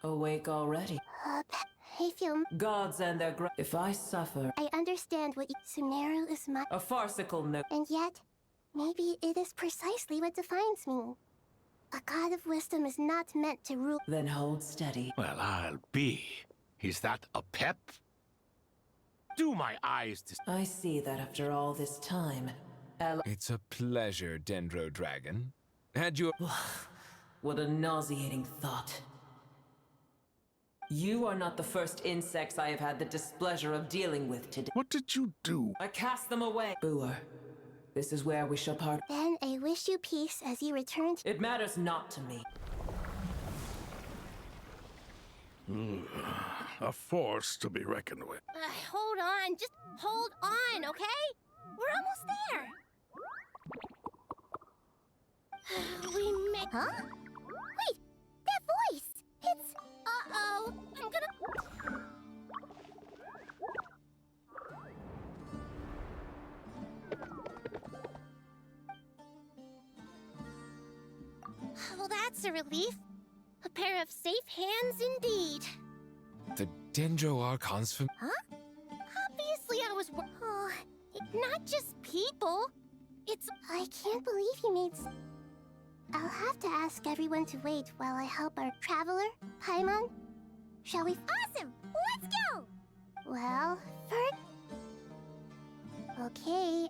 Awake already? I feel... Gods and their if I suffer... I understand what you... Sumeru is my... A farcical note. And yet, maybe it is precisely what defines me. A god of wisdom is not meant to rule. Then hold steady. Well, I'll be. Is that a pep? Do my eyes I see that after all this time, It's a pleasure, Dendro Dragon. Had you... What a nauseating thought. You are not the first insects I have had the displeasure of dealing with today. What did you do? I cast them away. Boer, this is where we shall part. Then I wish you peace as you return to— It matters not to me. A force to be reckoned with. hold on, just hold on, okay? We're almost there. We may— Huh? Wait, that voice! It's— Uh-oh, I'm gonna— Well, that's a relief. A pair of safe hands indeed. The Dendro Archon's from... Huh? Obviously I was oh, not just people. It's— I can't believe he made I'll have to ask everyone to wait while I help our traveler, Paimon. Shall we— Awesome! Let's go! Well, first— Okay,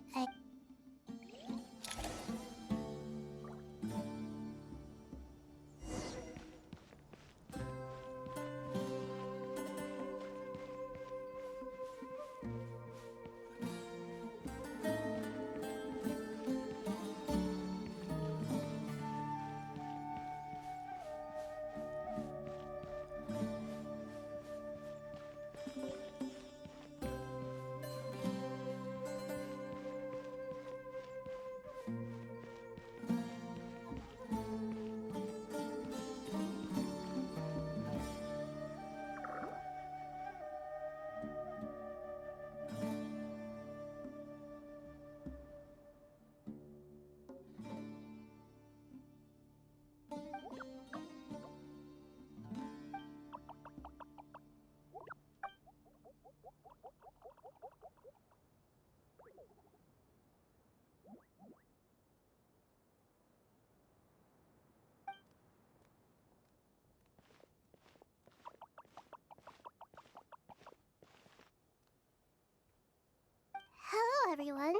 hello, everyone.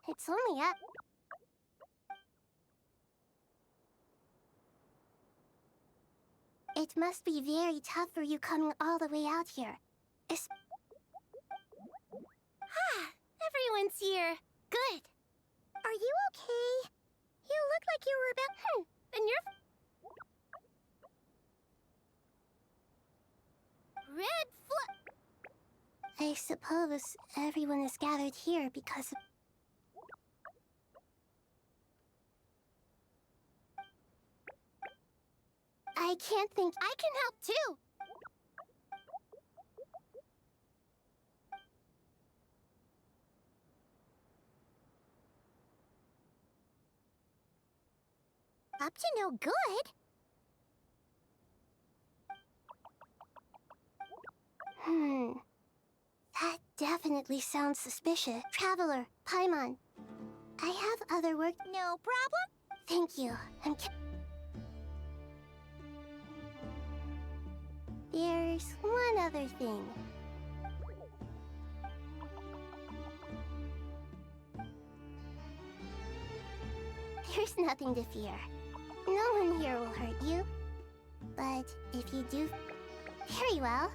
It's only up. It must be very tough for you coming all the way out here. Everyone's here. Good. Are you okay? You look like you were about— and you're— Red fl— I suppose everyone is gathered here because of— I can't think— I can help too! Up to no good? That definitely sounds suspicious. Traveler, Paimon. I have other work— No problem? Thank you. There's one other thing. There's nothing to fear. No one here will hurt you. But if you do— Very well.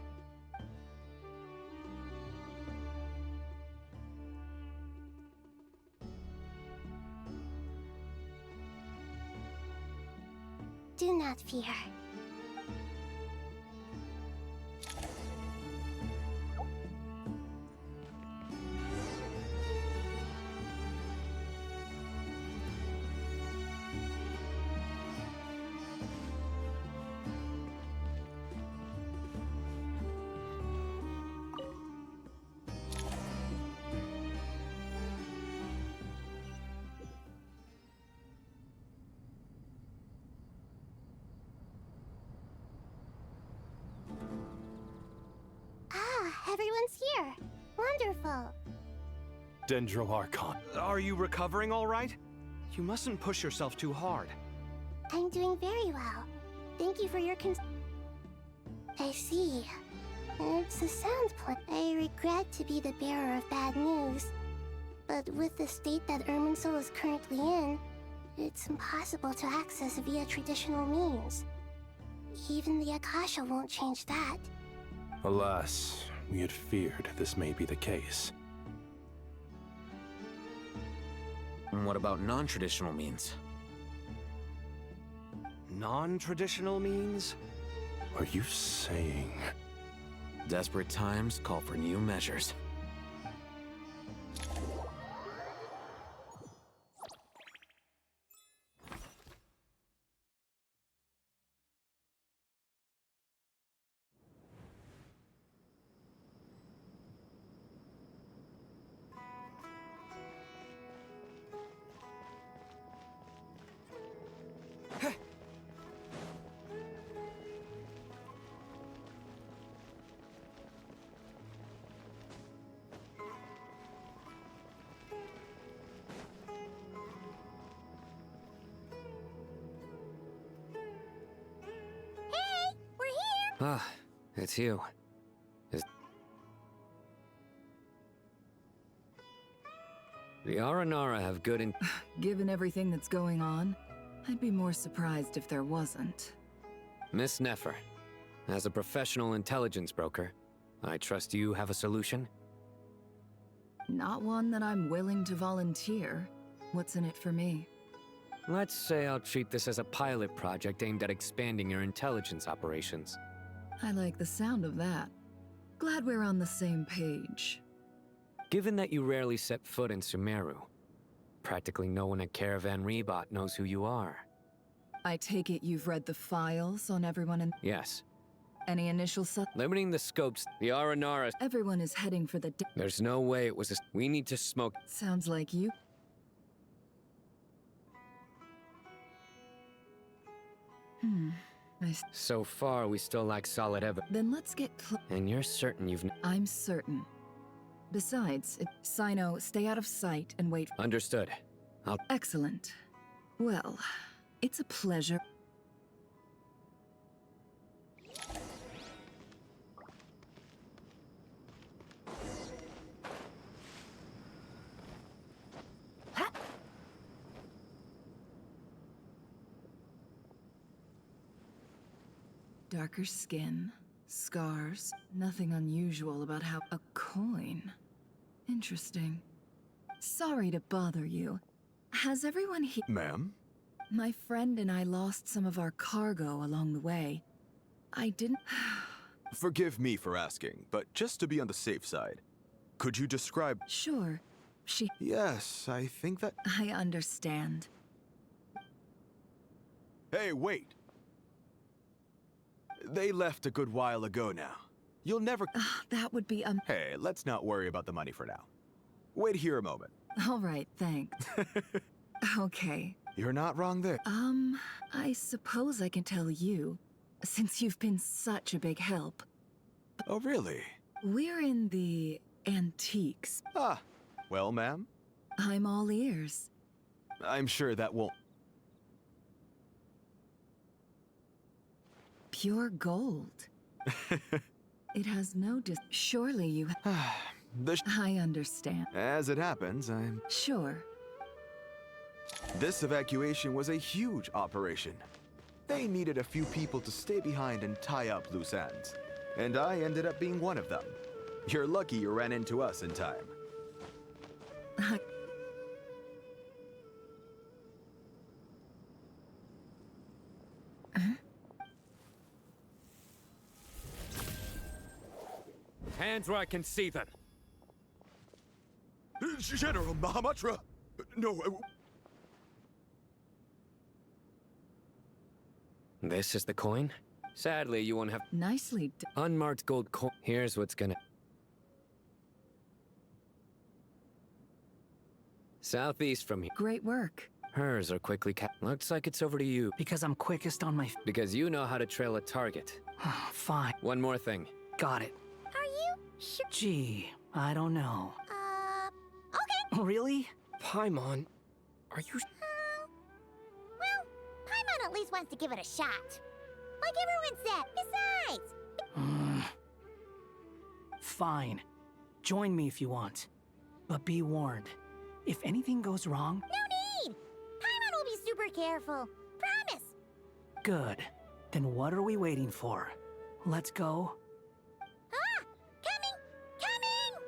Do not fear. Everyone's here. Wonderful. Dendro Archon. Are you recovering all right? You mustn't push yourself too hard. I'm doing very well. Thank you for your I see. It's a sound plan. I regret to be the bearer of bad news. But with the state that Irminsul is currently in, it's impossible to access via traditional means. Even the Akasha won't change that. Alas, we had feared this may be the case. And what about non-traditional means? Non-traditional means? Are you saying... Desperate times call for new measures. Ah, it's you. The Aranara have good in- Given everything that's going on, I'd be more surprised if there wasn't. Miss Nefer, as a professional intelligence broker, I trust you have a solution? Not one that I'm willing to volunteer. What's in it for me? Let's say I'll treat this as a pilot project aimed at expanding your intelligence operations. I like the sound of that. Glad we're on the same page. Given that you rarely set foot in Sumeru, practically no one at Caravan Rebot knows who you are. I take it you've read the files on everyone in— Yes. Any initial Limiting the scopes, the Aranara— Everyone is heading for the— There's no way it was a— We need to smoke— Sounds like you— So far, we still lack solid evidence. Then let's get And you're certain you've— I'm certain. Besides, Sino, stay out of sight and wait— Understood. I'll— Excellent. Well, it's a pleasure. Darker skin, scars, nothing unusual about how— A coin. Interesting. Sorry to bother you. Has everyone here— Ma'am? My friend and I lost some of our cargo along the way. I didn't— Forgive me for asking, but just to be on the safe side, could you describe— Sure. Yes, I think that— I understand. Hey, wait! They left a good while ago now. You'll never— That would be— Hey, let's not worry about the money for now. Wait here a moment. All right, thanks. Okay. You're not wrong there. I suppose I can tell you, since you've been such a big help. Oh, really? We're in the antiques. Ah, well, ma'am? I'm all ears. I'm sure that won't— Pure gold. It has no Surely you— I understand. As it happens, I'm— Sure. This evacuation was a huge operation. They needed a few people to stay behind and tie up loose ends. And I ended up being one of them. You're lucky you ran into us in time. Hands where I can see them. General Mahamatra! No, This is the coin? Sadly, you won't have— Nicely Unmarked gold coin. Here's what's gonna— Southeast from here. Great work. Hers are quickly Looks like it's over to you. Because I'm quickest on my— Because you know how to trail a target. Fine. One more thing. Got it. Are you sure? Gee, I don't know. Okay. Really? Paimon, are you— Well, Paimon at least just wants to give it a shot. Like everyone said. Besides, Fine. Join me if you want. But be warned. If anything goes wrong, no need. Paimon will be super careful. Promise. good. Then what are we waiting for? Let's go. Ah! Coming! Coming!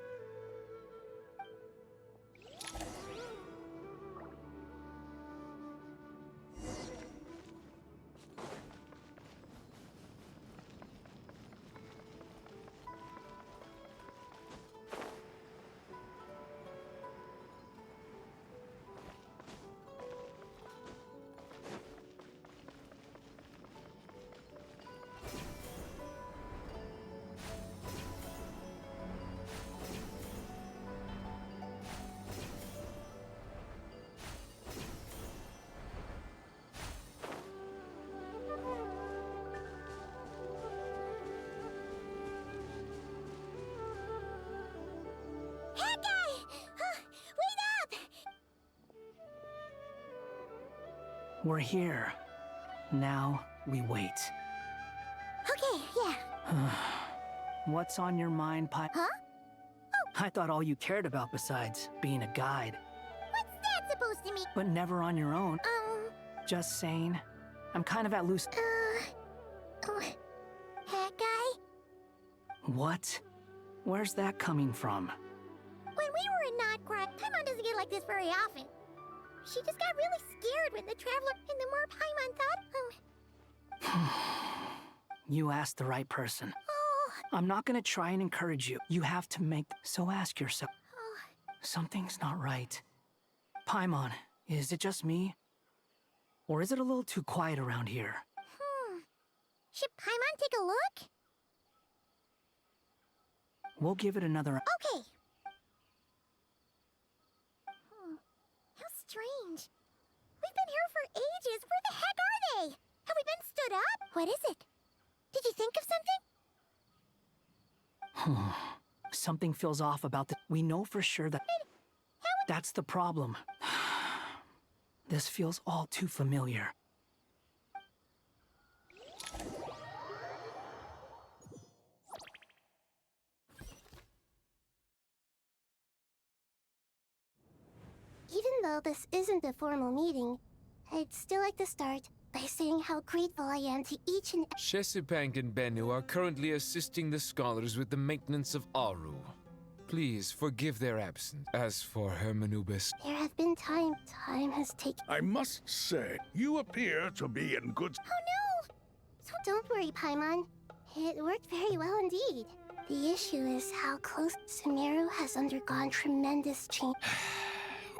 We're here. Now we wait. Okay, yeah. What's on your mind, Pi? Huh? I thought all you cared about besides being a guide. What's that supposed to mean? But never on your own. Just saying. I'm kind of at loose. Hat guy? What? Where's that coming from? When we were in Notcross, Paimon doesn't get like this very often. She just got really scared when the Traveler and the more Paimon thought, You asked the right person. Oh. I'm not gonna try and encourage you. You have to make... So ask yourself. Something's not right. Paimon, is it just me? Or is it a little too quiet around here? Should Paimon take a look? We'll give it another... Okay. How strange. We've been here for ages. Where the heck are they? Have we been stood up? What is it? Did you think of something? Something feels off about the... We know for sure that... That's the problem. This feels all too familiar. Even though this isn't a formal meeting, I'd still like to start by saying how grateful I am to each and... Shesipank and Bennu are currently assisting the scholars with the maintenance of Aru. Please forgive their absence. As for Hermanubis... There have been time has taken... I must say, you appear to be in good... Oh no! So don't worry, Paimon. It worked very well indeed. The issue is how close Sumeru has undergone tremendous change.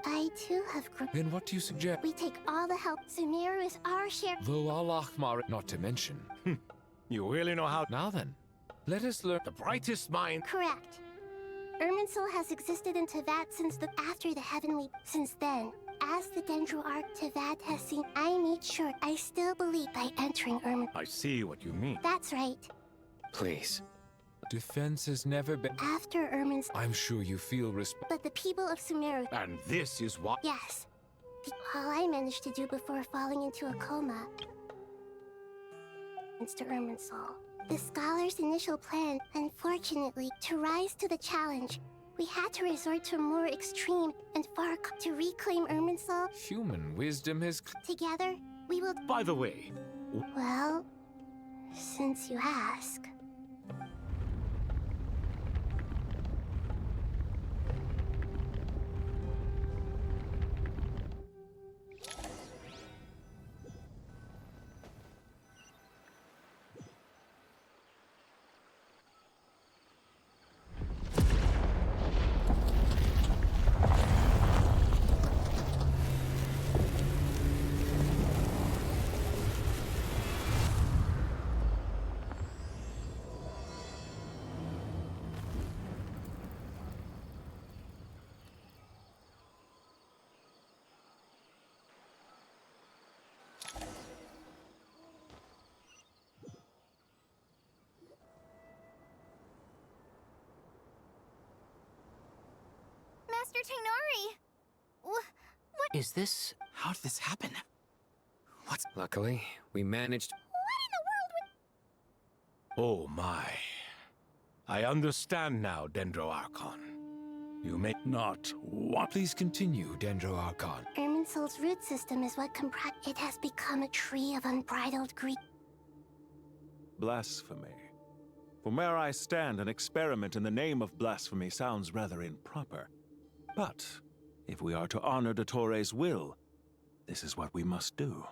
I too have grown... Then what do you suggest? We take all the help. Sumeru is our share... Though Al-Ahmar... Not to mention... You really know how... Now then, let us learn... The brightest mind... Correct. Irminsul has existed in Tevat since after the Heavenly... Since then, as the Dendro Arc Tevat has seen, I made sure I still believe by entering Irminsul. I see what you mean. That's right. Please. Defense has never been... After Irminsul... I'm sure you feel But the people of Sumeru... And this is what... Yes. All I managed to do before falling into a coma... to Irminsul. The Scholar's initial plan, unfortunately, to rise to the challenge, we had to resort to a more extreme and far to reclaim Irminsul. Human wisdom has... Together, we will... By the way... Well, since you ask... Master Tainari! What? Is this... How did this happen? Luckily, we managed. Oh my. I understand now, Dendro Archon. You may not what? Please continue, Dendro Archon. Irminsul's root system is what comprised. It has become a tree of unbridled greed. Blasphemy. From where I stand, an experiment in the name of blasphemy sounds rather improper. But if we are to honor Dottores' will, this is what we must do.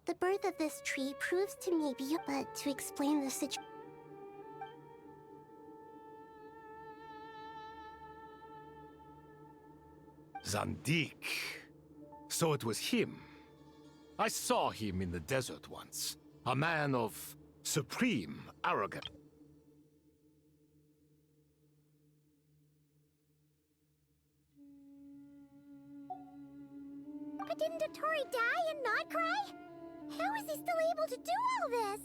The birth of this tree proves to me but to explain the situation. Zandik. So it was him. I saw him in the desert once. A man of supreme arrogance. But didn't Dottore die and not cry? How is he still able to do all this?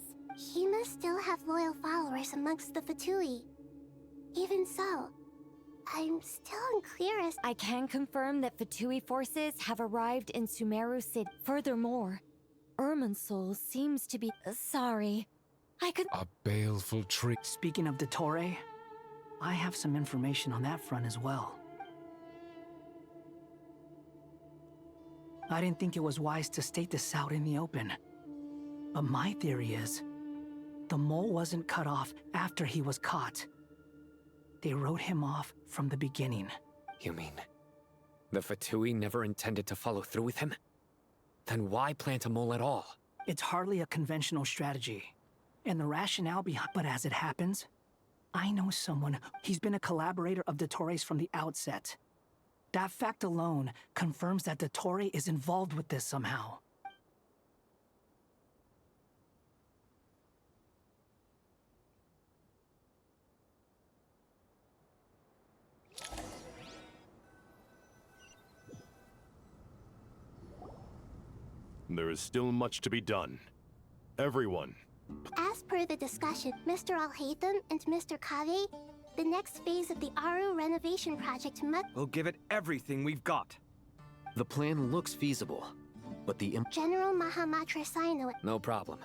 He must still have loyal followers amongst the Fatui. Even so, I'm still unclear as... I can confirm that Fatui forces have arrived in Sumeru City. Furthermore, Irminsul seems to be... sorry. I could... A baleful tree. Speaking of Dottore, I have some information on that front as well. I didn't think it was wise to state this out in the open. But my theory is, the mole wasn't cut off after he was caught. They wrote him off from the beginning. You mean, the Fatui never intended to follow through with him? Then why plant a mole at all? It's hardly a conventional strategy. And the rationale behind... But as it happens, I know someone. He's been a collaborator of Dottore's from the outset. That fact alone confirms that Dottore is involved with this somehow. There is still much to be done. Everyone. As per the discussion, Mr. Alhaitham and Mr. Kave, the next phase of the Aru renovation project must... We'll give it everything we've got. The plan looks feasible, but the General Mahamatra Sino... No problem.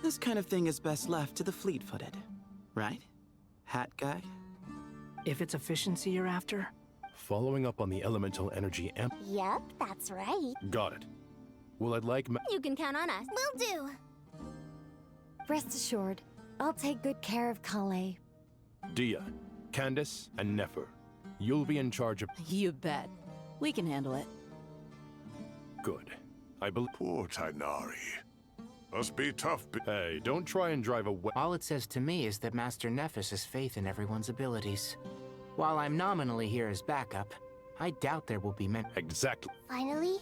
This kind of thing is best left to the fleet-footed, right? Hat guy? If it's efficiency you're after? Following up on the elemental energy amp... Yep, that's right. Got it. Well, I'd like... You can count on us. Will do. Rest assured, I'll take good care of Kale. Dia, Candace, and Nefer. You'll be in charge of... You bet. We can handle it. Good. I believe... Poor Tainari. Must be tough. Hey, don't try and drive away. All it says to me is that Master Nephis has faith in everyone's abilities. While I'm nominally here as backup, I doubt there will be many. Exactly. Finally,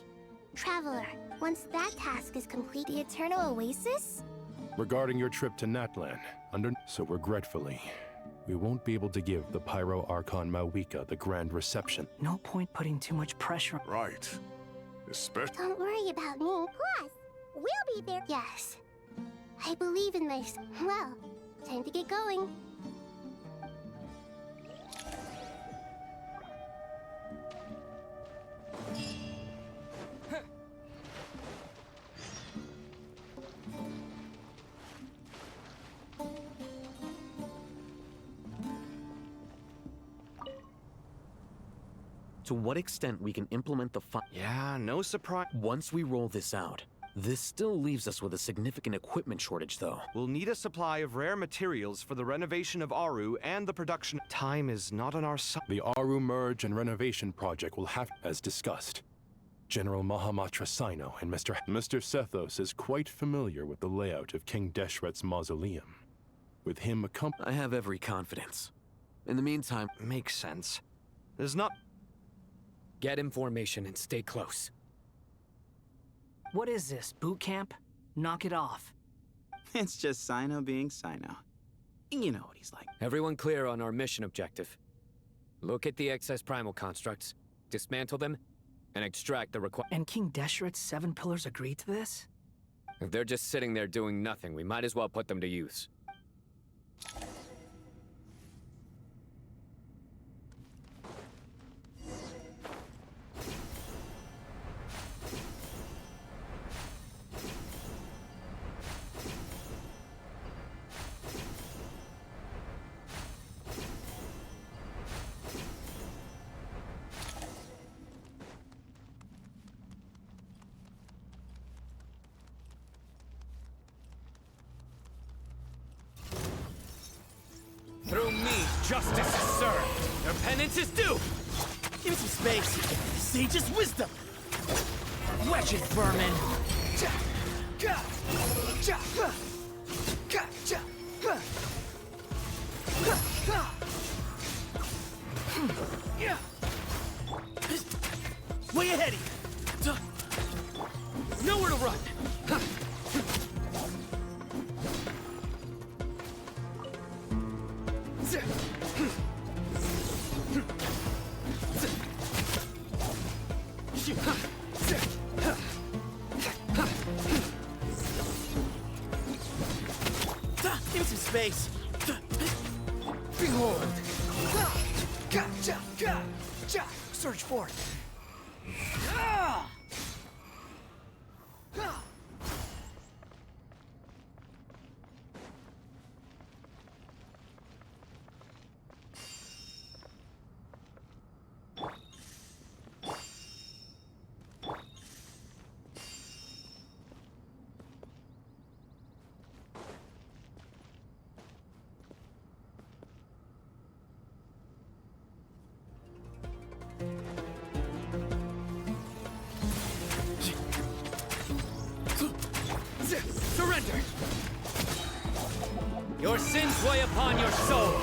Traveler, once that task is complete... The Eternal Oasis? Regarding your trip to Natlan, so regretfully, we won't be able to give the Pyro Archon Mawika the grand reception. No point putting too much pressure... Right. Especially... Don't worry about me. Plus, we'll be there. Yes. I believe in myself. Well, time to get going. To what extent we can implement the Yeah, no surprise. Once we roll this out, this still leaves us with a significant equipment shortage, though. We'll need a supply of rare materials for the renovation of Aru and the production. Time is not on our side. The Aru merge and renovation project will have, as discussed. General Mahamatra Sino and Mr. Sethos is quite familiar with the layout of King Deshret's mausoleum. With him I have every confidence. In the meantime... Makes sense. There's not... Get information and stay close. What is this, boot camp? Knock it off. It's just Sino being Sino. You know what he's like. Everyone clear on our mission objective. Look at the excess primal constructs, dismantle them, and extract the And King Deshret's 7 pillars agreed to this? If they're just sitting there doing nothing, we might as well put them to use. Justice is served. Their penance is due. Give me some space. Sage's wisdom. Wedge it, vermin. Way ahead of you. Nowhere to run. Give me some space. Behold. Search for it. Surrender! Your sins weigh upon your soul.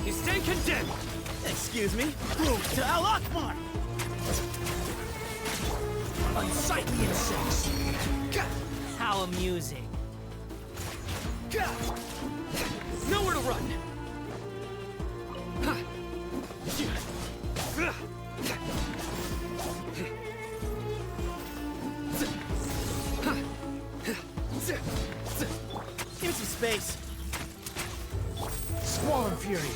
You stand condemned. Excuse me? Move to Al Akbar! Unsightly insects. How amusing. Nowhere to run. Give me some space. Squall and fury.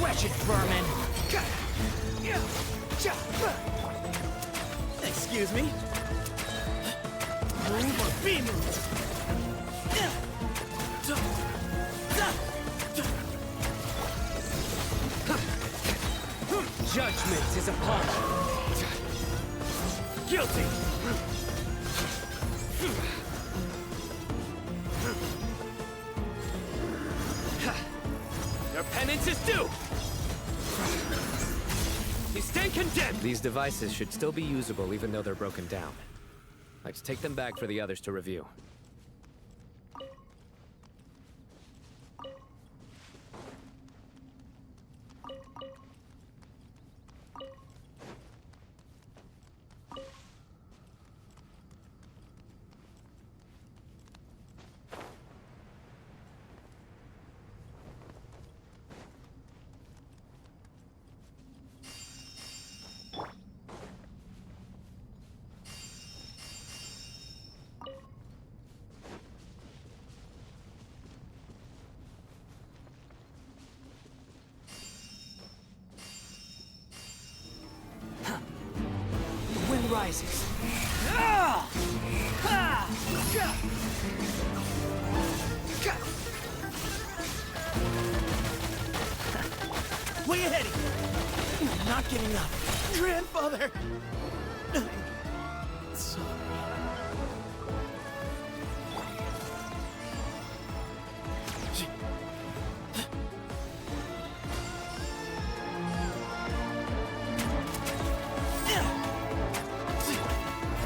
Wedge it, vermin. Excuse me? Move or be moved. Judgment is upon you. Guilty. Your penance is due. You stand condemned. These devices should still be usable even though they're broken down. Let's take them back for the others to review. Rises. Way ahead of you. I'm not giving up. Grandfather! Sorry.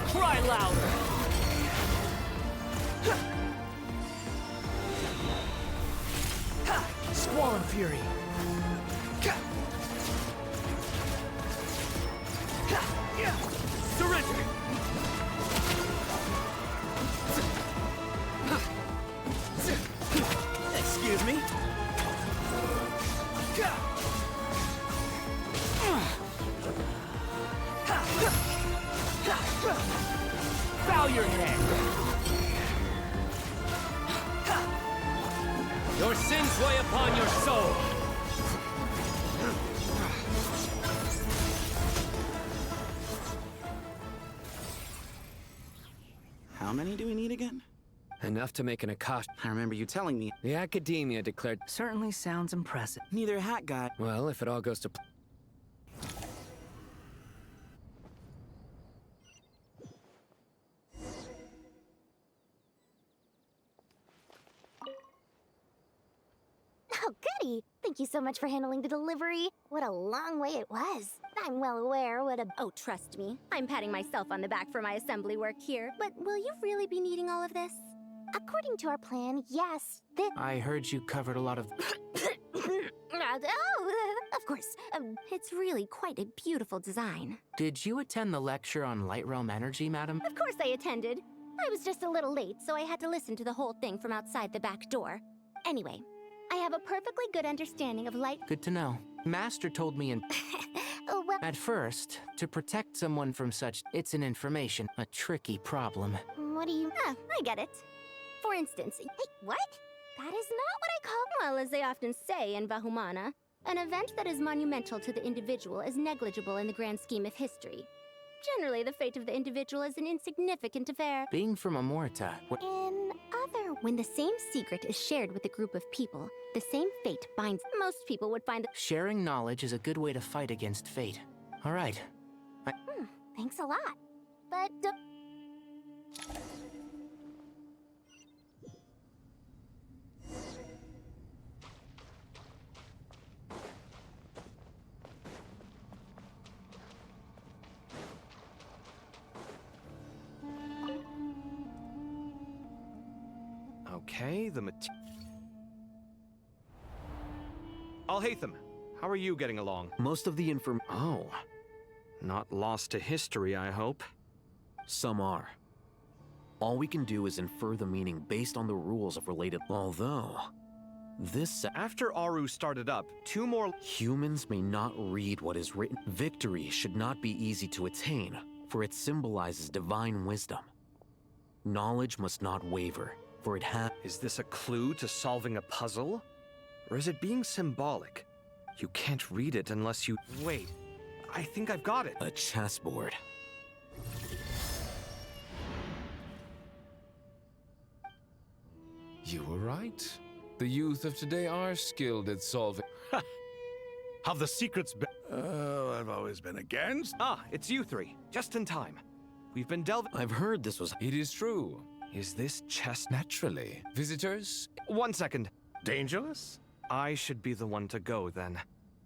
Cry louder! Squall and fury! Surrender! Excuse me? Bow your head! Your sins weigh upon your soul. How many do we need again? Enough to make an Akash. I remember you telling me. The Academia declared. Certainly sounds impressive. Neither hat guy. Well, if it all goes to. already. Thank you so much for handling the delivery. What a long way it was. I'm well aware what a... Oh, trust me. I'm patting myself on the back for my assembly work here. But will you really be needing all of this? According to our plan, yes. I heard you covered a lot of... Of course. It's really quite a beautiful design. Did you attend the lecture on Light Realm Energy, madam? Of course I attended. I was just a little late, so I had to listen to the whole thing from outside the back door. Anyway, I have a perfectly good understanding of light... Good to know. Master told me in... Oh, well... At first, to protect someone from such... It's an information, a tricky problem. What do you... I get it. For instance... Hey, what? That is not what I call... Well, as they often say in Bahumana, an event that is monumental to the individual is negligible in the grand scheme of history. Generally, the fate of the individual is an insignificant affair. Being from Amorta... When the same secret is shared with a group of people, the same fate binds... Most people would find that... Sharing knowledge is a good way to fight against fate. All right. Thanks a lot. But... Okay, Alhaitham, how are you getting along? Most of the Oh. Not lost to history, I hope. Some are. All we can do is infer the meaning based on the rules of related... Although... After Aru started up, 2 more... Humans may not read what is written. Victory should not be easy to attain, for it symbolizes divine wisdom. Knowledge must not waver, for it has... Is this a clue to solving a puzzle? Or is it being symbolic? You can't read it unless you... Wait, I think I've got it. A chessboard. You were right. The youth of today are skilled at solving... Have the secrets been... Oh, I've always been against... Ah, it's you 3. Just in time. We've been delving... I've heard this was... It is true. Is this chess... Naturally. Visitors? 1 second. Dangerous? I should be the one to go, then.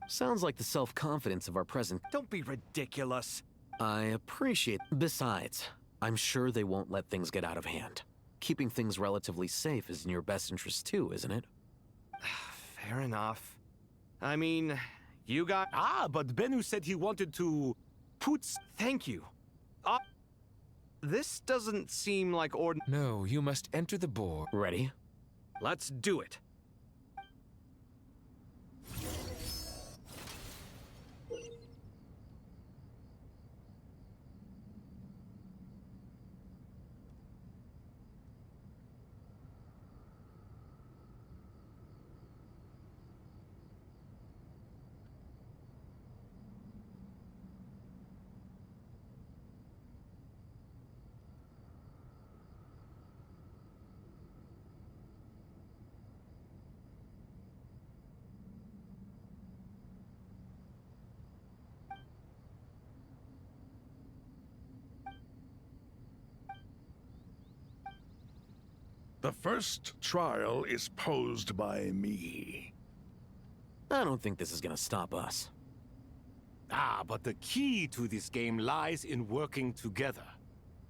Sounds like the self-confidence of our present... Don't be ridiculous. I appreciate... Besides, I'm sure they won't let things get out of hand. Keeping things relatively safe is in your best interest too, isn't it? Fair enough. I mean, you got... But Bennu said he wanted to... Thank you. This doesn't seem like No, you must enter the board. Ready? Let's do it. The first trial is posed by me. I don't think this is gonna stop us. But the key to this game lies in working together.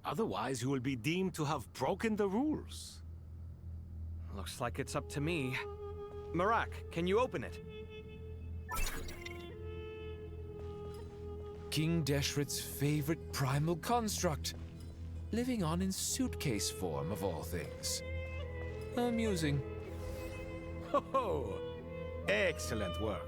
Otherwise, you will be deemed to have broken the rules. Looks like it's up to me. Marak, can you open it? King Deshret's favorite primal construct. Living on in suitcase form, of all things. Amusing. Ho-ho! Excellent work.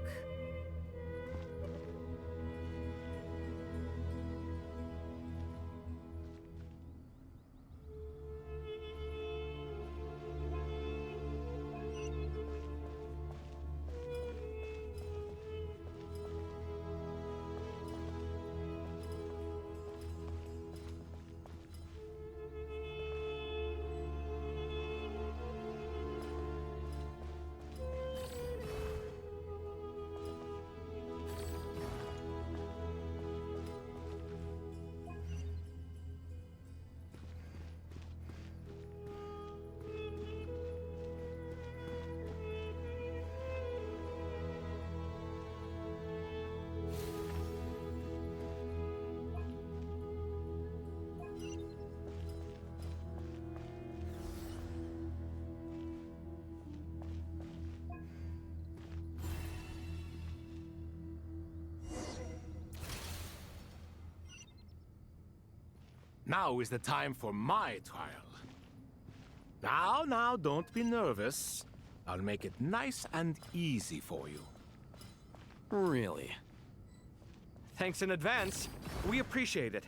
Now is the time for my trial. Now, don't be nervous. I'll make it nice and easy for you. Really? Thanks in advance. We appreciate it.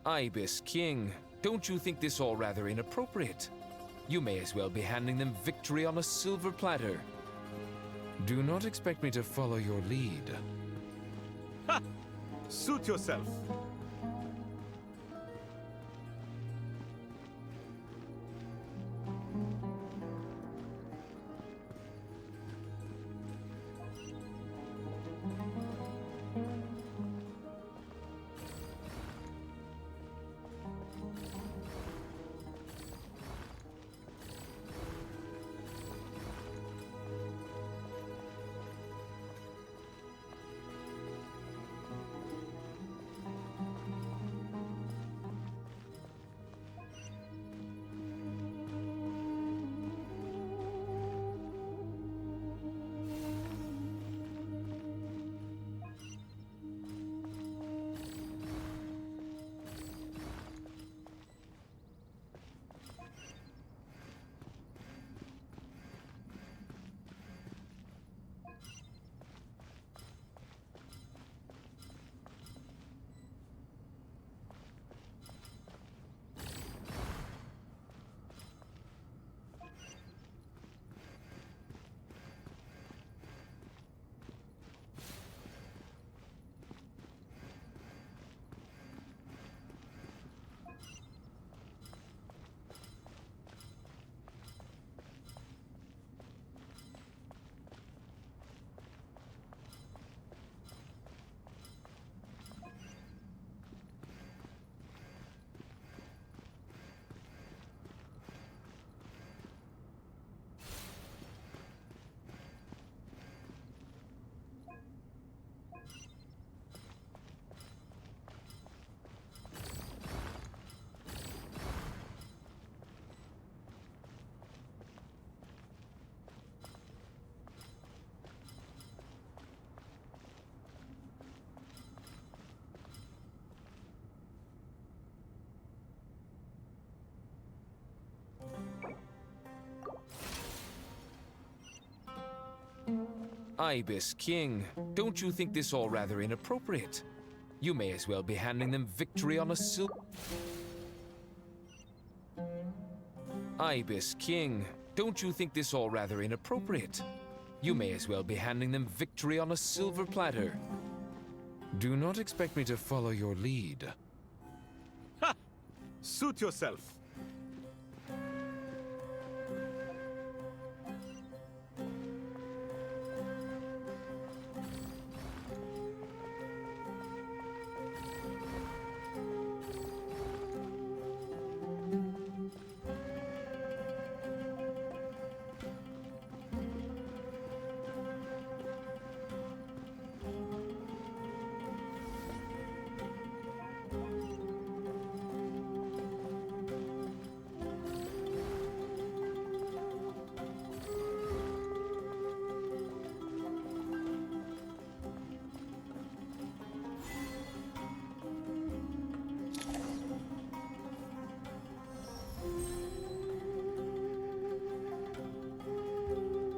Ibis King, don't you think this all rather inappropriate? You may as well be handing them victory on a silver platter. Do not expect me to follow your lead. Ha! Suit yourself. Ibis King, don't you think this all rather inappropriate? You may as well be handing them victory on a Ibis King, don't you think this all rather inappropriate? You may as well be handing them victory on a silver platter. Do not expect me to follow your lead. Ha! Suit yourself.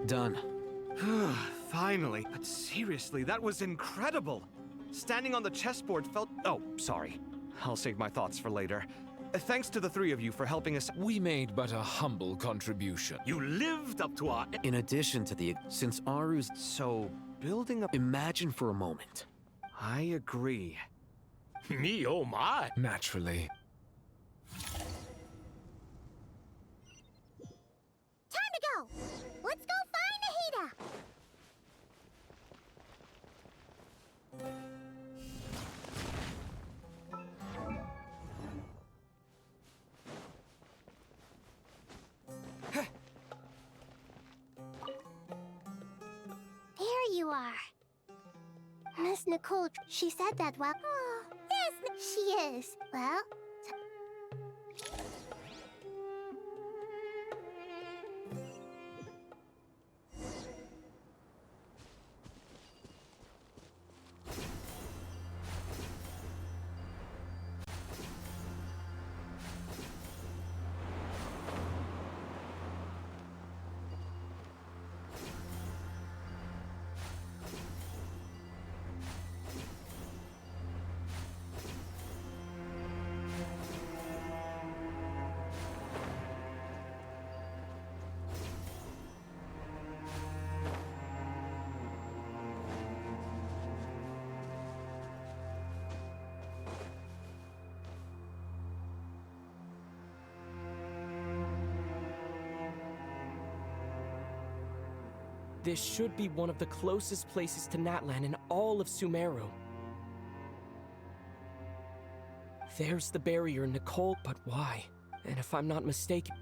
Done. Finally. But seriously, that was incredible. Standing on the chessboard felt... Oh, sorry. I'll save my thoughts for later. Thanks to the three of you for helping us... We made but a humble contribution. You lived up to our... In addition to the... Since Aru's... So, building up... Imagine for a moment. I agree. Me, oh my. Naturally. Time to go! Let's go find Nahida! There you are. Miss Nicole, she said that while... Oh, yes, she is. Well... This should be one of the closest places to Natlan in all of Sumeru. There's the barrier, Nicole, but why? And if I'm not mistaken...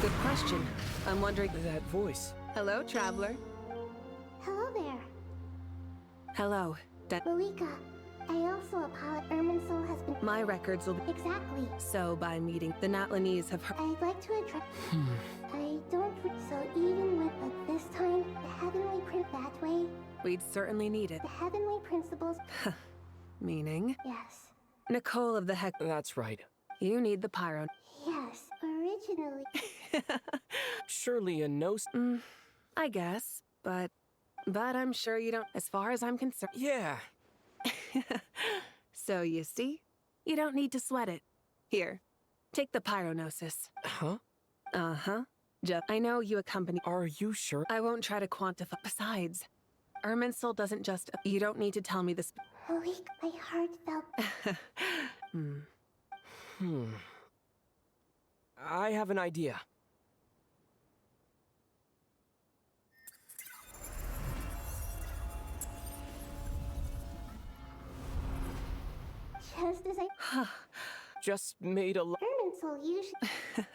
Good question. I'm wondering... That voice. Hello, traveler. Hello there. Hello. Malika, I also apologize. Irminsul has been... My records will be... Exactly. So, by meeting, the Natlanese have heard... I'd like to address... I don't... So even with, but this time, the Heavenly Prince that way... We'd certainly need it. The Heavenly Principles... Meaning? Yes. Nicole of the Heck... That's right. You need the pyro... Yes, originally... Surely a no... I guess, but I'm sure you don't... As far as I'm concerned... Yeah. So, you see? You don't need to sweat it. Here, take the pyronosis. Huh? Uh-huh. I know you accompany... Are you sure? I won't try to quantify... Besides, Irminsul doesn't just... You don't need to tell me this... Malik, my heart felt... I have an idea. Just as I... Just made a... Irminsul usually...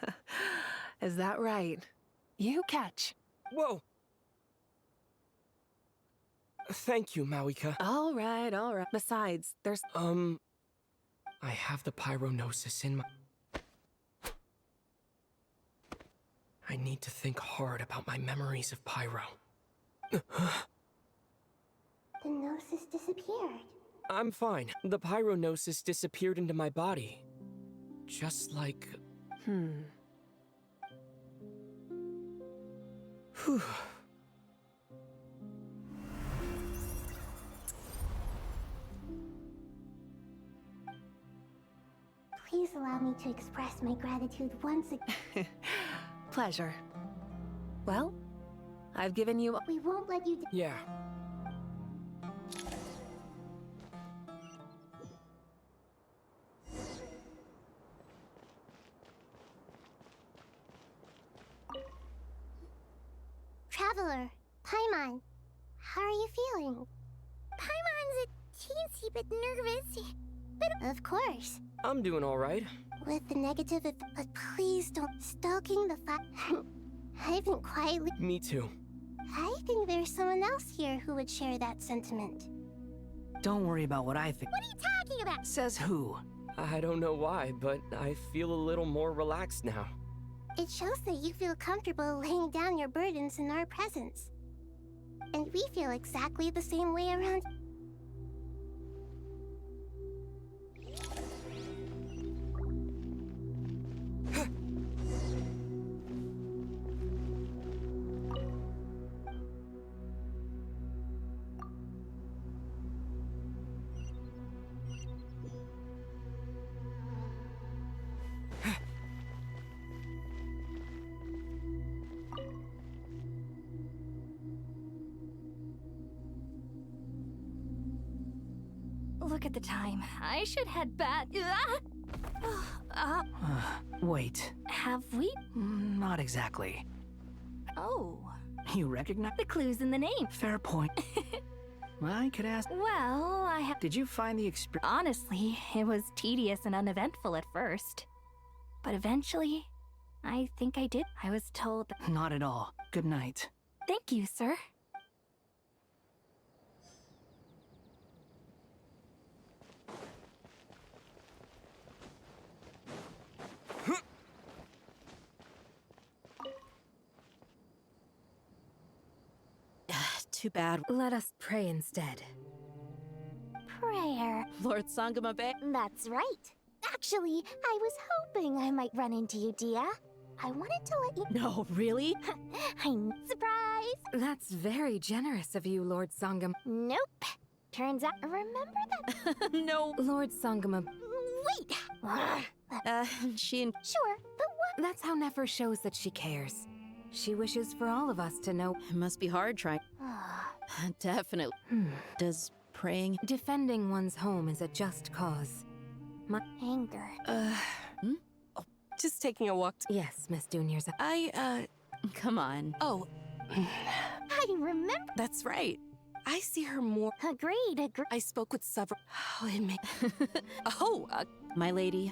Is that right? You catch. Whoa! Thank you, Mawika. All right. Besides, there's... I have the pyronosis in my... I need to think hard about my memories of pyro. The gnosis disappeared. I'm fine. The pyronosis disappeared into my body. Just like... Whew. Please allow me to express my gratitude once again. Pleasure. Well, I've given you... We won't let you... Yeah. Traveler, Paimon, how are you feeling? Paimon's a teensy bit nervous, but of course. I'm doing all right. With the negative, but please don't. Stalking the I've been quietly... Me too. I think there's someone else here who would share that sentiment. Don't worry about what I think. What are you talking about? Says who? I don't know why, but I feel a little more relaxed now. It shows that you feel comfortable laying down your burdens in our presence. And we feel exactly the same way around... look at the time. I should head back. Wait. Have we? Not exactly. Oh. You recognize The clue's in the name. Fair point. I could ask. Well, I have. Did you find the experience? Honestly, it was tedious and uneventful at first. But eventually, I think I did. I was told. Not at all. Good night. Thank you, sir. Too bad. Let us pray instead. Prayer. Lord Sangama Bay. That's right. Actually, I was hoping I might run into you, Dia. I wanted to let you... No, really? I'm surprised. That's very generous of you, Lord Sangam. Nope. Turns out, remember that... No. Lord Sangama. Wait! She and... Sure, but what... That's how Nefer shows that she cares. She wishes for all of us to know. It must be hard trying. Definitely. Does praying... Defending one's home is a just cause. My anger. Just taking a walk. Yes, Miss Juniors. Come on. Oh. I remember. That's right. I see her more. Agreed. I spoke with several. Oh, it may... my lady.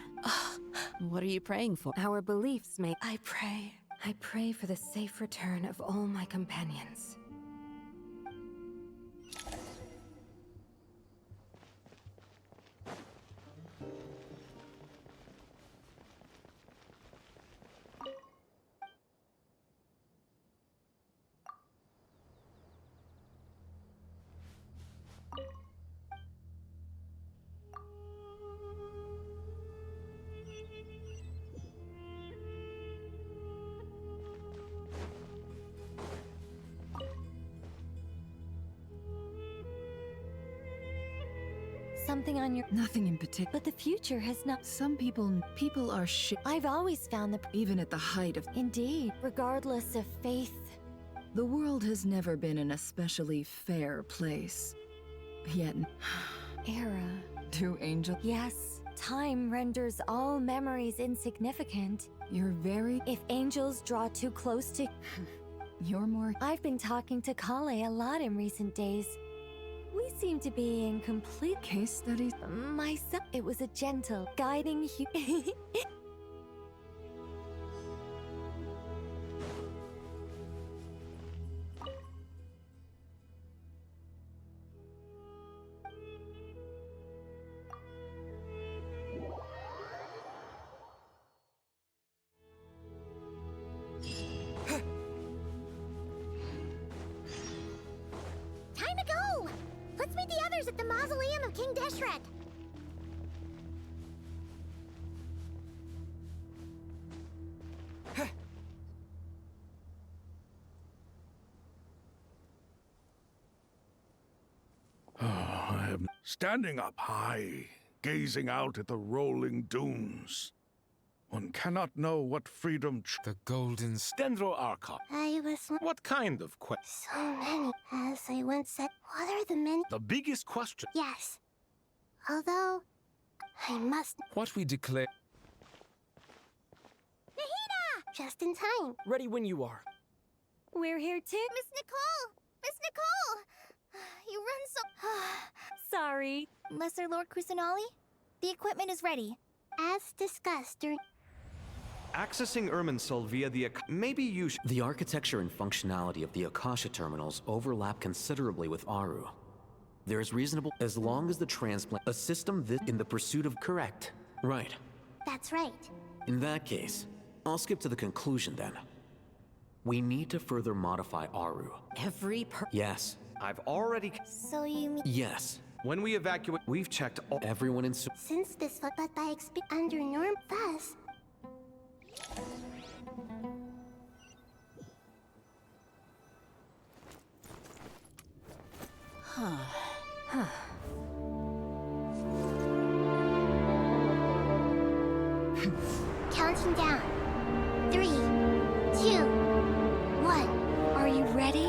What are you praying for? Our beliefs may... I pray for the safe return of all my companions. Something on your... Nothing in particular. But the future has not... Some people are I've always found even at the height of... Indeed, regardless of faith. The world has never been an especially fair place. Yet... Era. Do angels... Yes, time renders all memories insignificant. You're very... If angels draw too close to... You're more... I've been talking to Kale a lot in recent days. We seem to be in complete... Case studies? Myself, it was a gentle, guiding... Time to go! Let's meet the others at the mausoleum of King Deshret. I am standing up high, gazing out at the rolling dunes. One cannot know what freedom... The Golden Dendro Archon. I was... What kind of quest? So many. As I once said, what are the many... The biggest question. Yes. Although, I must... What we declare... Nahida! Just in time. Ready when you are. We're here too. Miss Nicole! Miss Nicole! You run so... Sorry. Lesser Lord Kusanali, the equipment is ready. As discussed during... Accessing Irminsul via the... Maybe you should... The architecture and functionality of the Akasha terminals overlap considerably with Aru. There is reasonable... As long as the transplant... A system this... In the pursuit of... Correct. Right. That's right. In that case, I'll skip to the conclusion then. We need to further modify Aru. Yes. I've already... So you mean... Yes. When we evacuate, we've checked all... Everyone in... Since this... But by under norm... Thus... Counting down. 3, 2, 1. Are you ready?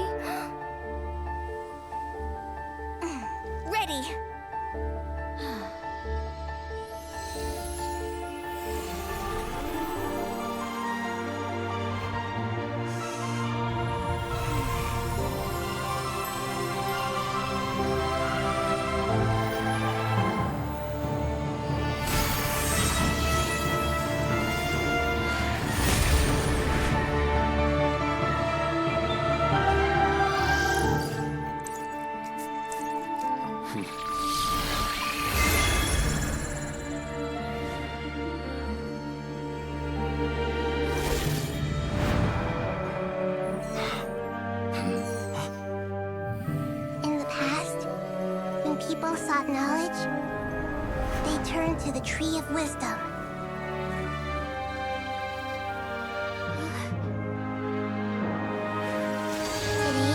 Ready. knowledge, they turn to the Tree of Wisdom. Today,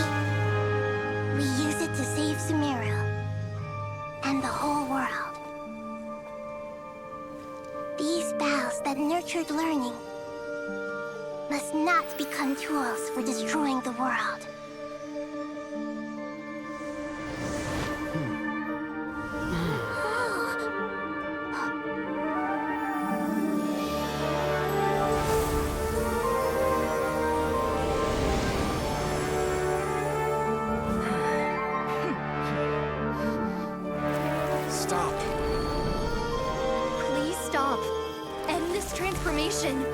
we use it to save Sumeru and the whole world. These boughs that nurtured learning must not become tools for destroying the world. Stop. Please stop. End this transformation.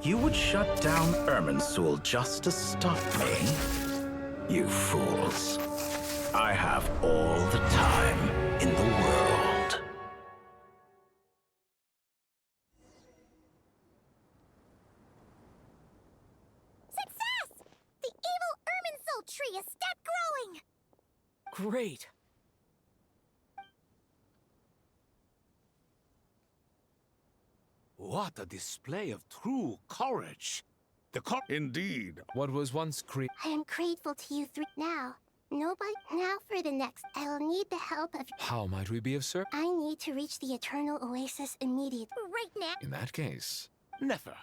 You would shut down Irminsul just to stop me? You fools. I have all the time in the world. Success! The evil Irminsul tree has stopped growing! Great. What a display of true courage. Indeed. What was once I am grateful to you three. Now for the next, I will need the help of... How might we be of service? I need to reach the Eternal Oasis immediately. Right now! In that case... Never.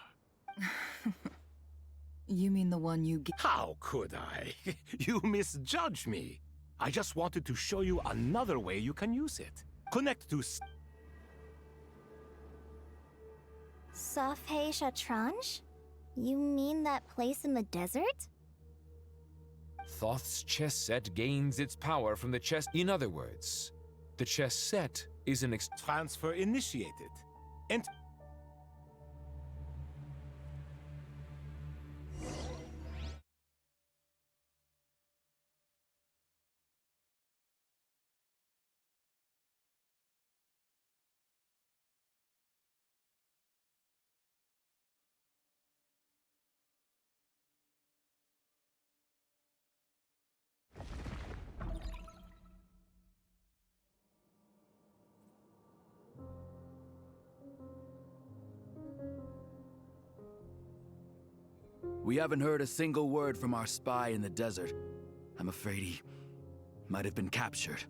You mean the one you How could I? You misjudge me. I just wanted to show you another way you can use it. Connect to... Safhe Shatranj? You mean that place in the desert? Thoth's chess set gains its power from the chess... In other words, the chess set is an transfer initiated. And... We haven't heard a single word from our spy in the desert. I'm afraid he might have been captured.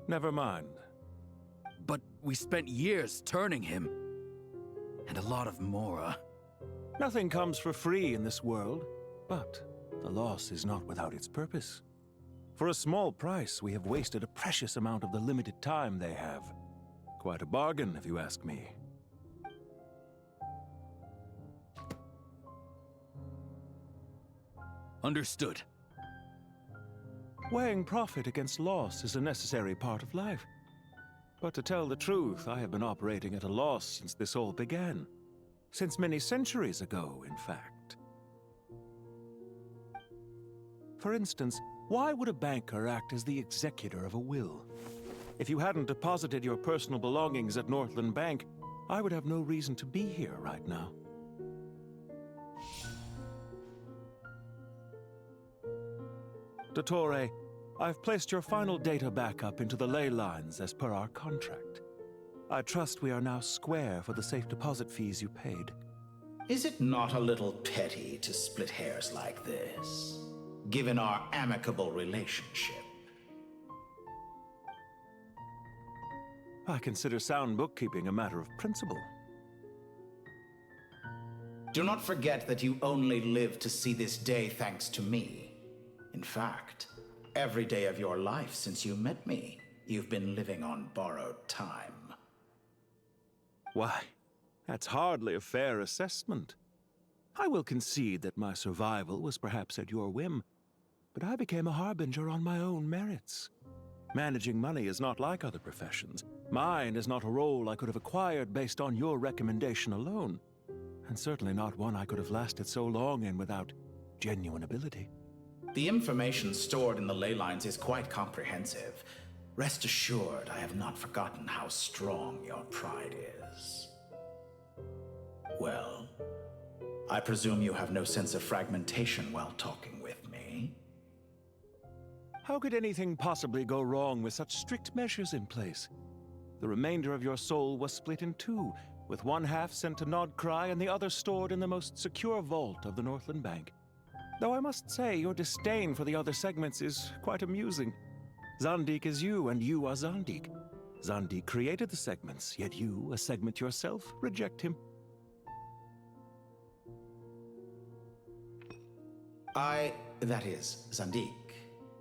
Never mind. But we spent years turning him. And a lot of Mora. Nothing comes for free in this world, but the loss is not without its purpose. For a small price, we have wasted a precious amount of the limited time they have. Quite a bargain, if you ask me. Understood. Weighing profit against loss is a necessary part of life. But to tell the truth, I have been operating at a loss since this all began. Since many centuries ago, in fact. For instance, why would a banker act as the executor of a will? If you hadn't deposited your personal belongings at Northland Bank, I would have no reason to be here right now. Dottore, I've placed your final data backup into the ley lines as per our contract. I trust we are now square for the safe deposit fees you paid. Is it not a little petty to split hairs like this, given our amicable relationship? I consider sound bookkeeping a matter of principle. Do not forget that you only live to see this day thanks to me. In fact, every day of your life since you met me, you've been living on borrowed time. Why, that's hardly a fair assessment. I will concede that my survival was perhaps at your whim, but I became a harbinger on my own merits. Managing money is not like other professions. Mine is not a role I could have acquired based on your recommendation alone, and certainly not one I could have lasted so long in without genuine ability. The information stored in the ley lines is quite comprehensive. Rest assured, I have not forgotten how strong your pride is. Well, I presume you have no sense of fragmentation while talking with me. How could anything possibly go wrong with such strict measures in place? The remainder of your soul was split in two, with one half sent to Nodcry and the other stored in the most secure vault of the Northland Bank. Though I must say, your disdain for the other segments is quite amusing. Zandik is you, and you are Zandik. Zandik created the segments, yet you, a segment yourself, reject him. That is, Zandik,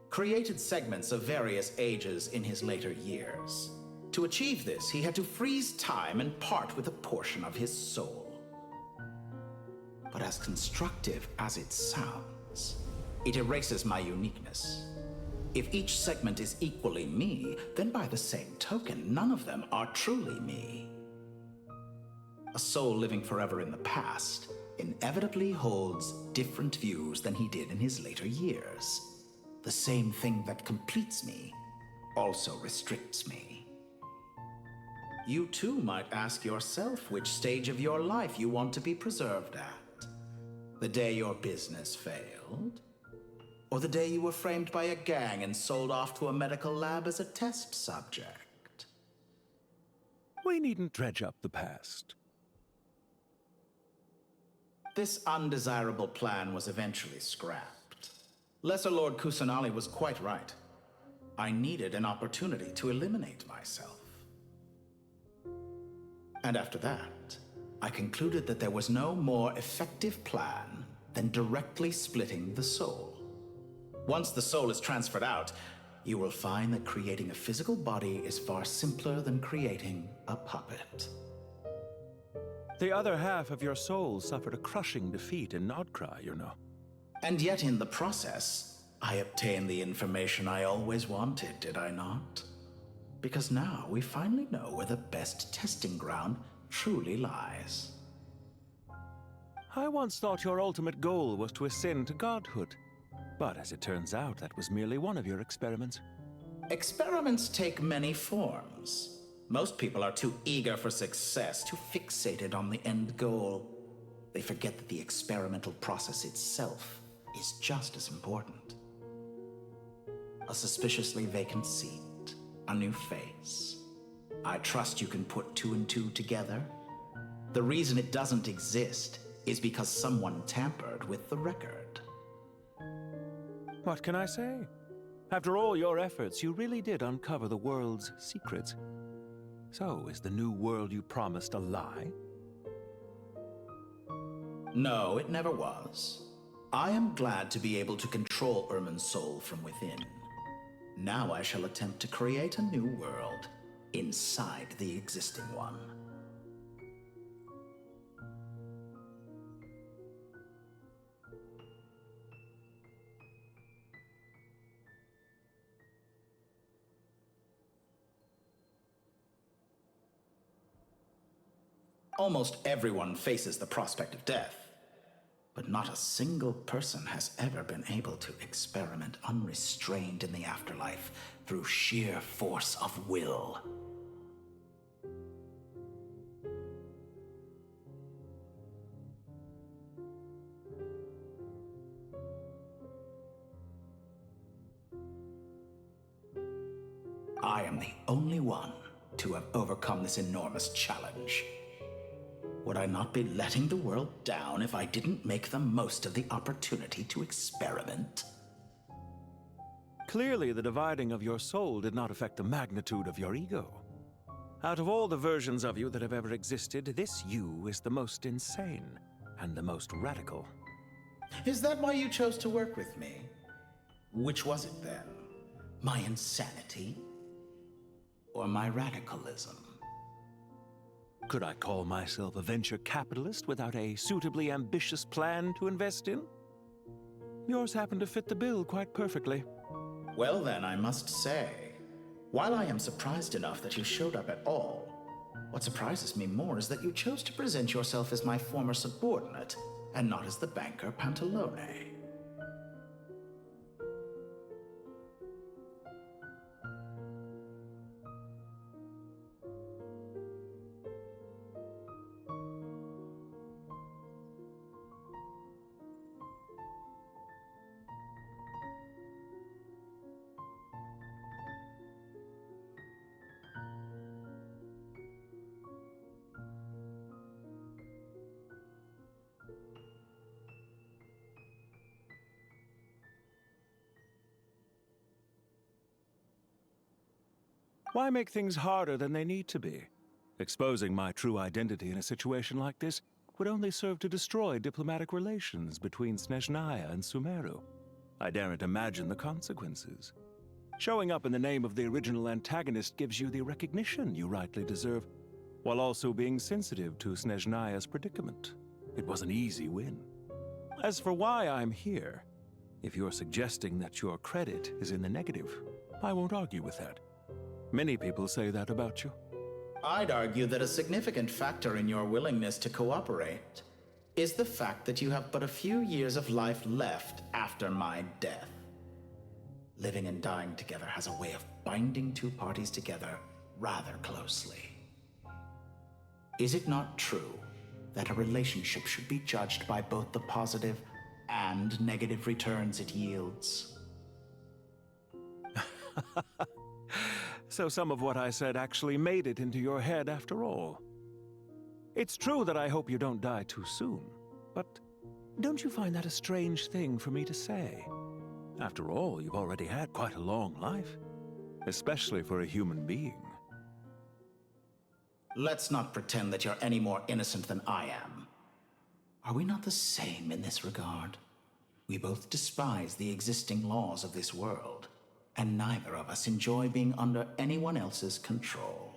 created segments of various ages in his later years. To achieve this, he had to freeze time and part with a portion of his soul. But as constructive as it sounds, it erases my uniqueness. If each segment is equally me, then by the same token, none of them are truly me. A soul living forever in the past inevitably holds different views than he did in his later years. The same thing that completes me also restricts me. You too might ask yourself which stage of your life you want to be preserved at. The day your business failed? Or the day you were framed by a gang and sold off to a medical lab as a test subject? We needn't dredge up the past. This undesirable plan was eventually scrapped. Lesser Lord Kusanali was quite right. I needed an opportunity to eliminate myself. And after that, I concluded that there was no more effective plan than directly splitting the soul. Once the soul is transferred out, you will find that creating a physical body is far simpler than creating a puppet. The other half of your soul suffered a crushing defeat in Nodcry, you know. And yet in the process, I obtained the information I always wanted, did I not? Because now we finally know where the best testing ground truly lies. I once thought your ultimate goal was to ascend to godhood. But as it turns out, that was merely one of your experiments. Experiments take many forms. Most people are too eager for success, too fixated on the end goal. They forget that the experimental process itself is just as important. A suspiciously vacant seat, a new face. I trust you can put two and two together. The reason it doesn't exist is because someone tampered with the record. What can I say? After all your efforts, you really did uncover the world's secrets. So, is the new world you promised a lie? No, it never was. I am glad to be able to control Irmin's soul from within. Now I shall attempt to create a new world inside the existing one. Almost everyone faces the prospect of death, but not a single person has ever been able to experiment unrestrained in the afterlife through sheer force of will. I am the only one to have overcome this enormous challenge. Would I not be letting the world down if I didn't make the most of the opportunity to experiment? Clearly, the dividing of your soul did not affect the magnitude of your ego. Out of all the versions of you that have ever existed, this you is the most insane and the most radical. Is that why you chose to work with me? Which was it then? My insanity? Or my radicalism? Could I call myself a venture capitalist without a suitably ambitious plan to invest in? Yours happened to fit the bill quite perfectly. Well then, I must say, while I am surprised enough that you showed up at all, what surprises me more is that you chose to present yourself as my former subordinate, and not as the banker Pantalone. Why make things harder than they need to be? Exposing my true identity in a situation like this would only serve to destroy diplomatic relations between Snezhnaya and Sumeru. I daren't imagine the consequences. Showing up in the name of the original antagonist gives you the recognition you rightly deserve, while also being sensitive to Snezhnaya's predicament. It was an easy win. As for why I'm here, if you're suggesting that your credit is in the negative, I won't argue with that. Many people say that about you. I'd argue that a significant factor in your willingness to cooperate is the fact that you have but a few years of life left after my death. Living and dying together has a way of binding two parties together rather closely. Is it not true that a relationship should be judged by both the positive and negative returns it yields? So some of what I said actually made it into your head after all. It's true that I hope you don't die too soon, but don't you find that a strange thing for me to say? After all, you've already had quite a long life, especially for a human being. Let's not pretend that you're any more innocent than I am. Are we not the same in this regard? We both despise the existing laws of this world, and neither of us enjoy being under anyone else's control.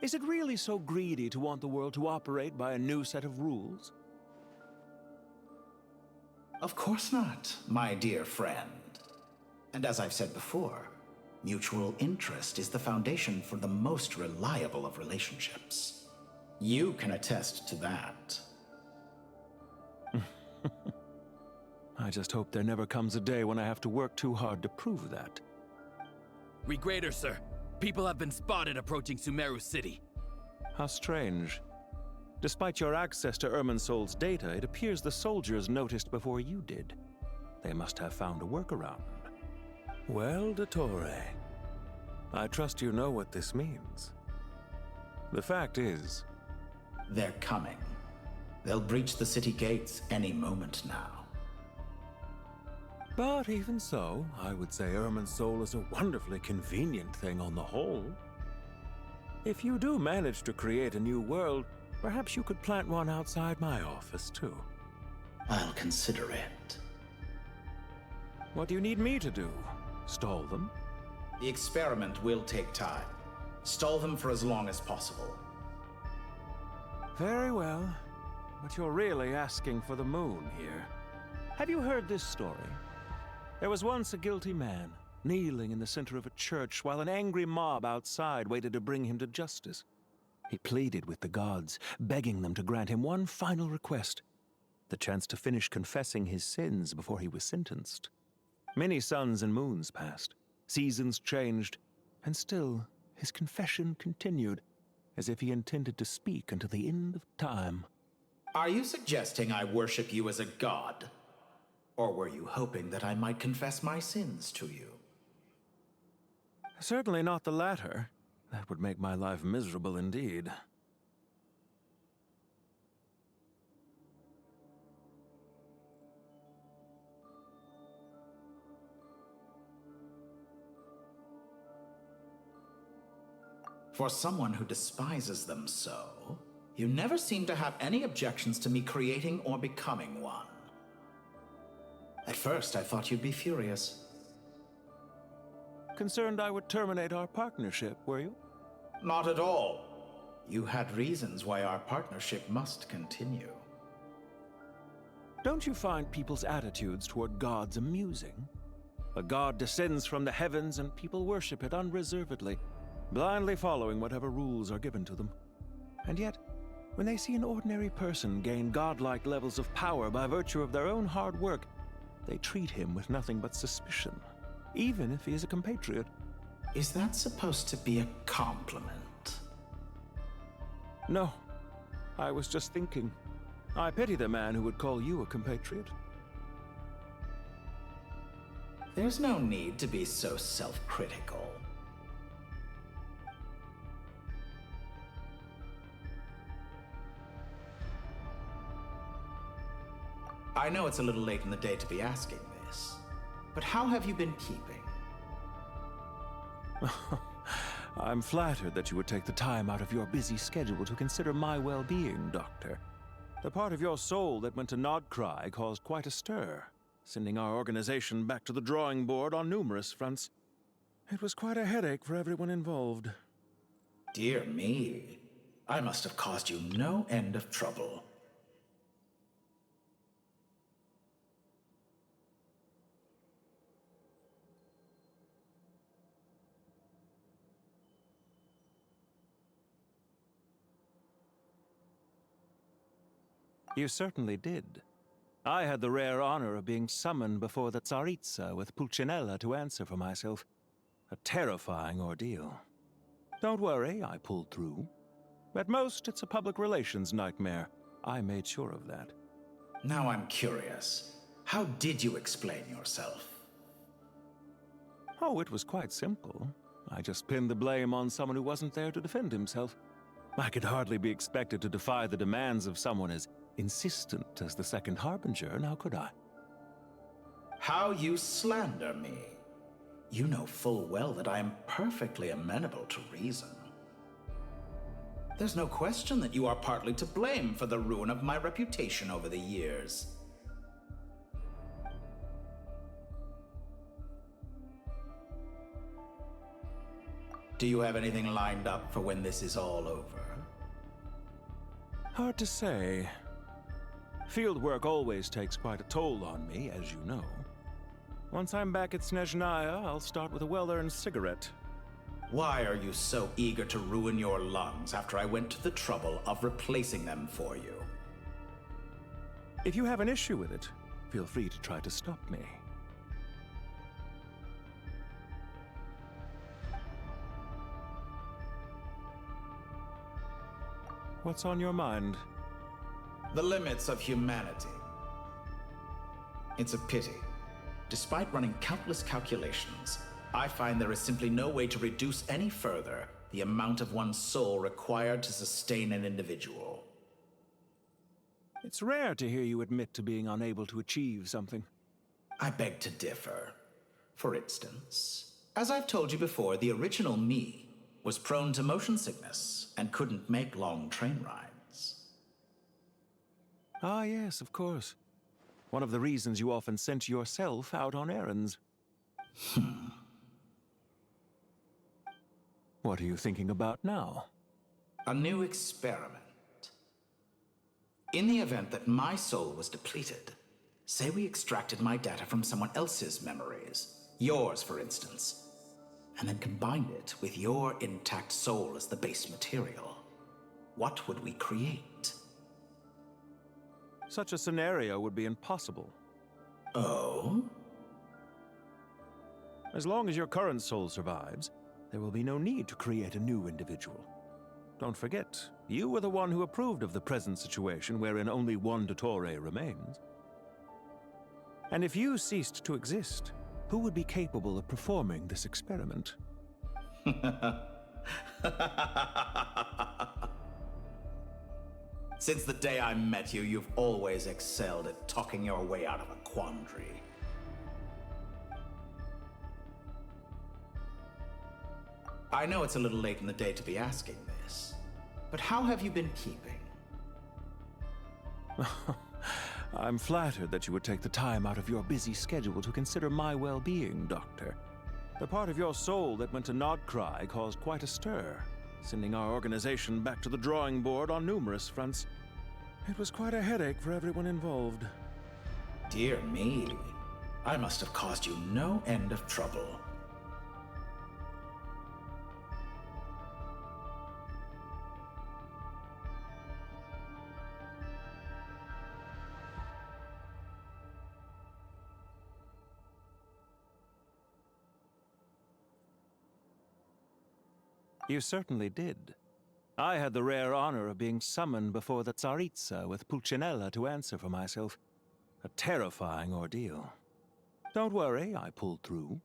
Is it really so greedy to want the world to operate by a new set of rules? Of course not, my dear friend. And as I've said before, mutual interest is the foundation for the most reliable of relationships. You can attest to that. I just hope there never comes a day when I have to work too hard to prove that. Regreater, sir. People have been spotted approaching Sumeru City. How strange. Despite your access to Irminsol's data, it appears the soldiers noticed before you did. They must have found a workaround. Well, Dottore, I trust you know what this means. The fact is... They're coming. They'll breach the city gates any moment now. But even so, I would say Irminsol is a wonderfully convenient thing on the whole. If you do manage to create a new world, perhaps you could plant one outside my office, too. I'll consider it. What do you need me to do? Stall them? The experiment will take time. Stall them for as long as possible. Very well. But you're really asking for the moon here. Have you heard this story? There was once a guilty man, kneeling in the center of a church while an angry mob outside waited to bring him to justice. He pleaded with the gods, begging them to grant him one final request, the chance to finish confessing his sins before he was sentenced. Many suns and moons passed, seasons changed, and still his confession continued, as if he intended to speak until the end of time. Are you suggesting I worship you as a god? Or were you hoping that I might confess my sins to you? Certainly not the latter. That would make my life miserable indeed. For someone who despises them so, you never seem to have any objections to me creating or becoming one. At first, I thought you'd be furious. Concerned I would terminate our partnership, were you? Not at all. You had reasons why our partnership must continue. Don't you find people's attitudes toward gods amusing? A god descends from the heavens and people worship it unreservedly, blindly following whatever rules are given to them. And yet, when they see an ordinary person gain godlike levels of power by virtue of their own hard work, they treat him with nothing but suspicion, even if he is a compatriot. Is that supposed to be a compliment? No. I was just thinking. I pity the man who would call you a compatriot. There's no need to be so self-critical. I know it's a little late in the day to be asking this, but how have you been keeping? I'm flattered that you would take the time out of your busy schedule to consider my well-being, Doctor. The part of your soul that went to Nodcry caused quite a stir, sending our organization back to the drawing board on numerous fronts. It was quite a headache for everyone involved. Dear me, I must have caused you no end of trouble. You certainly did. I had the rare honor of being summoned before the Tsaritsa with Pulcinella to answer for myself. A terrifying ordeal. Don't worry, I pulled through. At most, it's a public relations nightmare. I made sure of that. Now I'm curious. How did you explain yourself? Oh, it was quite simple. I just pinned the blame on someone who wasn't there to defend himself. I could hardly be expected to defy the demands of someone as insistent as the Second Harbinger, now could I? How you slander me. You know full well that I am perfectly amenable to reason. There's no question that you are partly to blame for the ruin of my reputation over the years. Do you have anything lined up for when this is all over? Hard to say. Field work always takes quite a toll on me, as you know. Once I'm back at Snezhnaya, I'll start with a well-earned cigarette. Why are you so eager to ruin your lungs after I went to the trouble of replacing them for you? If you have an issue with it, feel free to try to stop me. What's on your mind? The limits of humanity. It's a pity. Despite running countless calculations, I find there is simply no way to reduce any further the amount of one's soul required to sustain an individual. It's rare to hear you admit to being unable to achieve something. I beg to differ. For instance, as I've told you before, the original me was prone to motion sickness and couldn't make long train rides. Ah, yes, of course. One of the reasons you often sent yourself out on errands. What are you thinking about now? A new experiment. In the event that my soul was depleted, say we extracted my data from someone else's memories, yours for instance, and then combined it with your intact soul as the base material, what would we create? Such a scenario would be impossible. Oh? As long as your current soul survives, there will be no need to create a new individual. Don't forget, you were the one who approved of the present situation wherein only one Dottore remains. And if you ceased to exist, who would be capable of performing this experiment? Since the day I met you, you've always excelled at talking your way out of a quandary. I know it's a little late in the day to be asking this, but how have you been keeping? I'm flattered that you would take the time out of your busy schedule to consider my well-being, Doctor. The part of your soul that went to Nodcry caused quite a stir, sending our organization back to the drawing board on numerous fronts. It was quite a headache for everyone involved. Dear me, I must have caused you no end of trouble. You certainly did. I had the rare honor of being summoned before the Tsaritsa with Pulcinella to answer for myself. A terrifying ordeal. Don't worry, I pulled through.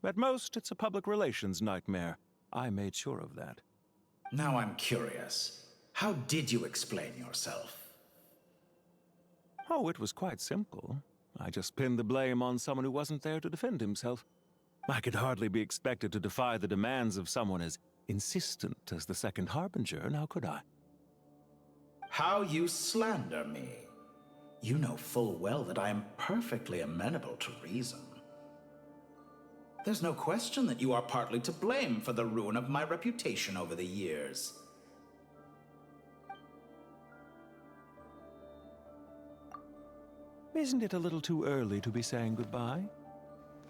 At most, it's a public relations nightmare. I made sure of that. Now I'm curious. How did you explain yourself? Oh, it was quite simple. I just pinned the blame on someone who wasn't there to defend himself. I could hardly be expected to defy the demands of someone as insistent as the Second Harbinger, now could I? How you slander me. You know full well that I am perfectly amenable to reason. There's no question that you are partly to blame for the ruin of my reputation over the years. Isn't it a little too early to be saying goodbye?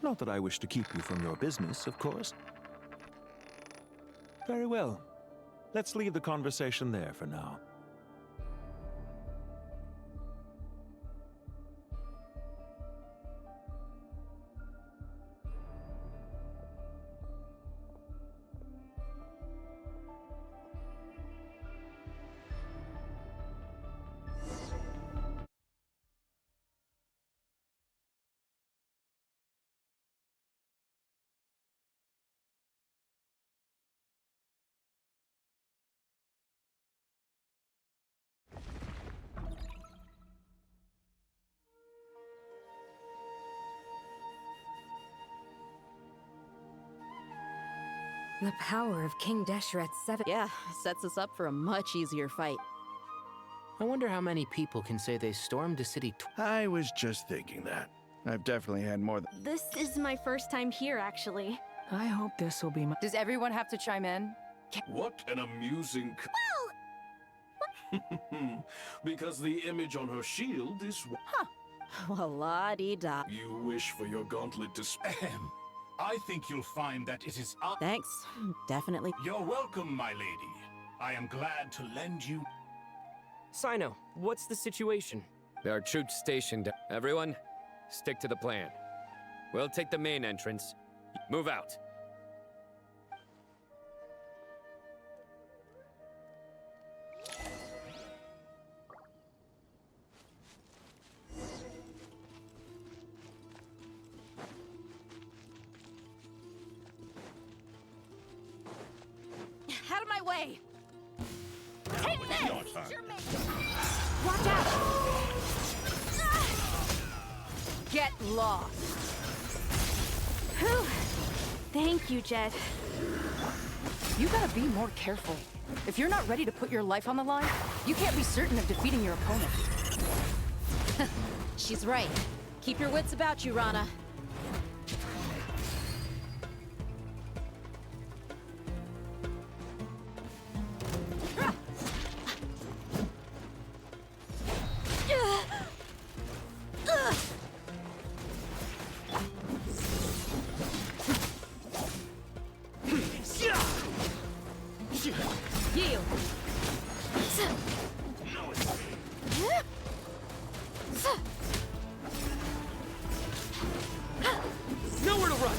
Not that I wish to keep you from your business, of course. Very well. Let's leave the conversation there for now. The power of King Deshret's 7. Yeah, sets us up for a much easier fight. I wonder how many people can say they stormed a city I was just thinking that. I've definitely had more than... This is my first time here, actually. I hope this will be my... Does everyone have to chime in? What an amusing... Because the image on her shield is... Huh. Well, la-dee-da. You wish for your gauntlet to spam. I think you'll find that it is... Thanks. Definitely. You're welcome, my lady. I am glad to lend you... Sino, what's the situation? There are troops stationed. Everyone, stick to the plan. We'll take the main entrance. Move out. Out of my way! Take this! Watch out! Get lost! Whew. Thank you, Jet. You gotta be more careful. If you're not ready to put your life on the line, you can't be certain of defeating your opponent. She's right. Keep your wits about you, Rana. Yield. Nowhere to run!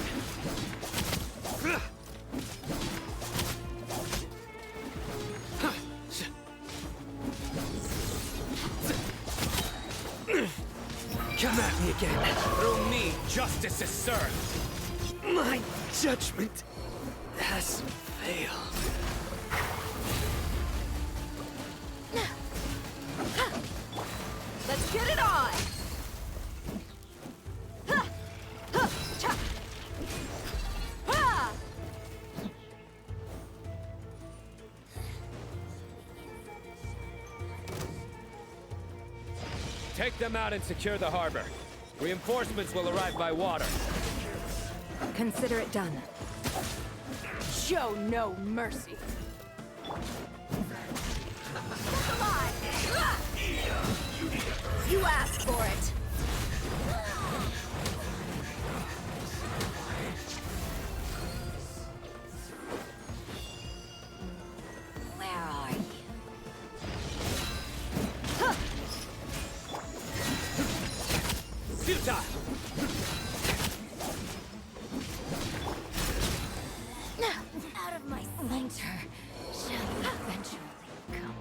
Come at me again. Through me, justice is served. My judgment has failed. Let's get it on! Take them out and secure the harbor. Reinforcements will arrive by water. Consider it done. Show no mercy. You asked for it. Where are you? Futile! Out of my center shall you eventually come.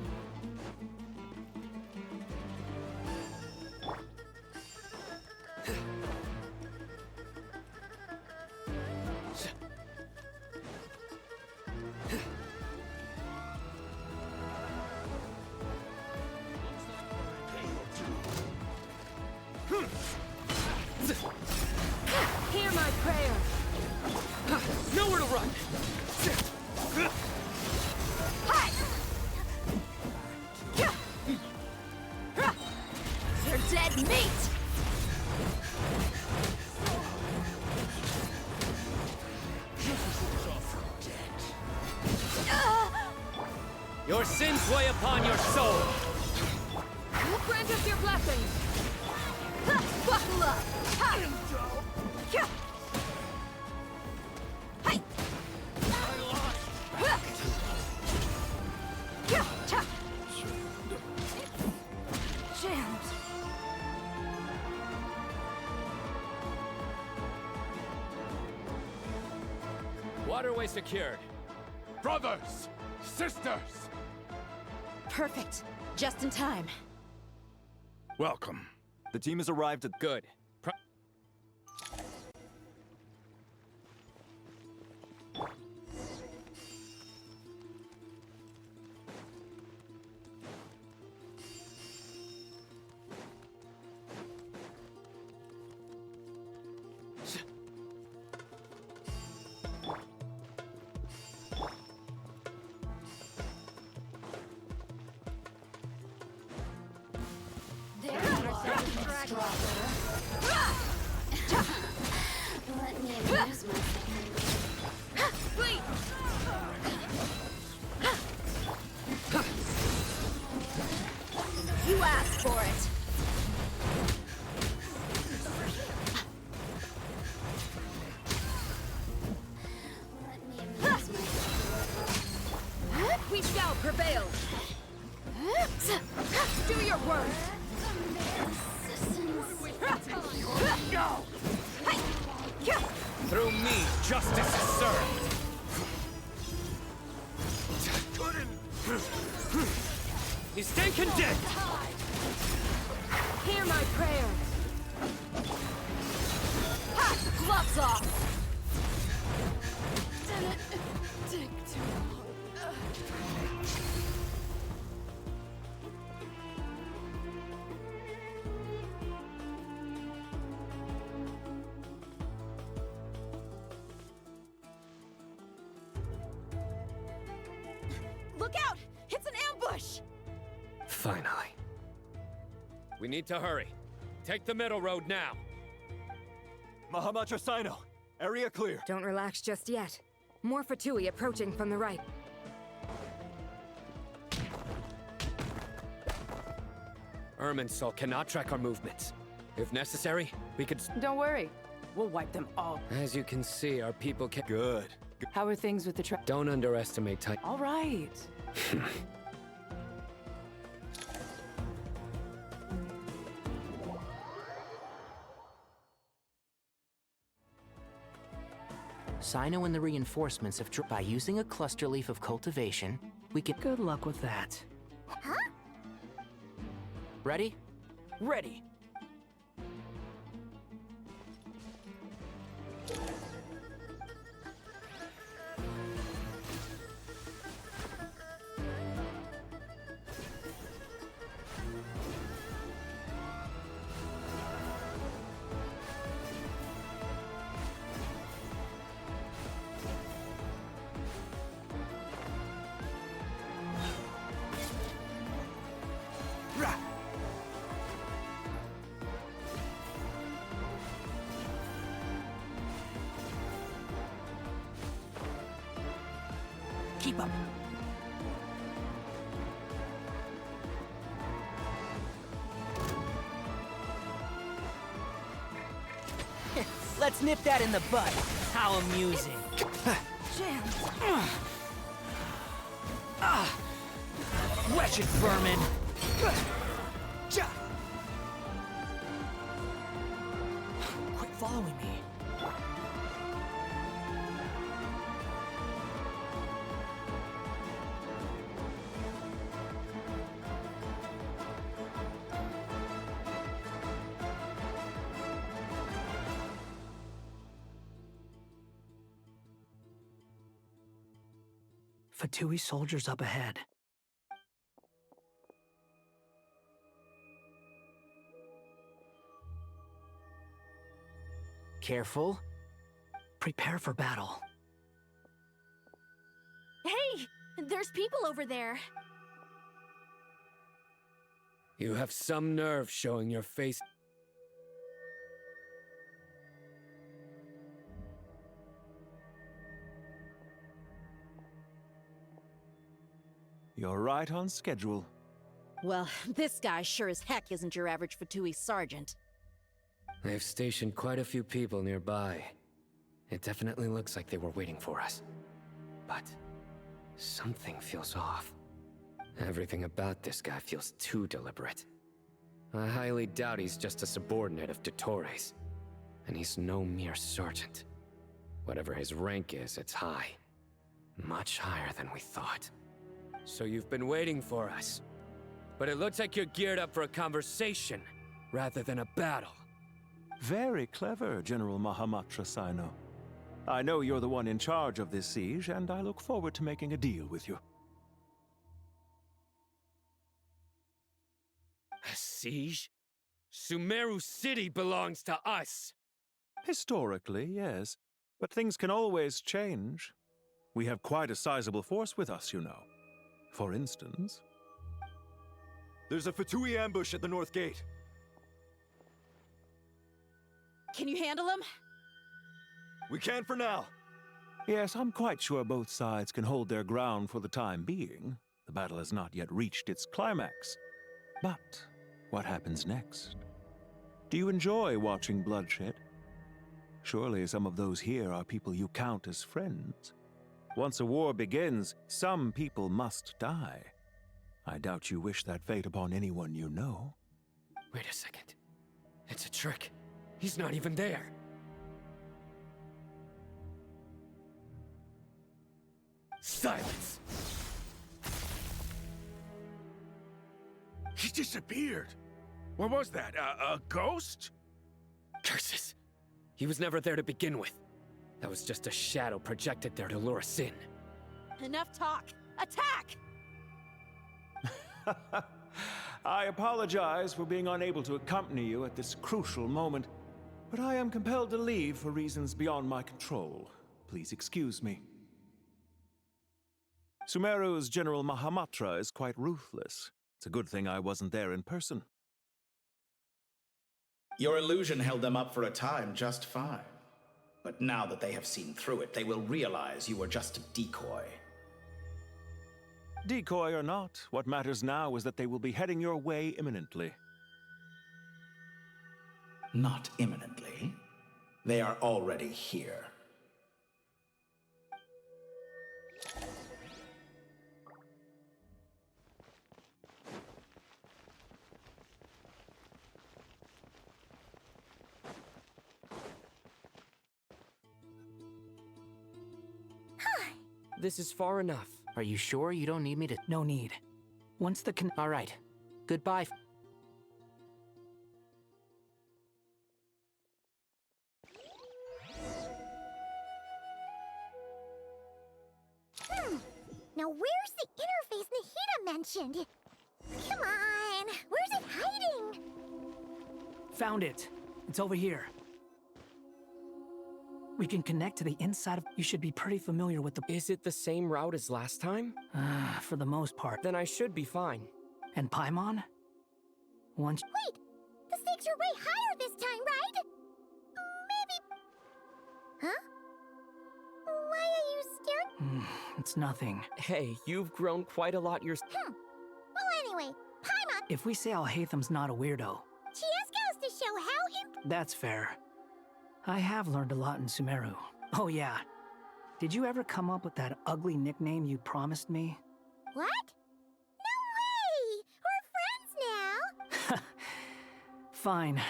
Your sins weigh upon your soul! Grant us your blessing! Buckle up! Ha! Kya! Hi! Kya! Cha! Jammed! Waterway secured. Brothers! Sisters! Perfect. Just in time. Welcome. The team has arrived at... Good. Let me amuse myself. Wait! You asked for it. We shall prevail. Do your work. Through me, justice is served. You stand condemned. Hear my prayer. Ha! Gloves off. Did it take too long? Look out! It's an ambush! Finally. We need to hurry. Take the middle road now. Mahamacho Sino, area clear. Don't relax just yet. More Fatui approaching from the right. Irminsul cannot track our movements. If necessary, we could... Don't worry. We'll wipe them all. As you can see, our people can... Good. How are things with the trap? Don't underestimate time. All right. Sino and the reinforcements have... By using a cluster leaf of cultivation, we can... Good luck with that. Huh? Ready? Ready. Keep up. Let's nip that in the bud. How amusing. Wretched vermin. Quit following me. Fatui soldiers up ahead. Careful. Prepare for battle. Hey! There's people over there. You have some nerve showing your face. You're right on schedule. Well, this guy sure as heck isn't your average Fatui sergeant. They've stationed quite a few people nearby. It definitely looks like they were waiting for us. But something feels off. Everything about this guy feels too deliberate. I highly doubt he's just a subordinate of Dottores. And he's no mere sergeant. Whatever his rank is, it's high. Much higher than we thought. So you've been waiting for us. But it looks like you're geared up for a conversation, rather than a battle. Very clever, General Mahamatra Sino. I know you're the one in charge of this siege, and I look forward to making a deal with you. A siege? Sumeru City belongs to us! Historically, yes. But things can always change. We have quite a sizable force with us, you know. For instance... There's a Fatui ambush at the north gate. Can you handle him? We can for now. Yes, I'm quite sure both sides can hold their ground for the time being. The battle has not yet reached its climax. But what happens next? Do you enjoy watching bloodshed? Surely some of those here are people you count as friends. Once a war begins, some people must die. I doubt you wish that fate upon anyone you know. Wait a second. It's a trick. He's not even there. Silence! He disappeared. What was that? A ghost? Curses! He was never there to begin with. That was just a shadow projected there to lure us in. Enough talk! Attack! I apologize for being unable to accompany you at this crucial moment, but I am compelled to leave for reasons beyond my control. Please excuse me. Sumeru's General Mahamatra is quite ruthless. It's a good thing I wasn't there in person. Your illusion held them up for a time just fine. But now that they have seen through it, they will realize you were just a decoy. Decoy or not, what matters now is that they will be heading your way imminently. Not imminently. They are already here. This is far enough. Are you sure you don't need me to? No need. Once the All right. Goodbye. Now where's the interface Nahida mentioned? Come on, where's it hiding? Found it. It's over here. We can connect to the inside of... You should be pretty familiar with the... Is it the same route as last time? For the most part. Then I should be fine. And Paimon? Once... Wait! The stakes are way higher this time, right? Maybe... Huh? Why are you staring? It's nothing. Hey, you've grown quite a lot yourself. Well, anyway, Paimon... If we say Alhaitham's not a weirdo... She just goes to show how That's fair. I have learned a lot in Sumeru. Oh yeah. Did you ever come up with that ugly nickname you promised me? What? No way! We're friends now! Fine.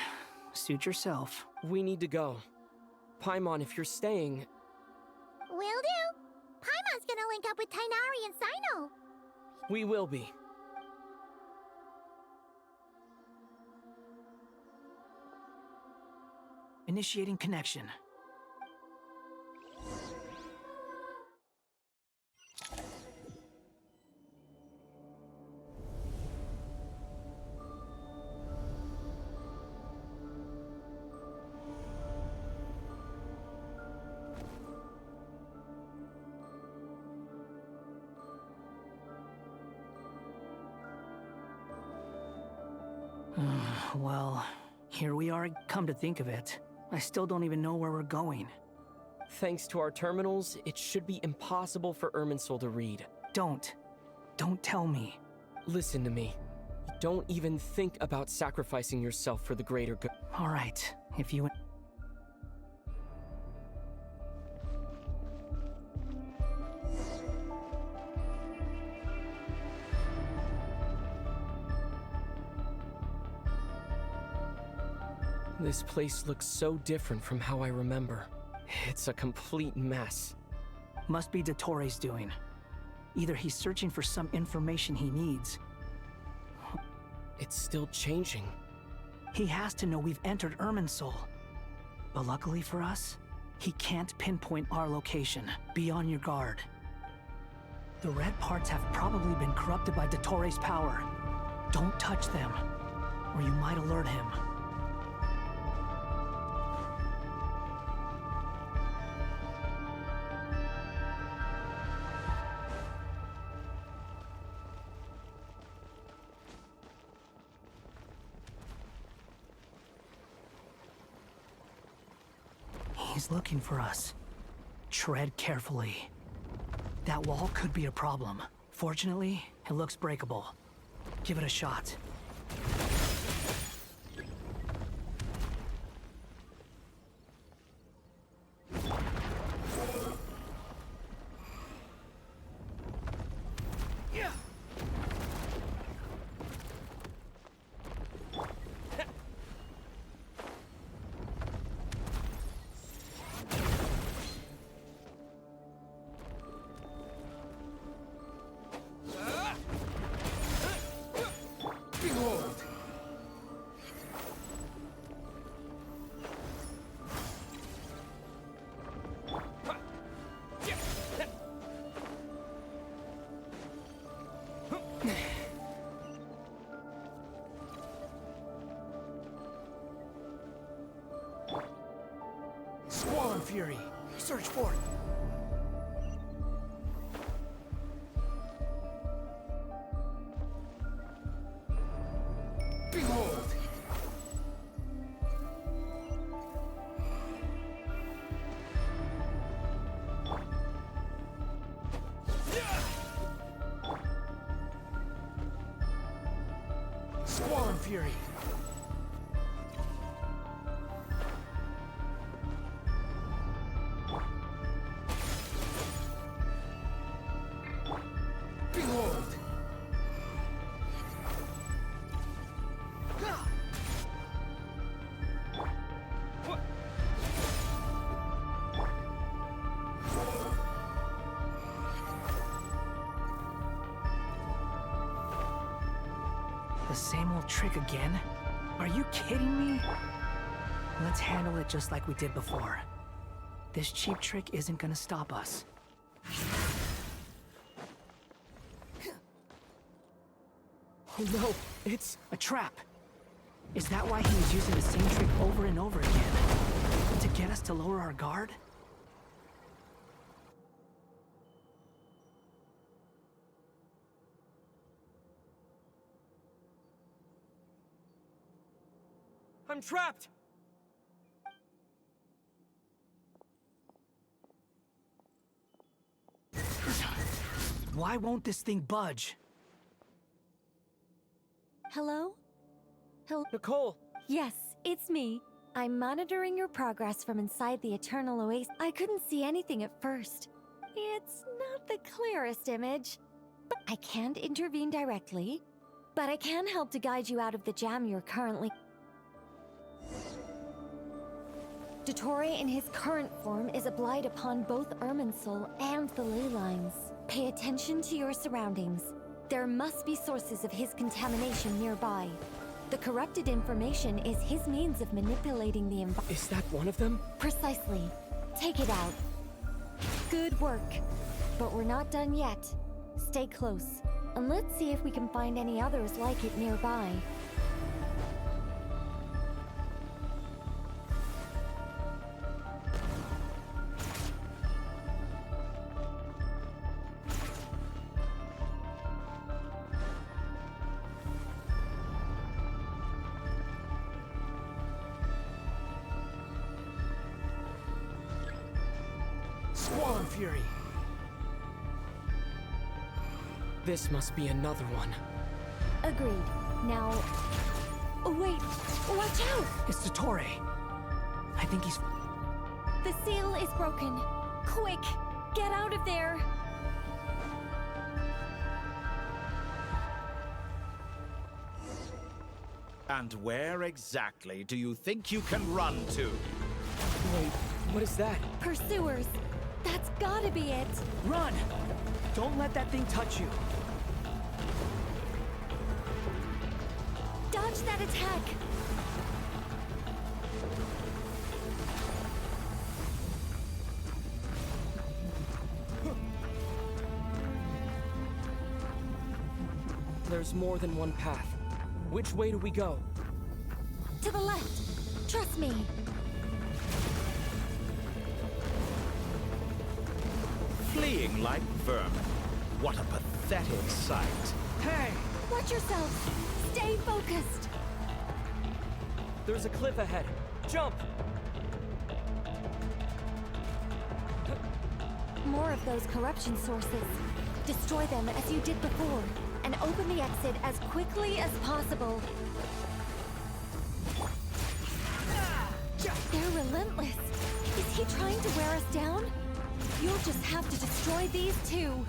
Suit yourself. We need to go. Paimon, if you're staying... Will do. Paimon's gonna link up with Tainari and Sino. We will be. Initiating connection. Well, here we are. Come to think of it, I still don't even know where we're going. Thanks to our terminals, it should be impossible for Irminsul to read. Don't. Don't tell me. Listen to me. Don't even think about sacrificing yourself for the greater good. All right, if you... This place looks so different from how I remember. It's a complete mess. Must be Dottore doing. Either he's searching for some information he needs. It's still changing. He has to know we've entered Irminsul. But luckily for us, he can't pinpoint our location. Be on your guard. The red parts have probably been corrupted by Dottore's power. Don't touch them, or you might alert him. He's looking for us. Tread carefully. That wall could be a problem. Fortunately, it looks breakable. Give it a shot. Squall and Fury, search for it. Behold! Squall and Fury. Behold! The same old trick again? Are you kidding me? Let's handle it just like we did before. This cheap trick isn't gonna stop us. Oh no, it's a trap. Is that why he was using the same trick over and over again? To get us to lower our guard? I'm trapped! Why won't this thing budge? Hello? Nicole! Yes, it's me. I'm monitoring your progress from inside the Eternal Oasis. I couldn't see anything at first. It's not the clearest image. But I can't intervene directly, but I can help to guide you out of the jam you're currently... Dottore in his current form is a blight upon both Irminsul and the ley lines. Pay attention to your surroundings. There must be sources of his contamination nearby. The corrupted information is his means of manipulating the environment. Is that one of them? Precisely. Take it out. Good work. But we're not done yet. Stay close, and let's see if we can find any others like it nearby. Squall and Fury. This must be another one. Agreed. Now... Oh, wait! Watch out! It's Dottore. I think he's... The seal is broken. Quick! Get out of there! And where exactly do you think you can run to? Wait, what is that? Pursuers! That's gotta be it! Run! Don't let that thing touch you. Dodge that attack! There's more than one path. Which way do we go? To the left! Trust me! Fleeing like vermin. What a pathetic sight. Hey! Watch yourself! Stay focused! There's a cliff ahead. Jump! More of those corruption sources. Destroy them as you did before, and open the exit as quickly as possible. They're relentless. Is he trying to wear us down? You'll just have to destroy these too.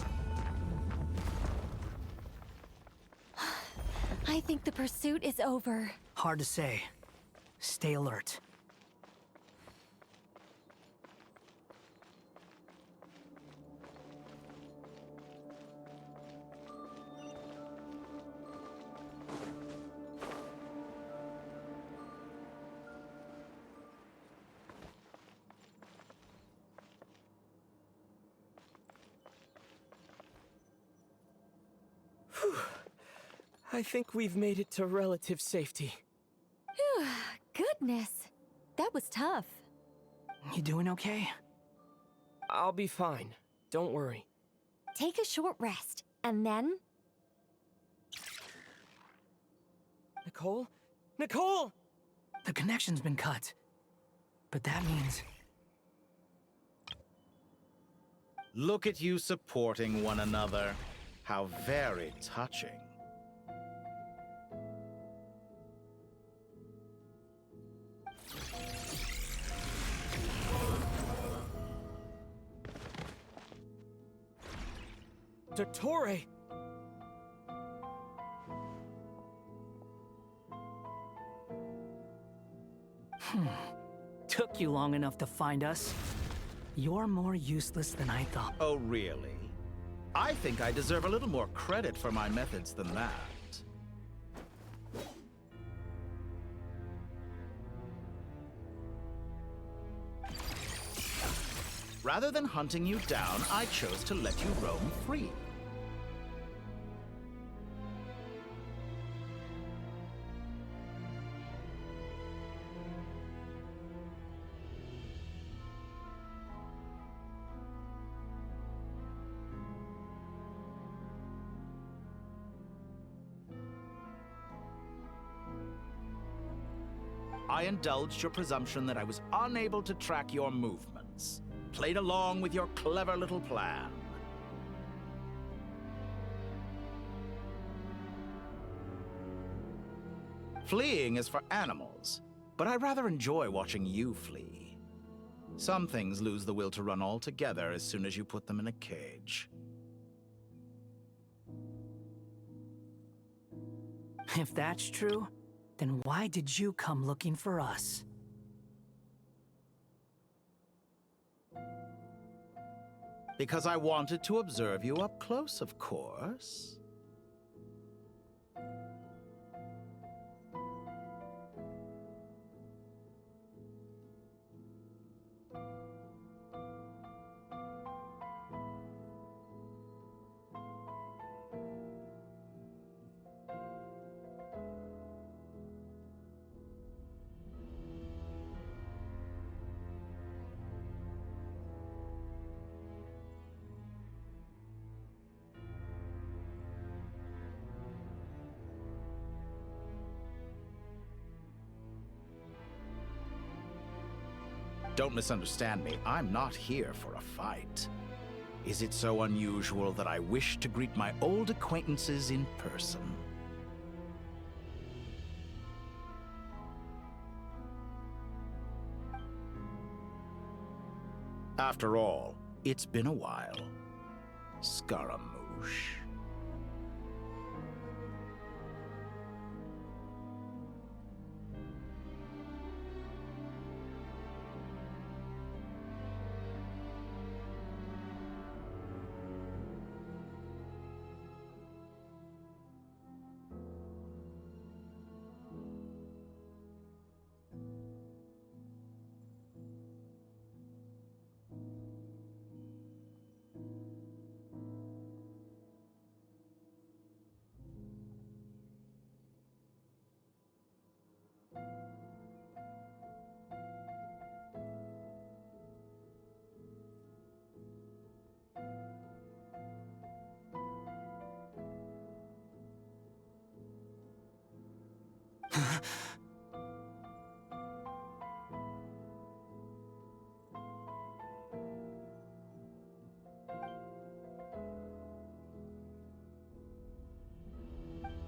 I think the pursuit is over. Hard to say. Stay alert. I think we've made it to relative safety. Phew, goodness. That was tough. You doing okay? I'll be fine. Don't worry. Take a short rest, and then... Nicole? Nicole! The connection's been cut. But that means... Look at you supporting one another. How very touching. Dottore! Took you long enough to find us. You're more useless than I thought. Oh, really? I think I deserve a little more credit for my methods than that. Rather than hunting you down, I chose to let you roam free. I indulged your presumption that I was unable to track your movements. Played along with your clever little plan. Fleeing is for animals, but I rather enjoy watching you flee. Some things lose the will to run altogether as soon as you put them in a cage. If that's true, then why did you come looking for us? Because I wanted to observe you up close, of course. Don't misunderstand me. I'm not here for a fight. Is it so unusual that I wish to greet my old acquaintances in person? After all, it's been a while. Scaramouche.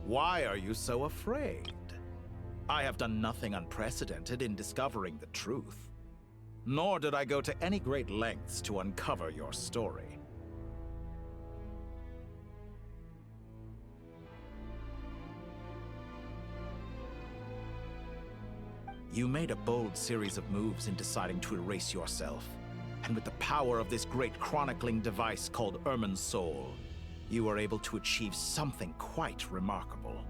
Why are you so afraid? I have done nothing unprecedented in discovering the truth. Nor did I go to any great lengths to uncover your story. You made a bold series of moves in deciding to erase yourself. And with the power of this great chronicling device called Irmin's Soul, you were able to achieve something quite remarkable.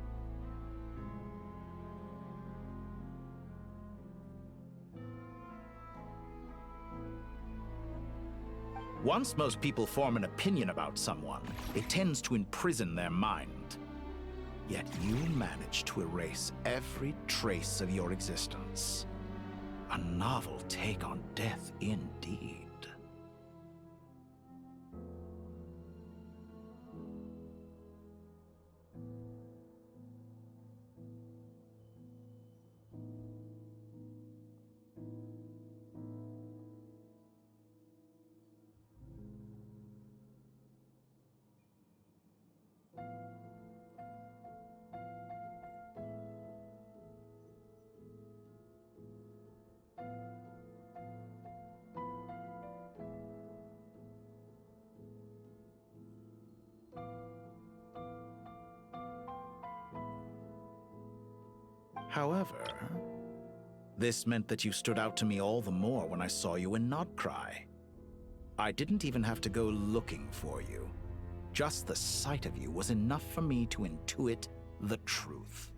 Once most people form an opinion about someone, it tends to imprison their mind. Yet you managed to erase every trace of your existence. A novel take on death indeed. However, this meant that you stood out to me all the more when I saw you in Nodcry. I didn't even have to go looking for you. Just the sight of you was enough for me to intuit the truth.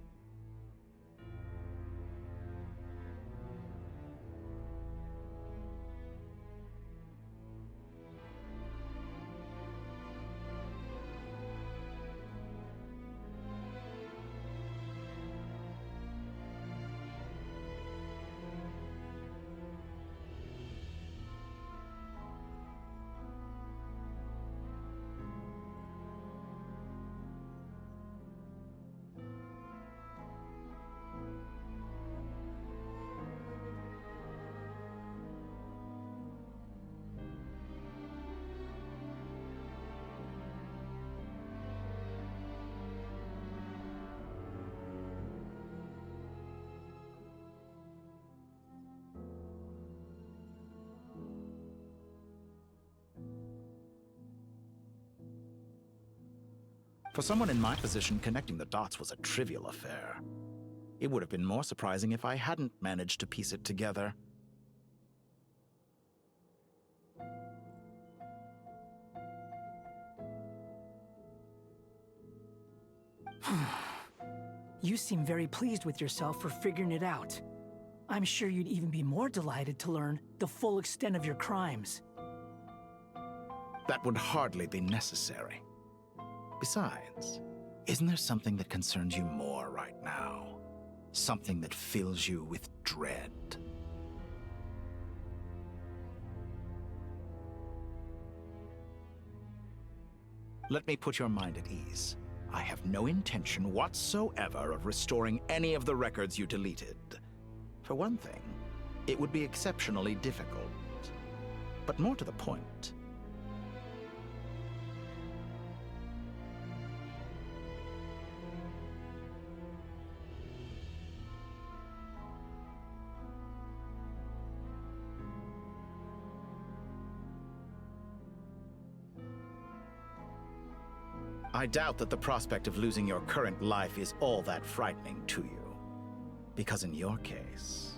For someone in my position, connecting the dots was a trivial affair. It would have been more surprising if I hadn't managed to piece it together. You seem very pleased with yourself for figuring it out. I'm sure you'd even be more delighted to learn the full extent of your crimes. That would hardly be necessary. Besides, isn't there something that concerns you more right now? Something that fills you with dread? Let me put your mind at ease. I have no intention whatsoever of restoring any of the records you deleted. For one thing, it would be exceptionally difficult. But more to the point, I doubt that the prospect of losing your current life is all that frightening to you. Because in your case...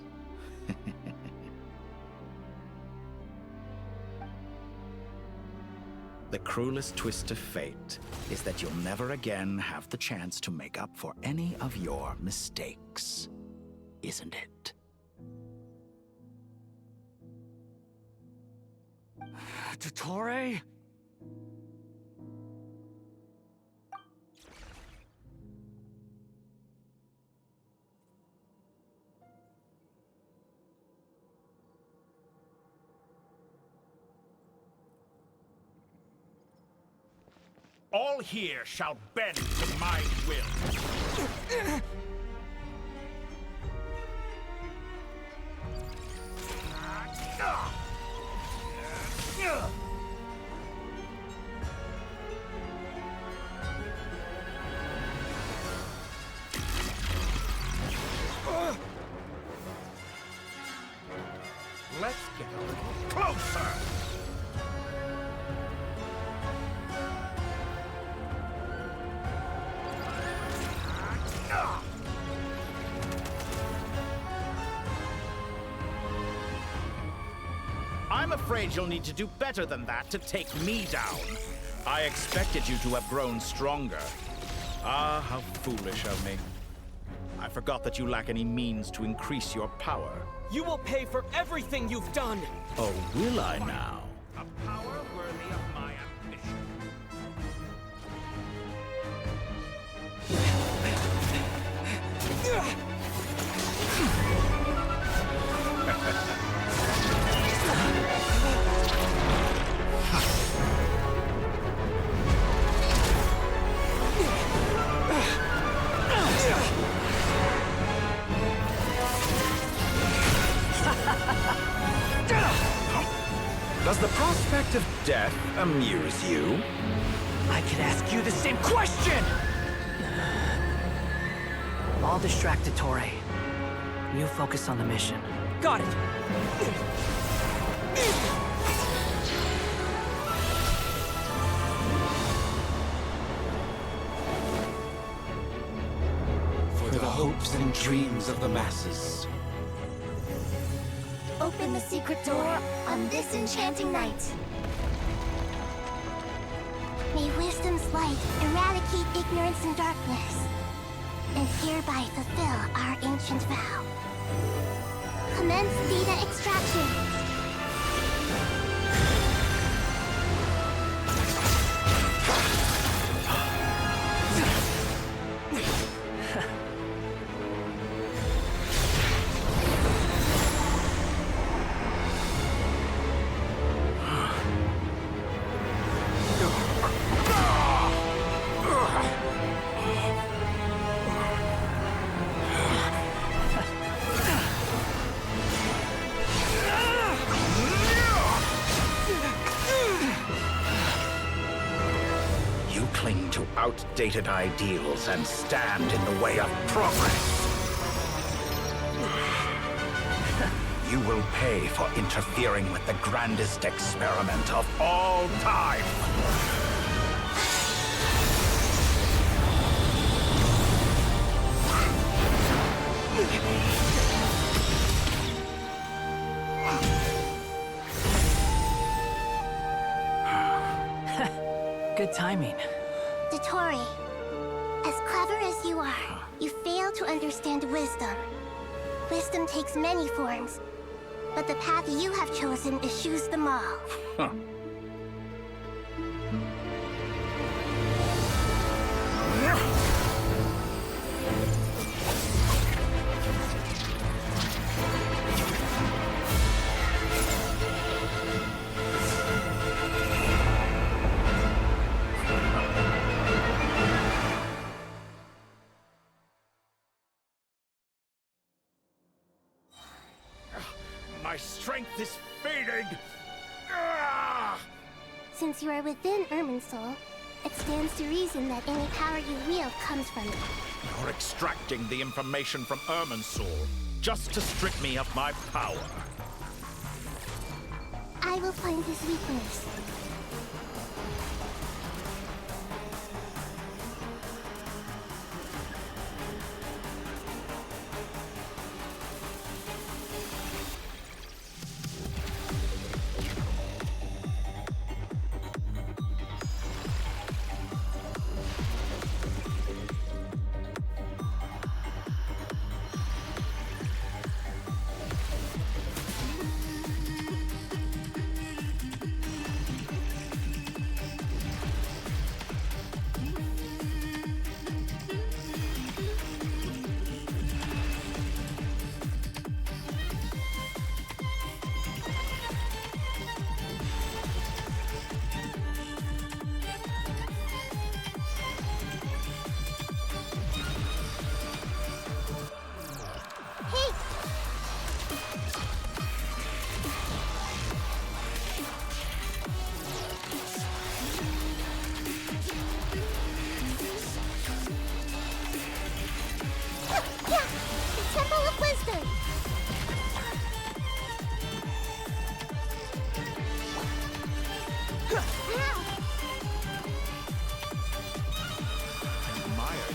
the cruelest twist of fate is that you'll never again have the chance to make up for any of your mistakes. Isn't it? Dottore? All here shall bend to my will. Let's get a little closer. I'm afraid you'll need to do better than that to take me down. I expected you to have grown stronger. Ah, how foolish of me. I forgot that you lack any means to increase your power. You will pay for everything you've done! Oh, will I now? A power worthy of my ambition. Does the prospect of death amuse you? I could ask you the same question! I'll distract Dottore. You focus on the mission. Got it! For the hopes and dreams of the masses. Open the secret door on this enchanting night. May wisdom's light eradicate ignorance and darkness, and hereby fulfill our ancient vow. Commence data extraction. Cling to outdated ideals and stand in the way of progress. You will pay for interfering with the grandest experiment of all time. Good timing. Dottore, as clever as you are, you fail to understand wisdom. Wisdom takes many forms, but the path you have chosen eschews them all. Huh. My strength is fading! Ah! Since you are within Irminsul, it stands to reason that any power you wield comes from it. You're extracting the information from Irminsul just to strip me of my power. I will find his weakness. Admire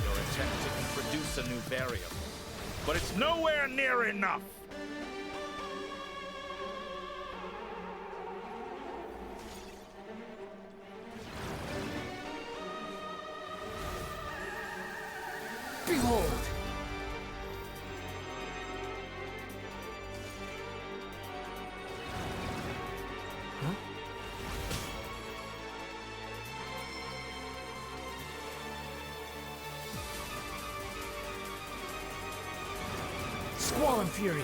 your attempt to introduce a new variable, but it's nowhere near enough. Behold! Squall Fury!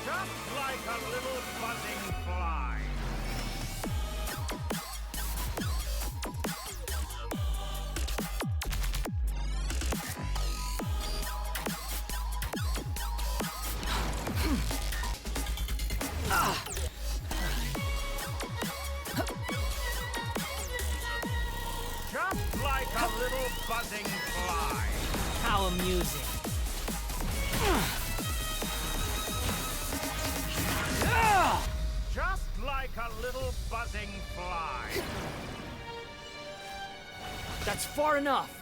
Just like a little buzzing fly. Just like a little buzzing fly. How amusing. Just like a little buzzing fly. That's far enough!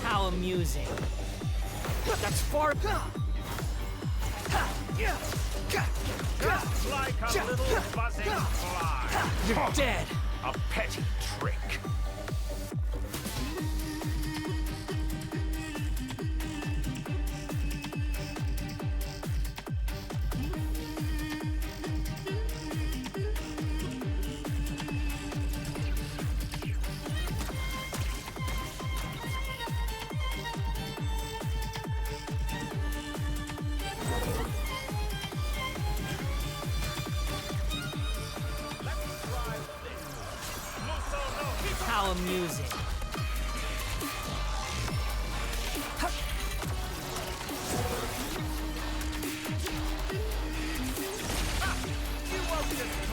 How amusing. That's far... Just like a little buzzing fly. You're dead! A petty trick. How amusing.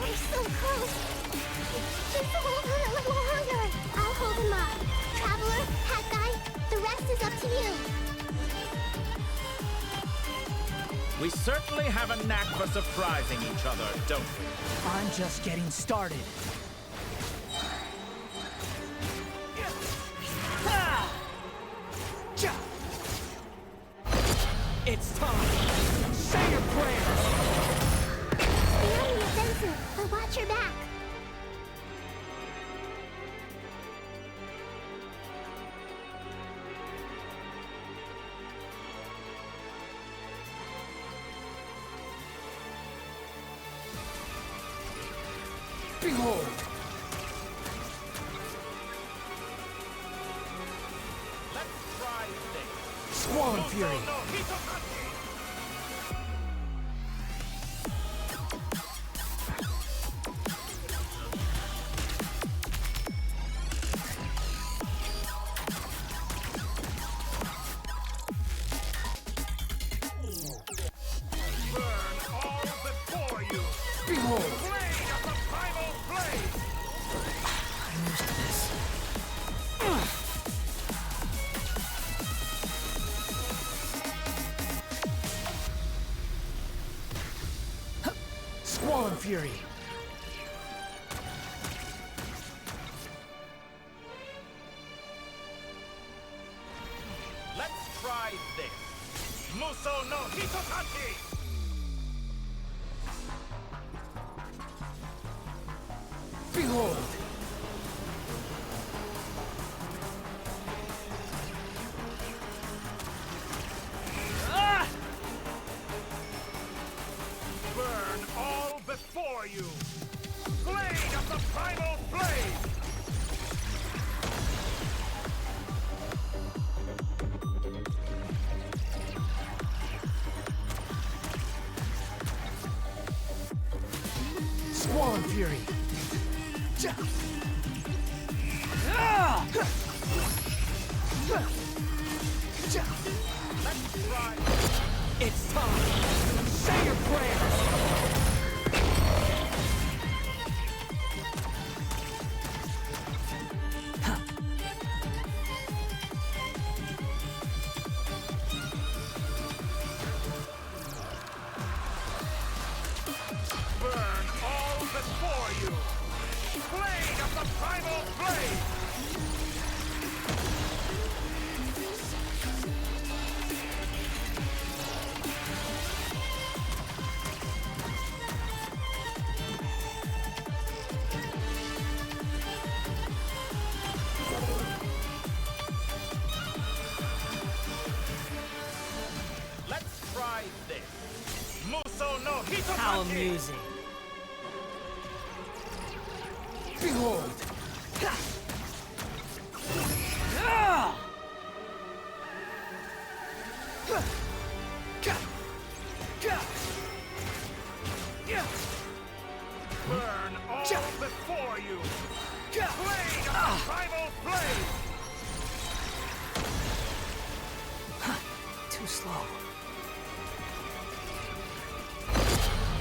We're so close. Just hold on a little longer. I'll hold him up. Traveler, Hat Guy, the rest is up to you. We certainly have a knack for surprising each other, don't we? I'm just getting started. It's time! Say your prayers! Stay on the offensive, but watch your back. Behold! Let's try this. Squall Fury! Burn all before you. Behold! Blade of the primal blade. I'm used to this. Squall Fury! Let's try this. Muso no Hitokachi. Behold! Burn all before you. Blade of the primal blade. Squall and Fury. It's time. Say your prayers. Burn all before you! Blade of the primal blade! Let's try this. Muso no Hitokaki! How amusing. Behold! Burn all before you! Blade of the primal blade! Too slow.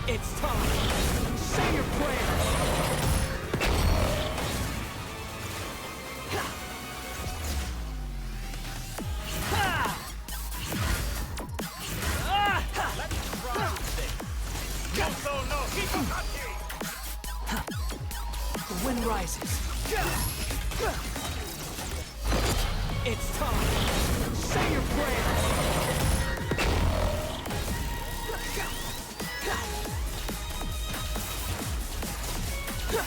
It's time. Say your prayers. Let's try this. Muso no Hitokaki! The wind rises. It's time. Say your prayers.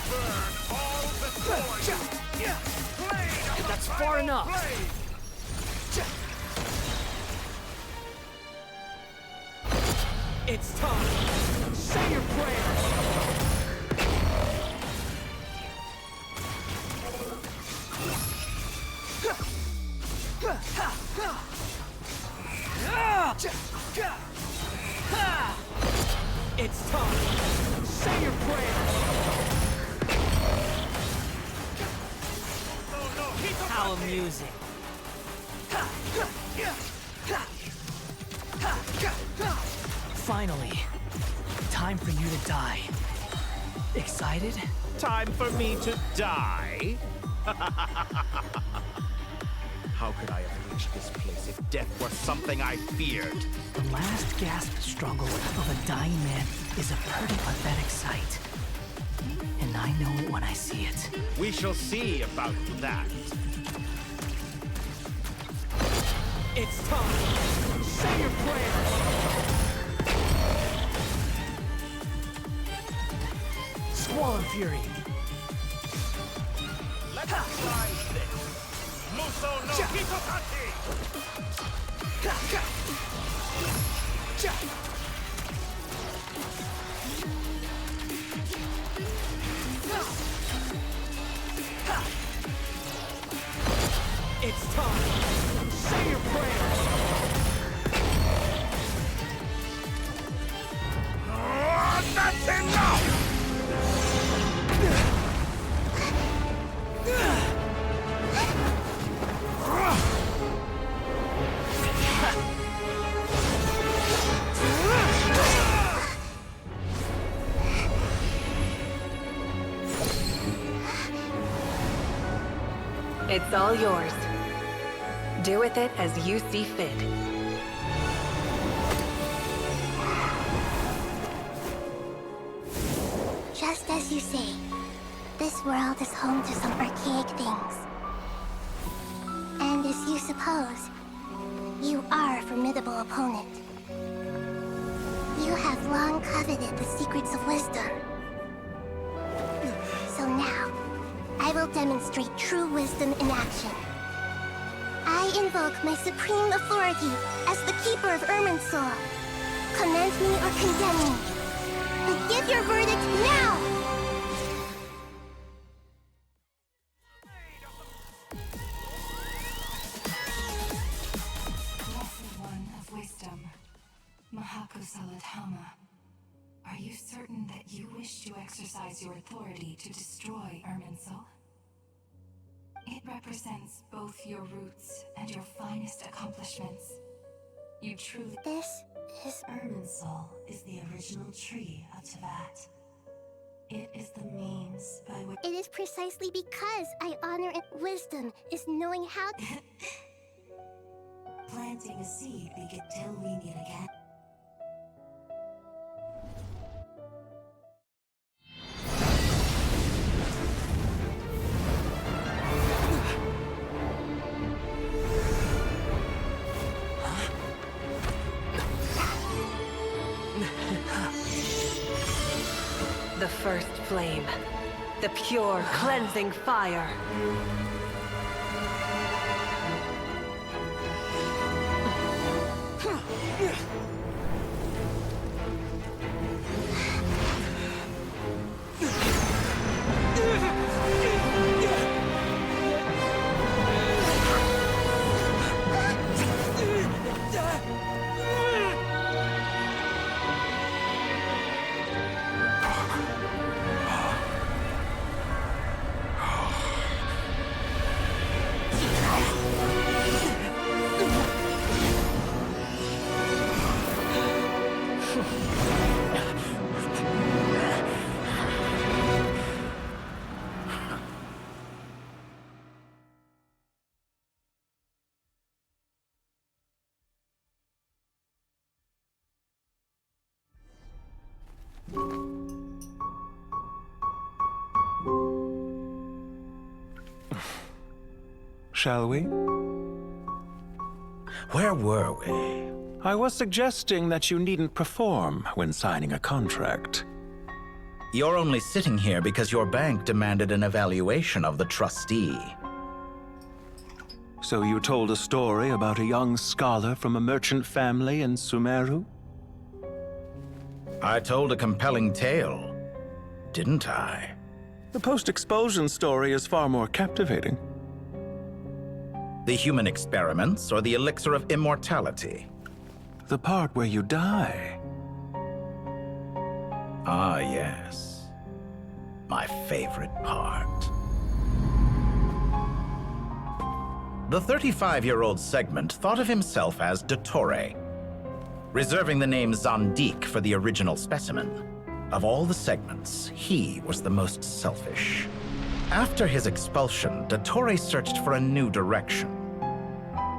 Burn all before you! Blade of That's the far primal enough. blade! It's time. Say your prayers. It's time. Say your prayers. How amusing. Finally, time for you to die. Excited? Time for me to die? How could I have reached this place if death were something I feared? The last gasp struggle of a dying man is a pretty pathetic sight. And I know it when I see it. We shall see about that. It's time. Say your prayers. Squall and Fury. Let's try this. Muso no Hitokaki! It's time. Say your prayers. That's enough! It's all yours. Do with it as you see fit. Just as you say, this world is home to some archaic things. And as you suppose, you are a formidable opponent. You have long coveted the secrets of wisdom. So now, I will demonstrate true wisdom in action. I invoke my supreme authority as the keeper of Irminsul. Commend me or condemn me. But give your verdict now! Blessed one of wisdom, Mahako Saladhama, are you certain certain that you wish to exercise your authority to destroy Irminsul? It represents both your roots and your finest accomplishments. You truly... This is... Irminsul is the original tree of Tevat. It is the means by which... It is precisely because I honor it. Wisdom is knowing how... Planting a seed begin till we meet again. The first flame. The pure, cleansing fire. Shall we? Where were we? I was suggesting that you needn't perform when signing a contract. You're only sitting here because your bank demanded an evaluation of the trustee. So you told a story about a young scholar from a merchant family in Sumeru? I told a compelling tale, didn't I? The post-expulsion story is far more captivating. The human experiments or the elixir of immortality? The part where you die. Ah, yes. My favorite part. The 35-year-old Segment thought of himself as Dottore, reserving the name Zandik for the original specimen. Of all the Segments, he was the most selfish. After his expulsion, Dottore searched for a new direction.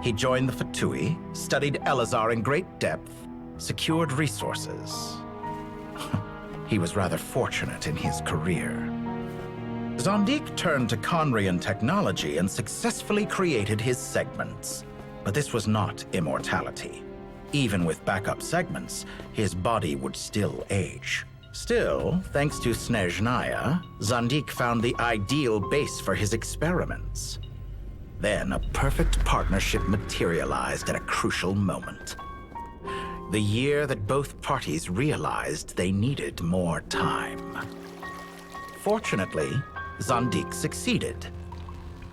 He joined the Fatui, studied Elazar in great depth, secured resources. He was rather fortunate in his career. Zandik turned to Conrian technology and successfully created his segments. But this was not immortality. Even with backup segments, his body would still age. Still, thanks to Snezhnaya, Zandik found the ideal base for his experiments. Then a perfect partnership materialized at a crucial moment. The year that both parties realized they needed more time. Fortunately, Zandik succeeded.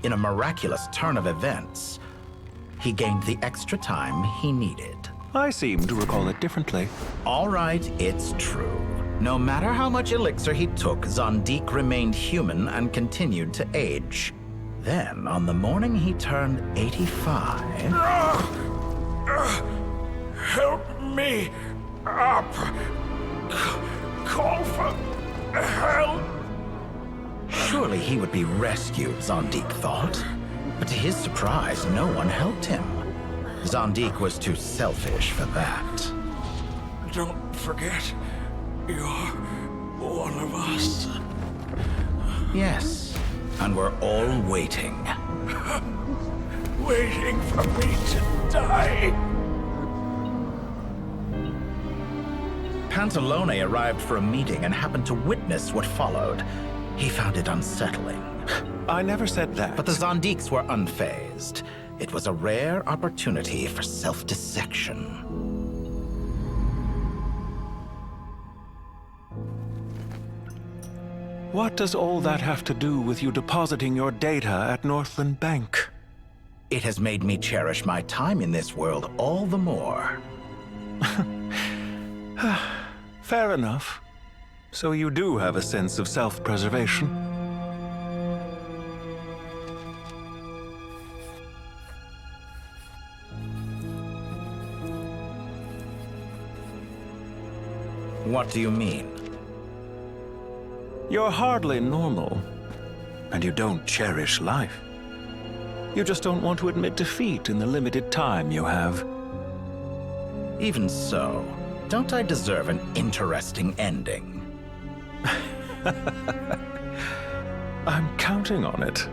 In a miraculous turn of events, he gained the extra time he needed. I seem to recall it differently. All right, it's true. No matter how much elixir he took, Zandik remained human and continued to age. Then, on the morning he turned 85... Help me up! Call for help! Surely he would be rescued, Zandik thought. But to his surprise, no one helped him. Zandik was too selfish for that. Don't forget, you're one of us. Yes, and we're all waiting. Waiting for me to die. Pantalone arrived for a meeting and happened to witness what followed. He found it unsettling. I never said that. But the Zandiks were unfazed. It was a rare opportunity for self-dissection. What does all that have to do with you depositing your data at Northland Bank? It has made me cherish my time in this world all the more. Fair enough. So you do have a sense of self-preservation. What do you mean? You're hardly normal, and you don't cherish life. You just don't want to admit defeat in the limited time you have. Even so, don't I deserve an interesting ending? I'm counting on it.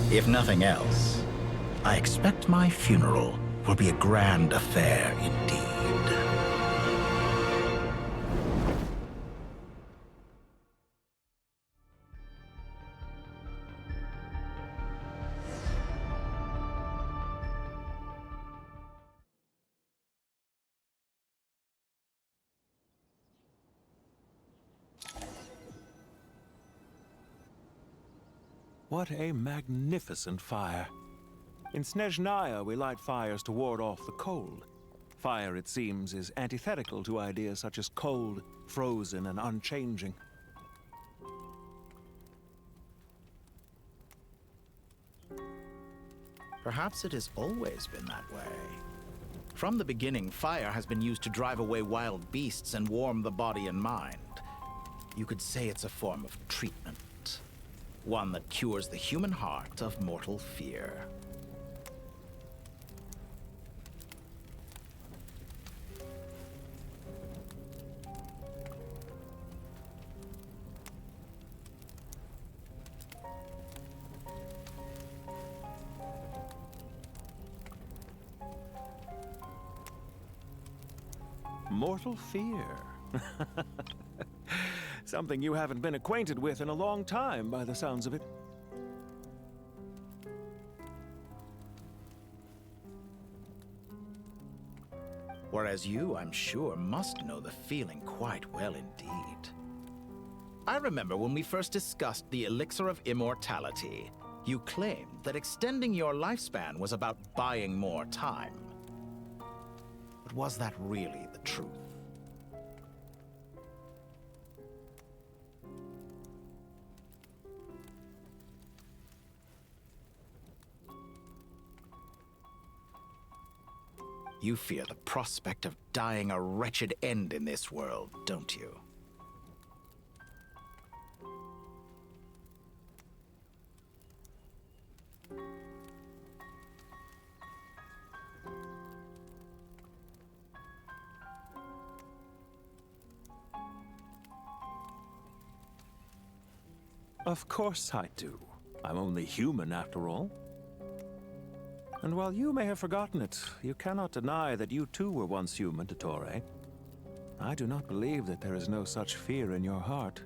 If nothing else, I expect my funeral will be a grand affair indeed. What a magnificent fire. In Snezhnaya, we light fires to ward off the cold. Fire, it seems, is antithetical to ideas such as cold, frozen, and unchanging. Perhaps it has always been that way. From the beginning, fire has been used to drive away wild beasts and warm the body and mind. You could say it's a form of treatment. One that cures the human heart of mortal fear. Mortal fear. Something you haven't been acquainted with in a long time, by the sounds of it. Whereas you, I'm sure, must know the feeling quite well indeed. I remember when we first discussed the elixir of immortality, you claimed that extending your lifespan was about buying more time. But was that really the truth? You fear the prospect of dying a wretched end in this world, don't you? Of course I do. I'm only human, after all. And while you may have forgotten it, you cannot deny that you too were once human, Dottore. I do not believe that there is no such fear in your heart.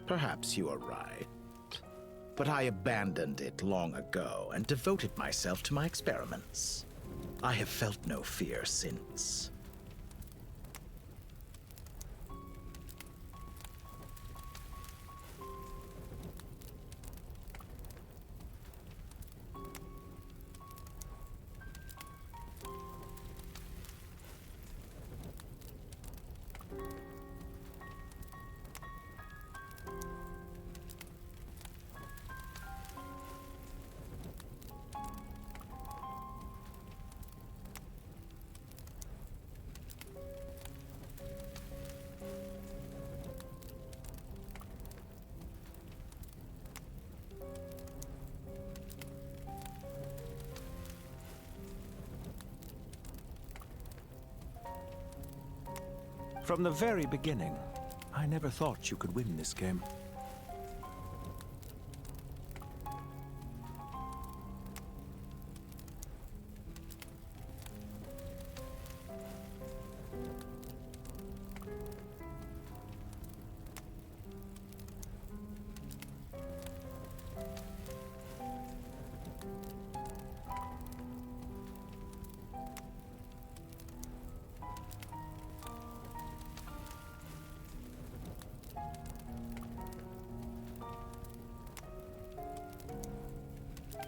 Perhaps you are right. But I abandoned it long ago and devoted myself to my experiments. I have felt no fear since. From the very beginning, I never thought you could win this game.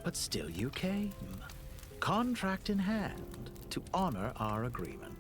But still you came, contract in hand, to honor our agreement.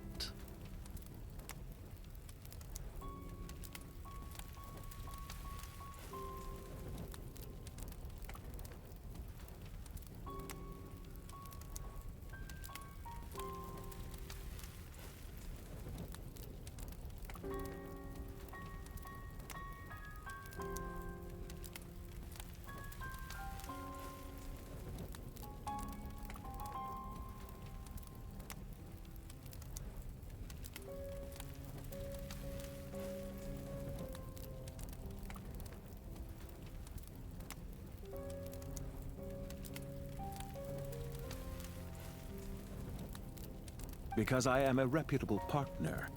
Because I am a reputable partner.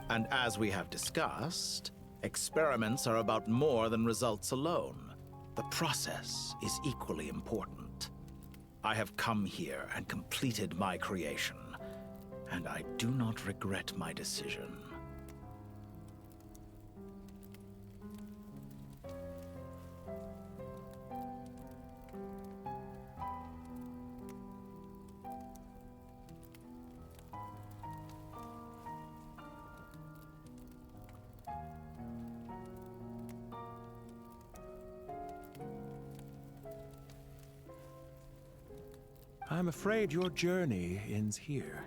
And as we have discussed, experiments are about more than results alone. The process is equally important. I have come here and completed my creation, and I do not regret my decision. I'm afraid your journey ends here.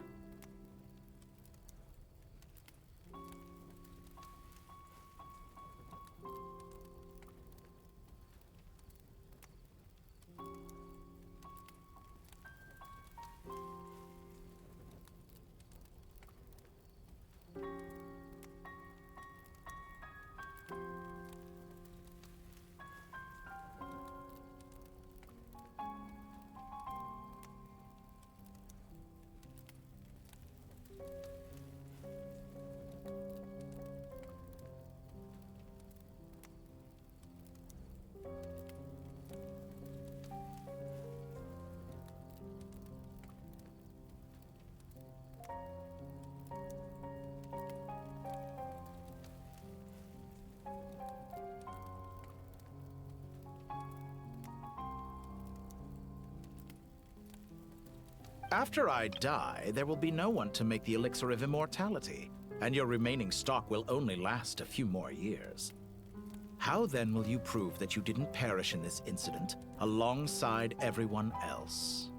After I die, there will be no one to make the elixir of immortality, and your remaining stock will only last a few more years. How then will you prove that you didn't perish in this incident alongside everyone else?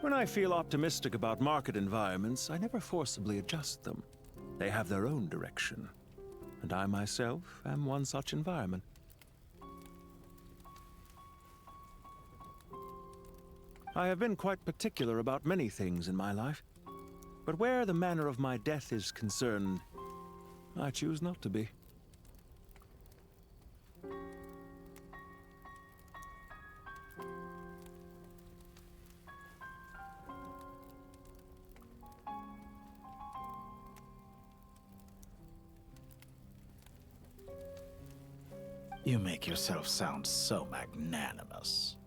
When I feel optimistic about market environments, I never forcibly adjust them. They have their own direction. And I myself am one such environment. I have been quite particular about many things in my life. But where the manner of my death is concerned, I choose not to be. You make yourself sound so magnanimous.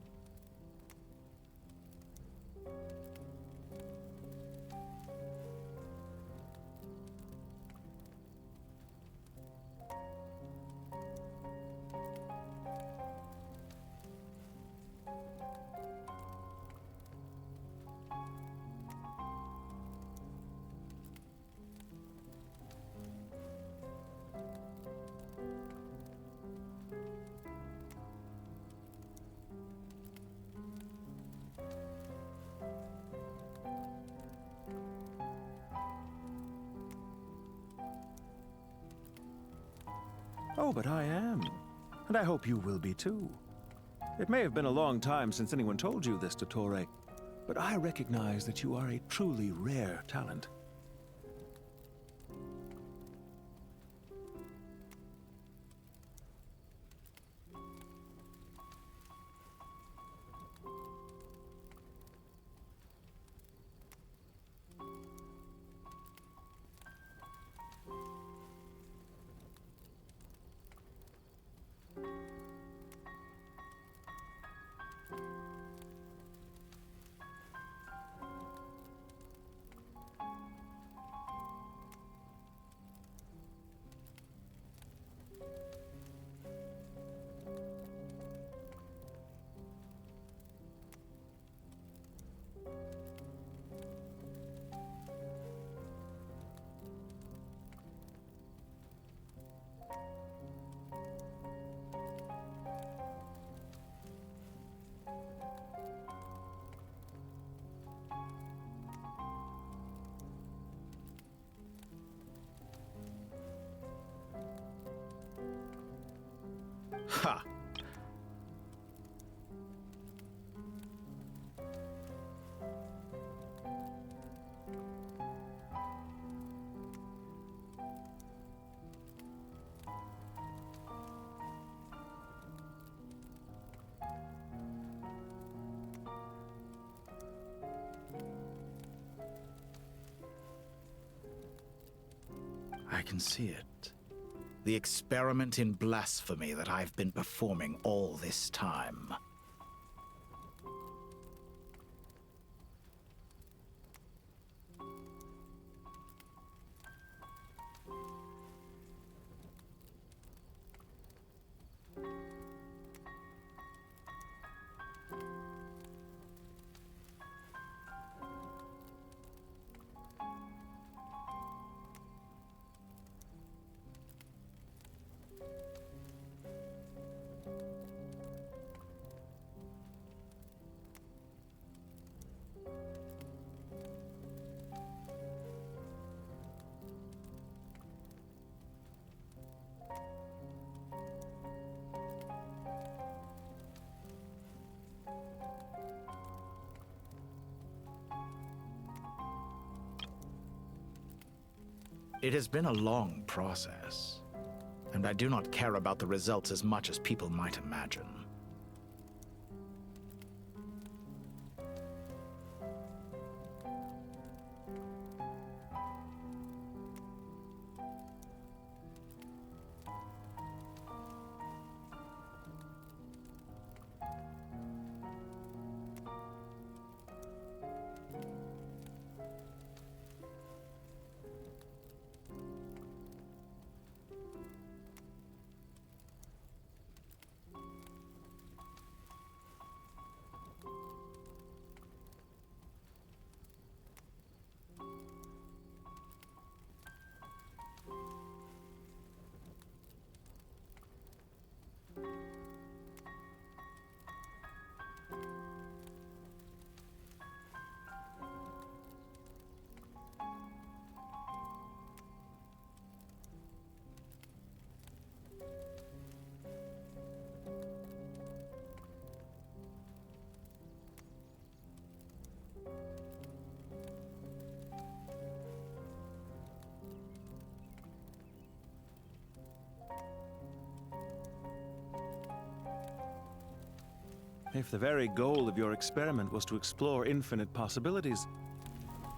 Oh, but I am. And I hope you will be too. It may have been a long time since anyone told you this, Dottore, but I recognize that you are a truly rare talent. Ha! I can see it. The experiment in blasphemy that I've been performing all this time. It has been a long process, and I do not care about the results as much as people might imagine. If the very goal of your experiment was to explore infinite possibilities,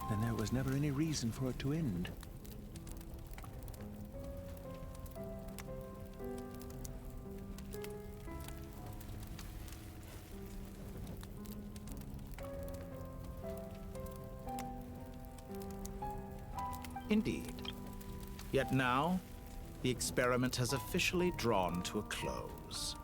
then there was never any reason for it to end. Indeed. Yet now, the experiment has officially drawn to a close.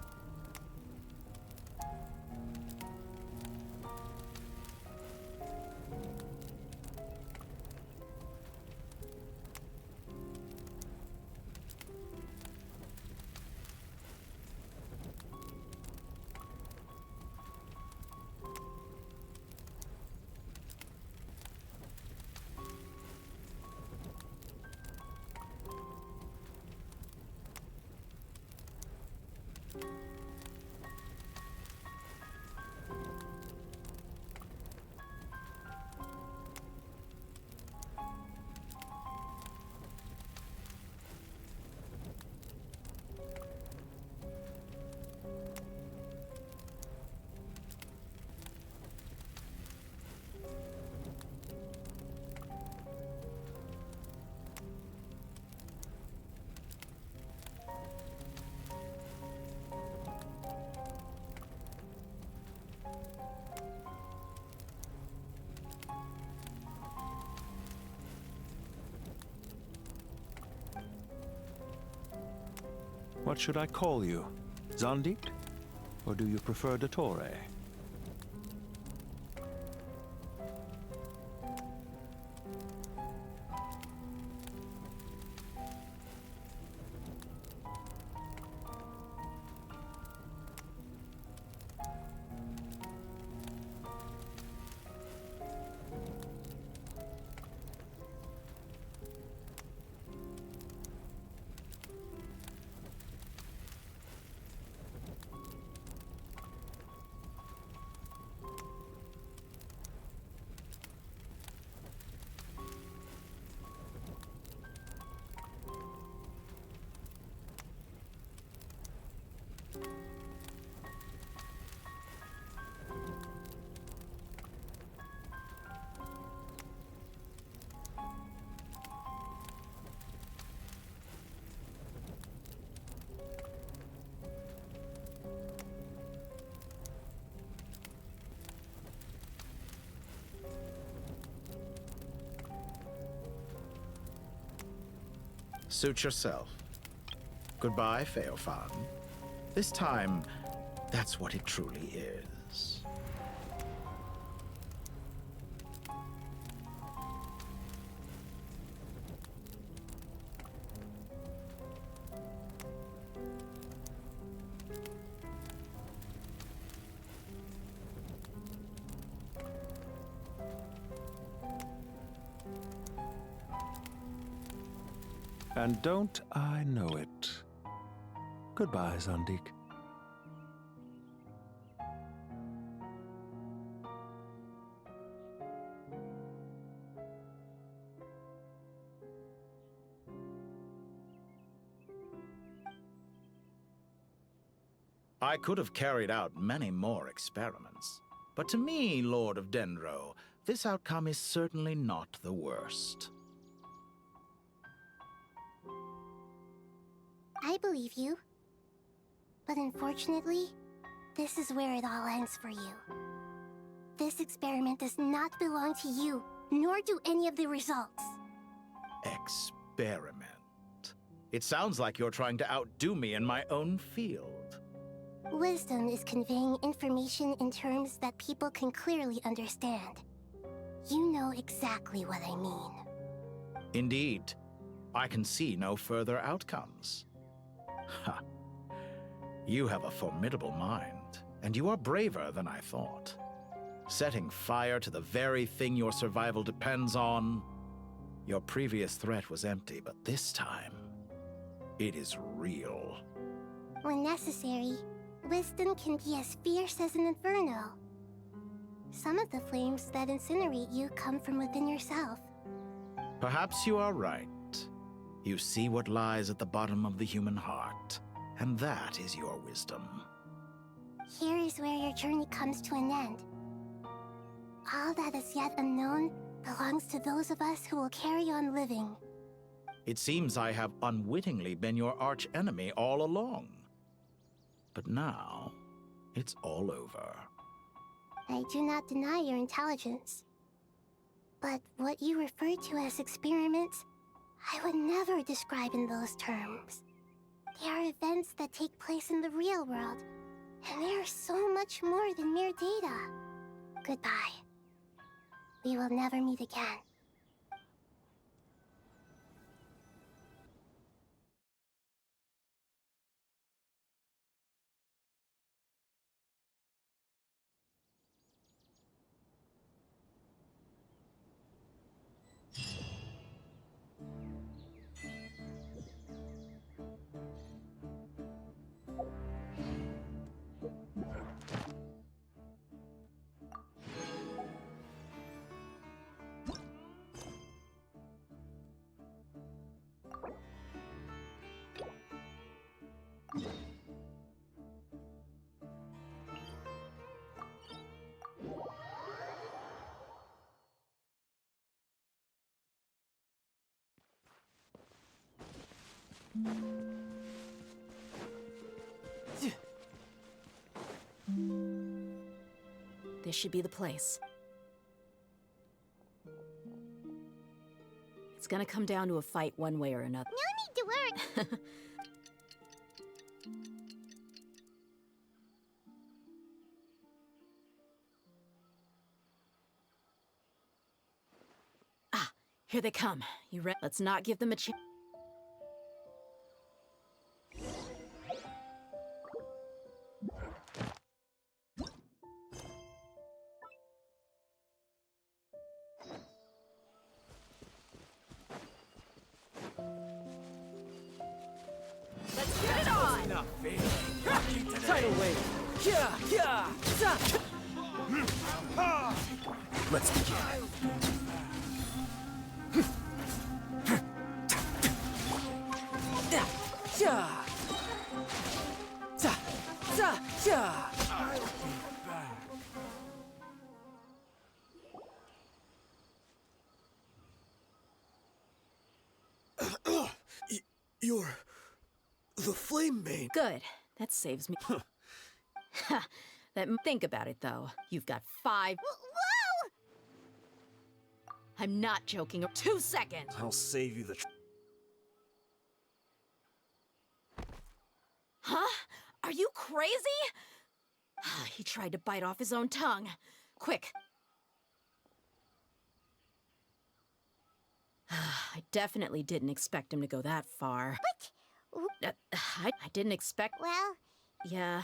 What should I call you? Zandik? Or do you prefer Dottore? Suit yourself. Goodbye, Feofan. This time, that's what it truly is. And don't I know it? Goodbye, Zandik. I could have carried out many more experiments, but to me, Lord of Dendro, this outcome is certainly not the worst. I believe you. But unfortunately, this is where it all ends for you. This experiment does not belong to you, nor do any of the results. Experiment? It sounds like you're trying to outdo me in my own field. Wisdom is conveying information in terms that people can clearly understand. You know exactly what I mean. Indeed. I can see no further outcomes. Ha. You have a formidable mind, and you are braver than I thought. Setting fire to the very thing your survival depends on. Your previous threat was empty, but this time, it is real. When necessary, wisdom can be as fierce as an inferno. Some of the flames that incinerate you come from within yourself. Perhaps you are right. You see what lies at the bottom of the human heart, and that is your wisdom. here is where your journey comes to an end. All that is yet unknown belongs to those of us who will carry on living. It seems I have unwittingly been your arch enemy all along. But now, it's all over. I do not deny your intelligence. But what you refer to as experiments, I would never describe in those terms. They are events that take place in the real world, and they are so much more than mere data. Goodbye. We will never meet again. This should be the place. It's gonna come down to a fight one way or another. No need to worry. Here they come. You ready? Let's not give them a chance. Let's get it on! Tidal wave! Yeah, yeah! Let's begin. Yeah! Za! Za! Yeah! You're the Flame Main. Good. That saves me. Think about it, though. You've got 5. Whoa! I'm not joking. 2 seconds. I'll save you the. Huh? Are you crazy? He tried to bite off his own tongue. Quick. I definitely didn't expect him to go that far. What? I didn't expect... Well... Yeah.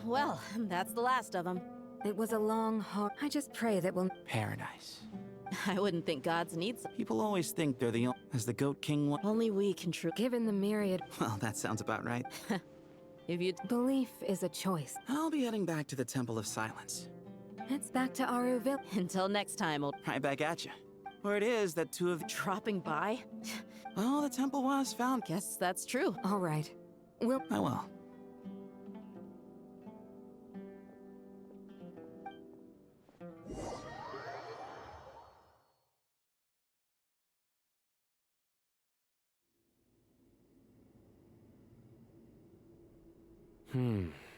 Well, that's the last of them. It was a long, hard... I just pray that we'll... Paradise. I wouldn't think gods need some. People always think they're the only... As the Goat King one... Only we can Given the myriad... Well, that sounds about right. If you... Belief is a choice. I'll be heading back to the Temple of Silence. It's back to Aruville. Until next time, old... Right back at you. Where it is that 2 of... Dropping by? Well, the temple was found. Guess that's true. All right. I will.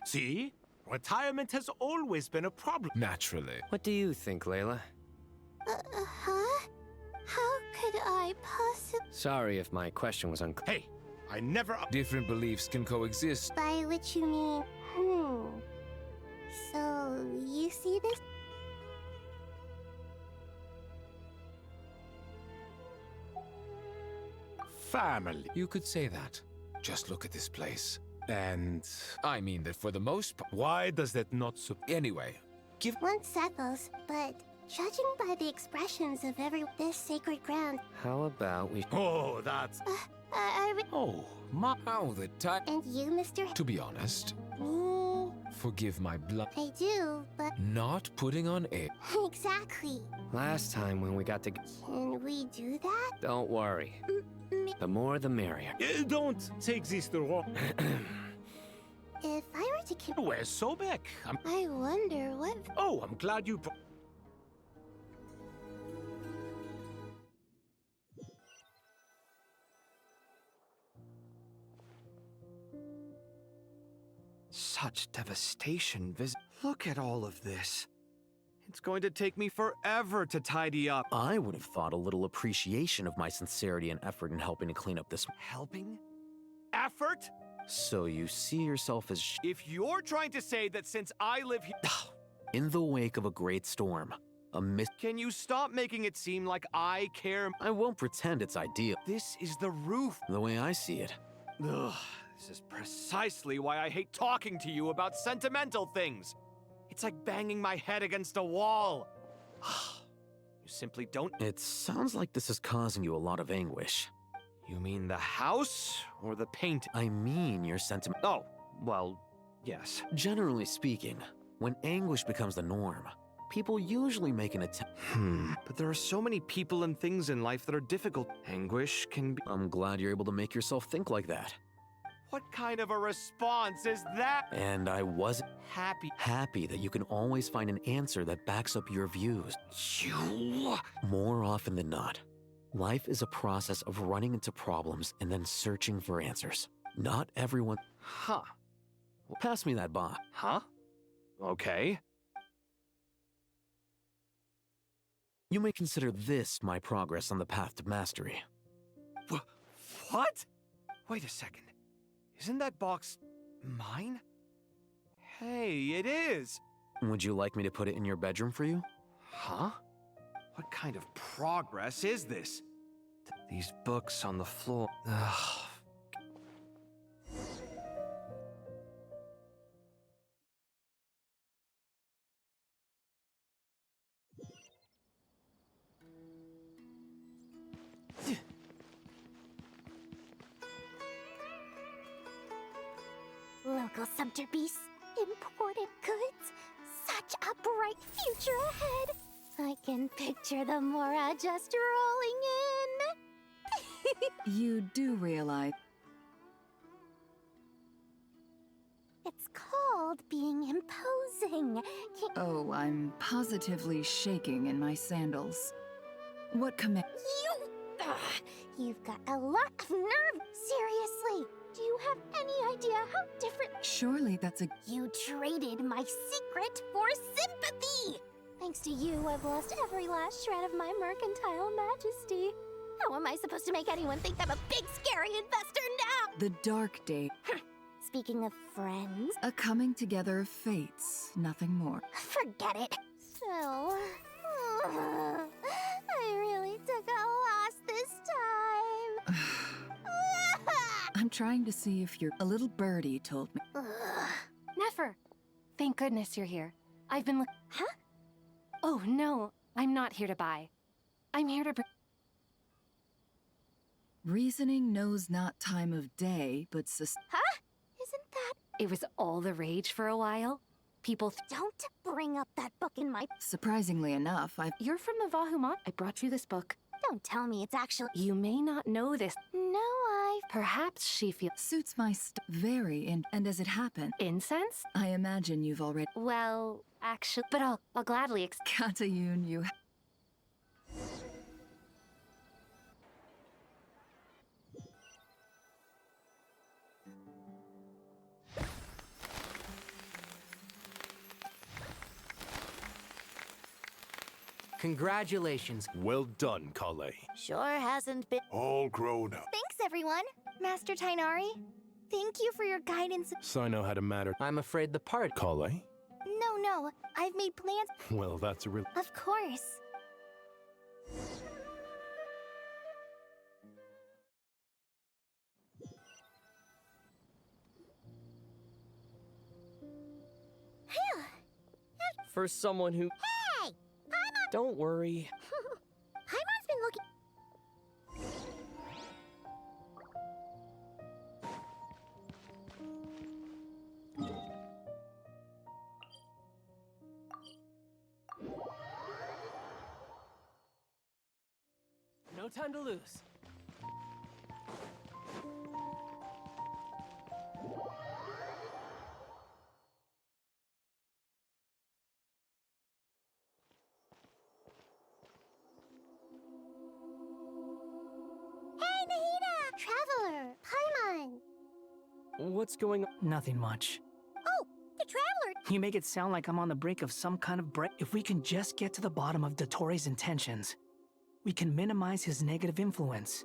See? Retirement has always been a problem. Naturally. What do you think, Layla? Huh? How could I possibly... Sorry if my question was unclear. Hey, I never... Different beliefs can coexist. By which you mean... So, you see this? Family. You could say that. Just look at this place. And I mean that for the most part. Why does that not Anyway, give... One settles, but judging by the expressions of this sacred ground... How about we... Oh, that's... Oh, my. How the time. And you, Mr. To be honest, forgive my blood. I do, but... Not putting on air. Exactly. Last time when we got to... Can we do that? Don't worry. The more the merrier. Don't take this the wrong. If I were to keep... Where's Sobek? I wonder what... Oh, I'm glad you... Such devastation. Look at all of this. It's going to take me forever to tidy up. I would have thought a little appreciation of my sincerity and effort in helping to clean up this. Helping? Effort? So you see yourself as If you're trying to say that since I live here... in the wake of a great storm, a mist. Can you stop making it seem like I care? I won't pretend it's ideal. This is the roof. The way I see it. Ugh, this is precisely why I hate talking to you about sentimental things. It's like banging my head against a wall. You simply don't... It sounds like this is causing you a lot of anguish. You mean the house or the painting? I mean your sentiment. Oh, well, yes. Generally speaking, when anguish becomes the norm, people usually make an attempt. But there are so many people and things in life that are difficult. Anguish can be... I'm glad you're able to make yourself think like that. What kind of a response is that? And I wasn't happy. Happy that you can always find an answer that backs up your views. More often than not, life is a process of running into problems and then searching for answers. Not everyone... Huh. Well, pass me that bomb. Huh? Okay. You may consider this my progress on the path to mastery. What? Wait a second. Isn't that box mine? Hey, it is! Would you like me to put it in your bedroom for you? Huh? What kind of progress is this? These books on the floor. Ugh. Local sumter beasts, imported goods, such a bright future ahead. I can picture the Mora just rolling in. You do realize... It's called being imposing. Oh, I'm positively shaking in my sandals. What command... You've got a lot of nerve. Seriously, do you have any idea how different... Surely that's a... You traded my secret for sympathy! Thanks to you, I've lost every last shred of my mercantile majesty. How am I supposed to make anyone think I'm a big, scary investor now? The dark day. Speaking of friends... A coming together of fates, nothing more. Forget it. So... I really took a loss this time. I'm trying to see if you're... A little birdie told me. Nefer, thank goodness you're here. I've been Huh? Oh, no, I'm not here to buy. I'm here to Reasoning knows not time of day, but Huh? Isn't that... It was all the rage for a while. People Don't bring up that book in my... Surprisingly enough, You're from the Vahumot. I brought you this book. Don't tell me it's actually... You may not know this. No, Perhaps she feels... Suits my very and as it happened... Incense? I imagine you've already... Well, actually... But I'll gladly Katayun, you... Congratulations. Well done, Kale. Sure hasn't been... All grown up. Thanks, everyone. Master Tainari. Thank you for your guidance. So I know how to matter. I'm afraid the part... Kale? No. I've made plans... Well, that's a real... Of course. For someone who... Hey! Don't worry. Paimon's been looking... No time to lose. Hey, Nahida! Traveler! Paimon! What's going on? Nothing much. Oh, the Traveler! You make it sound like I'm on the brink of some kind of break. If we can just get to the bottom of Dottoro's intentions, we can minimize his negative influence.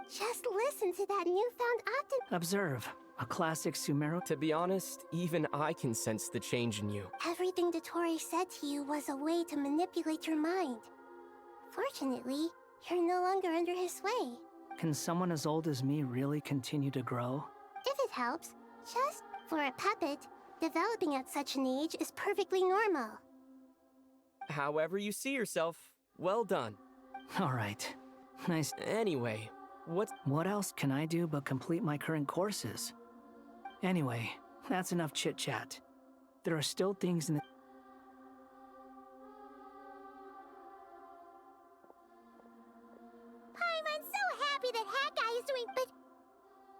Just listen to that newfound optimism. Observe. A classic Sumeru. To be honest, even I can sense the change in you. Everything Dottore said to you was a way to manipulate your mind. Fortunately, you're no longer under his sway. Can someone as old as me really continue to grow? If it helps, just for a puppet, developing at such an age is perfectly normal. However you see yourself, well done. All right. Nice. Anyway, what else can I do but complete my current courses? Anyway, that's enough chit-chat. There are still things in the... I'm so happy that Hat Guy is doing... But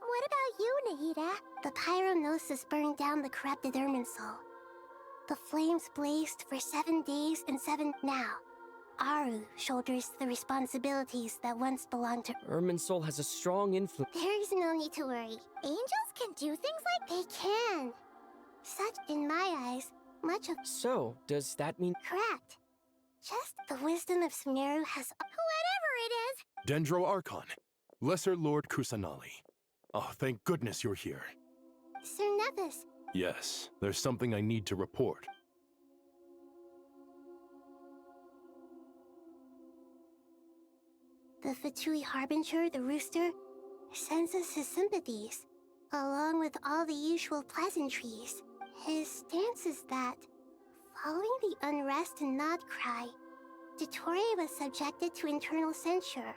what about you, Nahida? The pyronosis burned down the corrupted Irminsul. The flames blazed for 7 days and 7... Now, Aru shoulders the responsibilities that once belonged to... Irminsul has a strong influence. There is no need to worry. Angels can do things like... They can. Such, in my eyes, much of... So, does that mean... Correct. Just the wisdom of Sumeru has... Whatever it is! Dendro Archon, Lesser Lord Kusanali. Oh, thank goodness you're here. Sir Nevis. Yes, there's something I need to report. The Fatui Harbinger, the rooster, sends us his sympathies, along with all the usual pleasantries. His stance is that, following the unrest in Nodcry, Dottore was subjected to internal censure.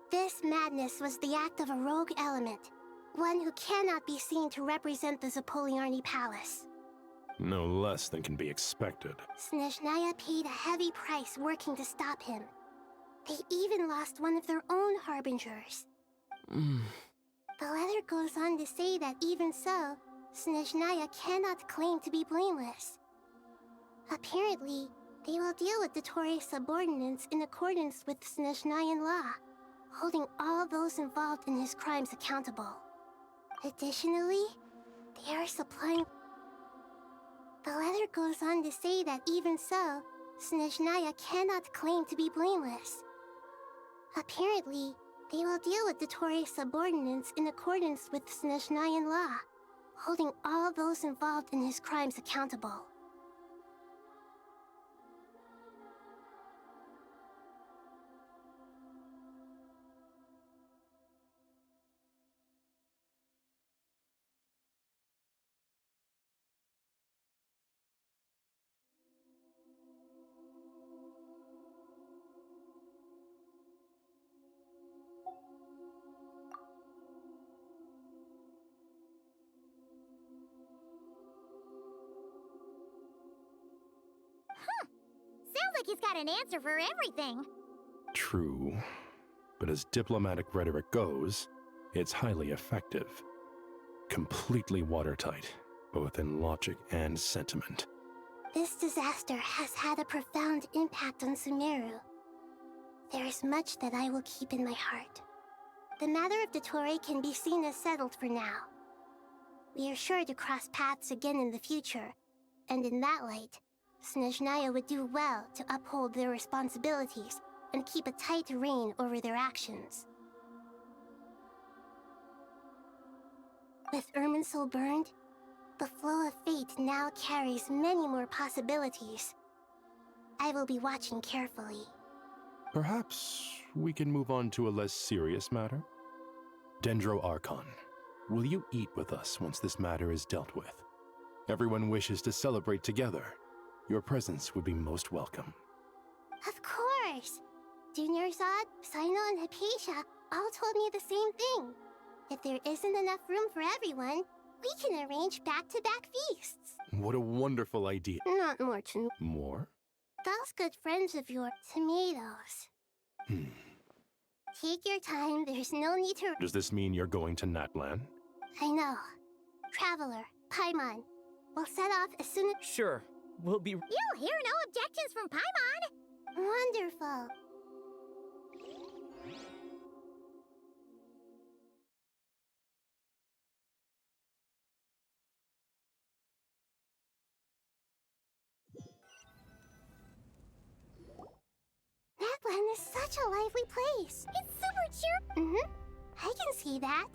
This madness was the act of a rogue element, one who cannot be seen to represent the Zapoliarni Palace. No less than can be expected. Snezhnaya paid a heavy price working to stop him. They even lost one of their own harbingers. The letter goes on to say that even so, Snezhnaya cannot claim to be blameless. Apparently, they will deal with Dottore's subordinates in accordance with Snezhnayan law, holding all those involved in his crimes accountable. Additionally, they are supplying... The letter goes on to say that even so, Snezhnaya cannot claim to be blameless. Apparently, they will deal with Dottore's subordinates in accordance with Snezhnayan law, holding all those involved in his crimes accountable. Sounds like he's got an answer for everything. True, but as diplomatic rhetoric goes, it's highly effective. Completely watertight, both in logic and sentiment. This disaster has had a profound impact on Sumeru. There is much that I will keep in my heart. The matter of Dottore can be seen as settled for now. We are sure to cross paths again in the future, and in that light, Snezhnaya would do well to uphold their responsibilities and keep a tight rein over their actions. With Irminsul burned, the flow of fate now carries many more possibilities. I will be watching carefully. Perhaps we can move on to a less serious matter? Dendro Archon, will you eat with us once this matter is dealt with? Everyone wishes to celebrate together. Your presence would be most welcome. Of course! Dunyarzad, Sino, and Hypatia all told me the same thing. If there isn't enough room for everyone, we can arrange back-to-back feasts. What a wonderful idea. Not more to... More? Those good friends of yours, tomatoes. Take your time, there's no need to... Does this mean you're going to Natlan? I know. Traveler, Paimon. We'll set off as soon as... Sure, we'll be... You hear no objections from Paimon? Wonderful. Natlan is such a lively place. It's super cheer... I can see that.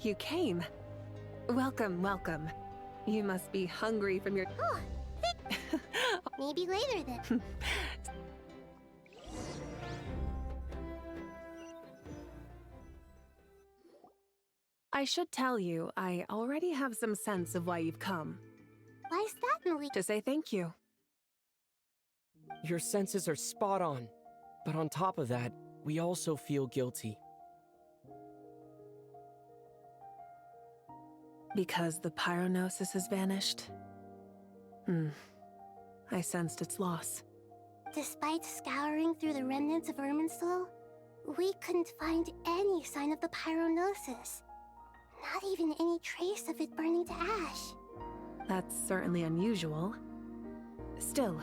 You came. Welcome, welcome. You must be hungry from your... Oh, maybe later then. I should tell you, I already have some sense of why you've come. Why's that, Marie? To say thank you. Your senses are spot on. But on top of that, we also feel guilty. Because the pyronosis has vanished? I sensed its loss. Despite scouring through the remnants of Irminsul, we couldn't find any sign of the pyronosis. Not even any trace of it burning to ash. That's certainly unusual. Still,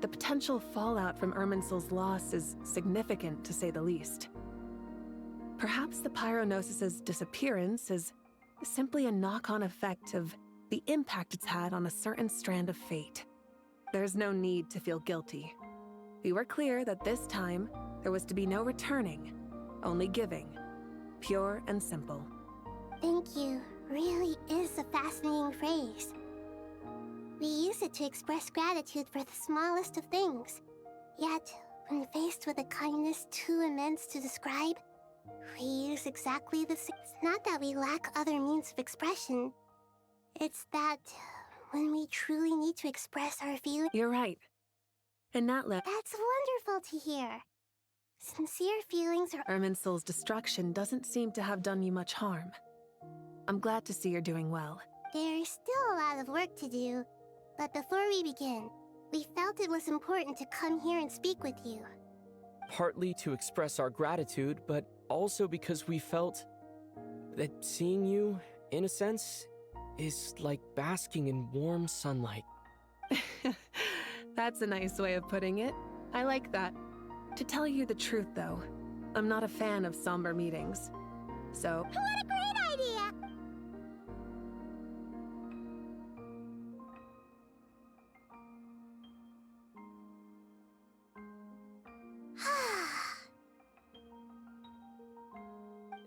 the potential fallout from Irminsul's loss is significant, to say the least. Perhaps the pyronosis's disappearance is simply a knock-on effect of the impact it's had on a certain strand of fate. There's no need to feel guilty. We were clear that this time, there was to be no returning, only giving. Pure and simple. Thank you really is a fascinating phrase. We use it to express gratitude for the smallest of things. Yet, when faced with a kindness too immense to describe, we use exactly the same. It's not that we lack other means of expression. It's that when we truly need to express our feelings... You're right. And That's wonderful to hear. Sincere feelings are... Irminsul's destruction doesn't seem to have done you much harm. I'm glad to see you're doing well. There's still a lot of work to do, but before we begin, we felt it was important to come here and speak with you. Partly to express our gratitude, but also because we felt that seeing you, in a sense, is like basking in warm sunlight. That's a nice way of putting it. I like that. To tell you the truth, though, I'm not a fan of somber meetings. So... What a great idea!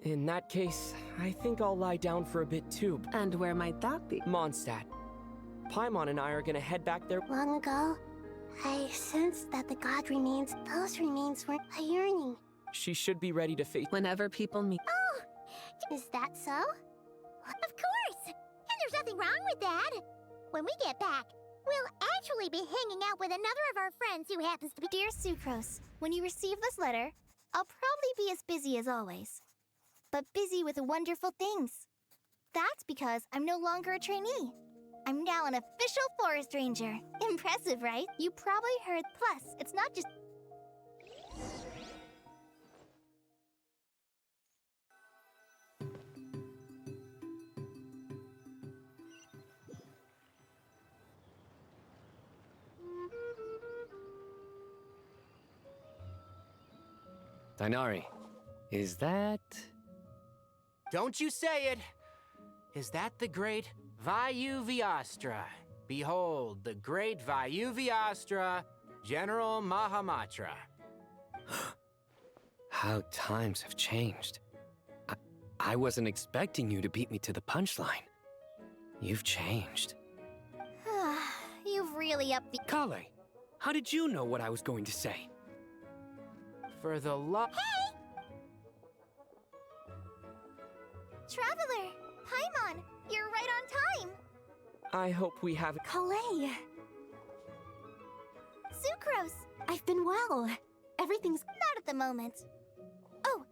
In that case, I think I'll lie down for a bit too. And where might that be? Mondstadt. Paimon and I are gonna head back there. Long ago, I sensed that the god remains, those remains were a yearning. She should be ready to face... Whenever people meet... Oh! Is that so? Of course! And there's nothing wrong with that. When we get back, we'll actually be hanging out with another of our friends who happens to be... Dear Sucrose, when you receive this letter, I'll probably be as busy as always. But busy with wonderful things. That's because I'm no longer a trainee. I'm now an official forest ranger. Impressive, right? You probably heard. Plus, it's not just... Dainari, is that... Don't you say it! Is that the great Vayuviastra? Behold, the great Vayuviastra, General Mahamatra. How times have changed. I wasn't expecting you to beat me to the punchline. You've changed. You've really upped the... Kale, how did you know what I was going to say? For the love... Hey! Traveler! Paimon! You're right on time! I hope we have... Kalei! Sucrose! I've been well. Everything's not at the moment. Oh,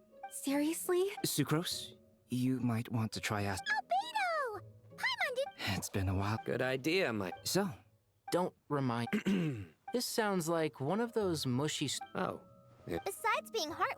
seriously? Sucrose, you might want to try ask... Albedo! Paimon did... It's been a while. Good idea, So, don't remind... This sounds like one of those mushy... Oh, Besides being heart...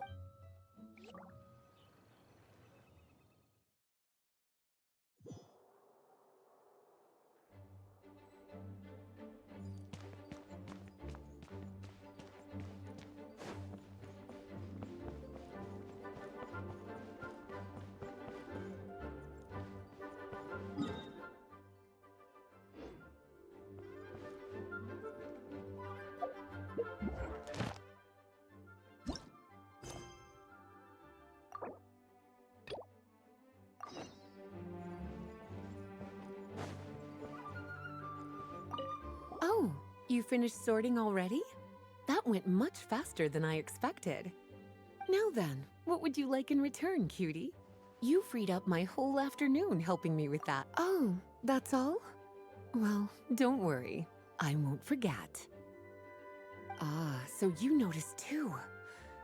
Oh, you finished sorting already? That went much faster than I expected. Now then, what would you like in return, cutie? You freed up my whole afternoon helping me with that. Oh, that's all? Well, don't worry. I won't forget. Ah, so you noticed too.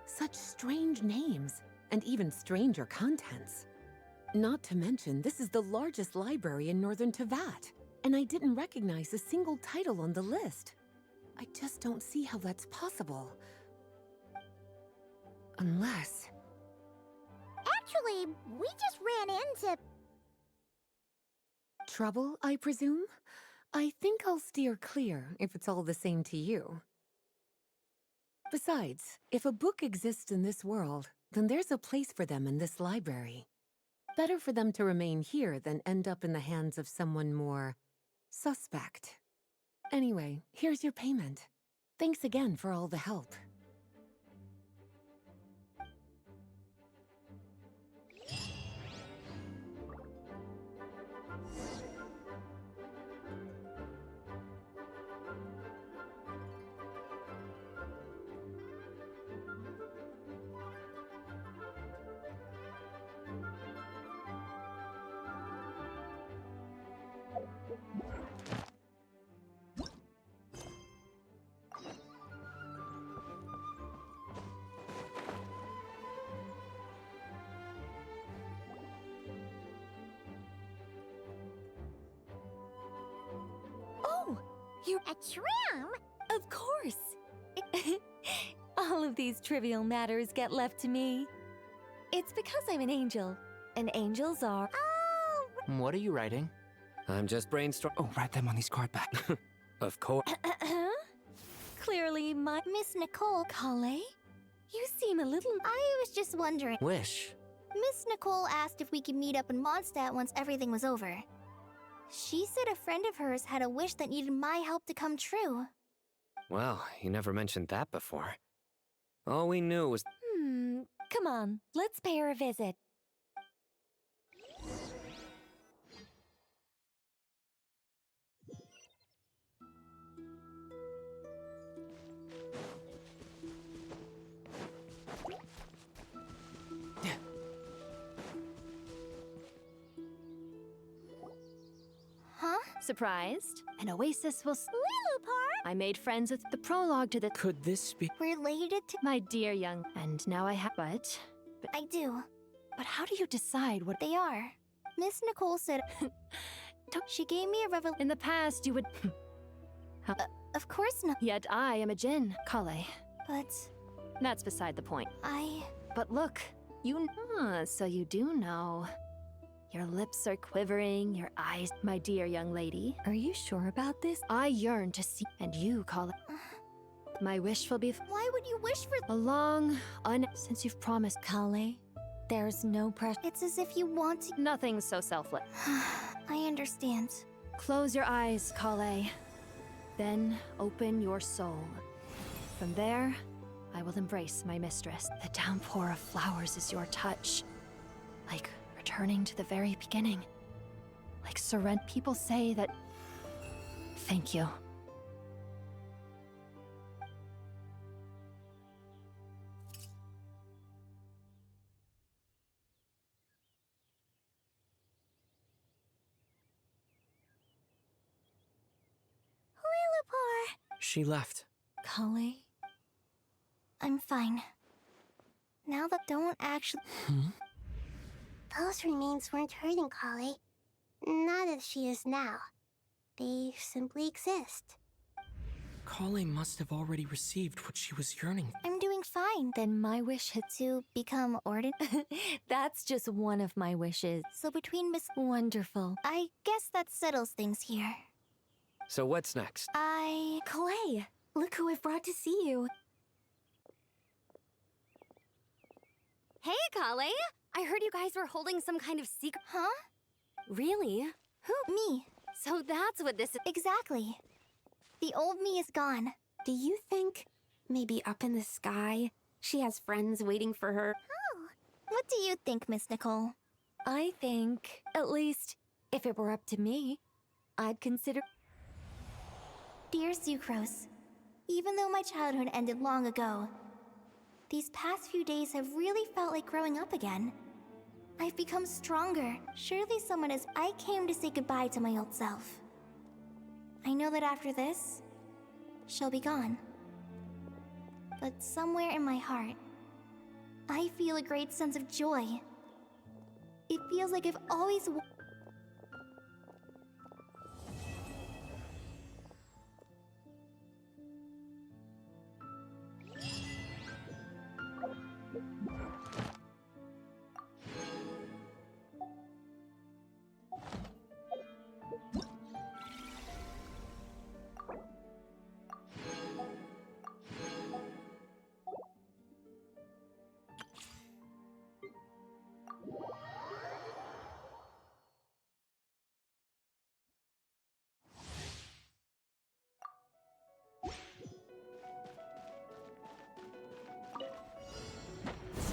Such strange names, and even stranger contents. Not to mention, this is the largest library in Northern Tevat, and I didn't recognize a single title on the list. I just don't see how that's possible. Unless... Actually, we just ran into... Trouble, I presume? I think I'll steer clear if it's all the same to you. Besides, if a book exists in this world, then there's a place for them in this library. Better for them to remain here than end up in the hands of someone more... suspect. Anyway, here's your payment. Thanks again for all the help. Oh, you're a tram? Of course. All of these trivial matters get left to me. It's because I'm an angel, and angels are... Oh! What are you writing? I'm just brainstorming. Oh, write them on these card back. Of course. Clearly, my... Miss Nicole... Kale? You seem a little... I was just wondering... Wish. Miss Nicole asked if we could meet up in Mondstadt once everything was over. She said a friend of hers had a wish that needed my help to come true. Well, you never mentioned that before. All we knew was... Come on, let's pay her a visit. Huh? Surprised? An oasis will... Lilupar! I made friends with the prologue to the... Could this be... Related to... My dear young... And now I have... But... I do. But how do you decide what... They are. Miss Nicole said... She gave me a revel... In the past, you would... Of course not. Yet I am a djinn, Kale. But... That's beside the point. But look, you... so you do know. Your lips are quivering, your eyes... My dear young lady, are you sure about this? I yearn to see... And you, Kale... My wish will be... Why would you wish for... A long... Since you've promised, Kale, there's no pressure. It's as if you want to... Nothing so selfless. I understand. Close your eyes, Kale. Then open your soul. From there, I will embrace my mistress. The downpour of flowers is your touch. Like returning to the very beginning. Like surrender. People say that... Thank you. Lilupar! She left. Kale? I'm fine. Now that don't actually... Those remains weren't hurting Kale. Not as she is now. They simply exist. Kale must have already received what she was yearning. I'm doing feeling fine. Then my wish To become ordinary? That's just one of my wishes. So between Miss... Wonderful. I guess that settles things here. So what's next? Clay, look who I've brought to see you. Hey, Kale! I heard you guys were holding some kind of secret. Huh? Really? Who? Me. So that's what this is. Exactly. The old me is gone. Do you think maybe up in the sky she has friends waiting for her? Oh. What do you think, Miss Nicole? I think, at least, if it were up to me, I'd consider... Dear Sucrose, even though my childhood ended long ago, these past few days have really felt like growing up again. I've become stronger. Surely someone is... I came to say goodbye to my old self. I know that after this, she'll be gone. But somewhere in my heart, I feel a great sense of joy. It feels like I've always...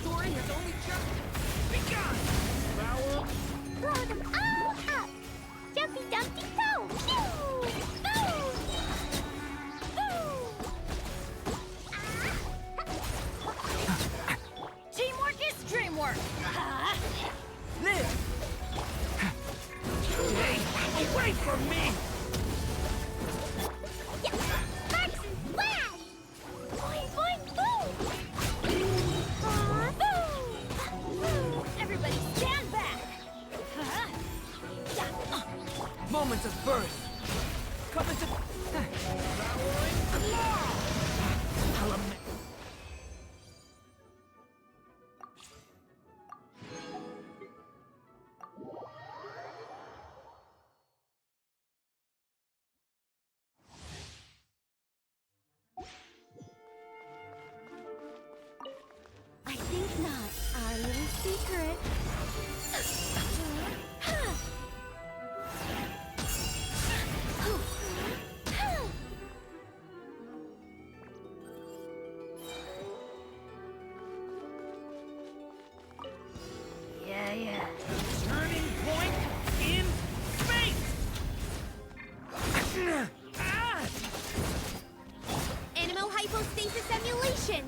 Story has only just begun! Flower! Throw them all up! Jumpy Dumpty go! Pew! Boom! Teamwork is dreamwork! Live! Hey, away from me! Sparks and flash! Boing, boing, boom! Boom! Everybody stand back! Moments of birth! Come into... I think not. Our little secret. Yeah. Turning point in space! Animal hypostasis emulation!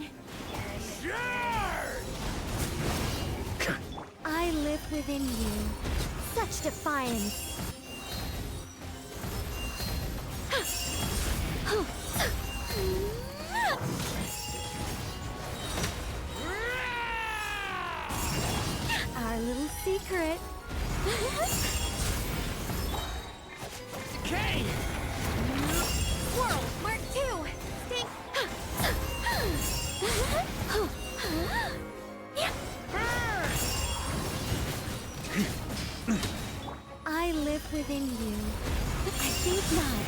I live within you. Such defiance. Our little secret. Decay! Whirl! Mark 2! Stink! I live within you. I think not.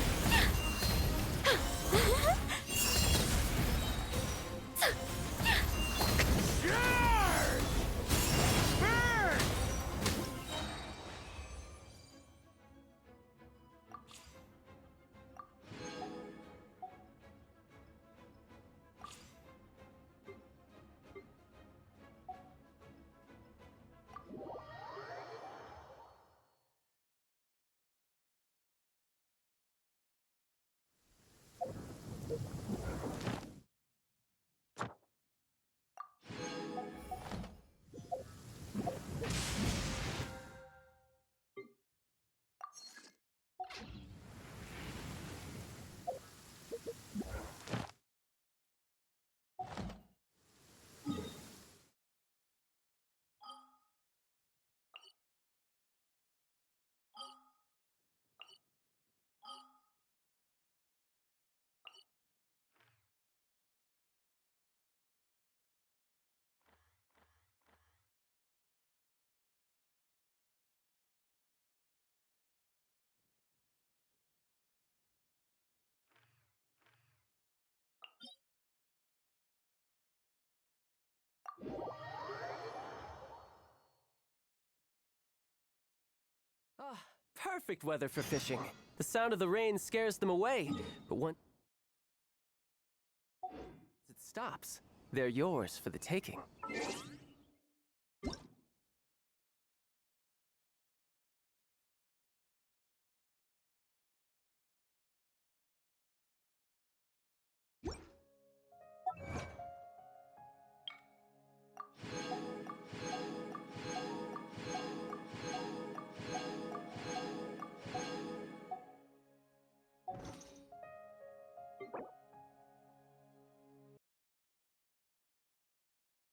perfect weather for fishing. The sound of the rain scares them away, but once it stops, they're yours for the taking. You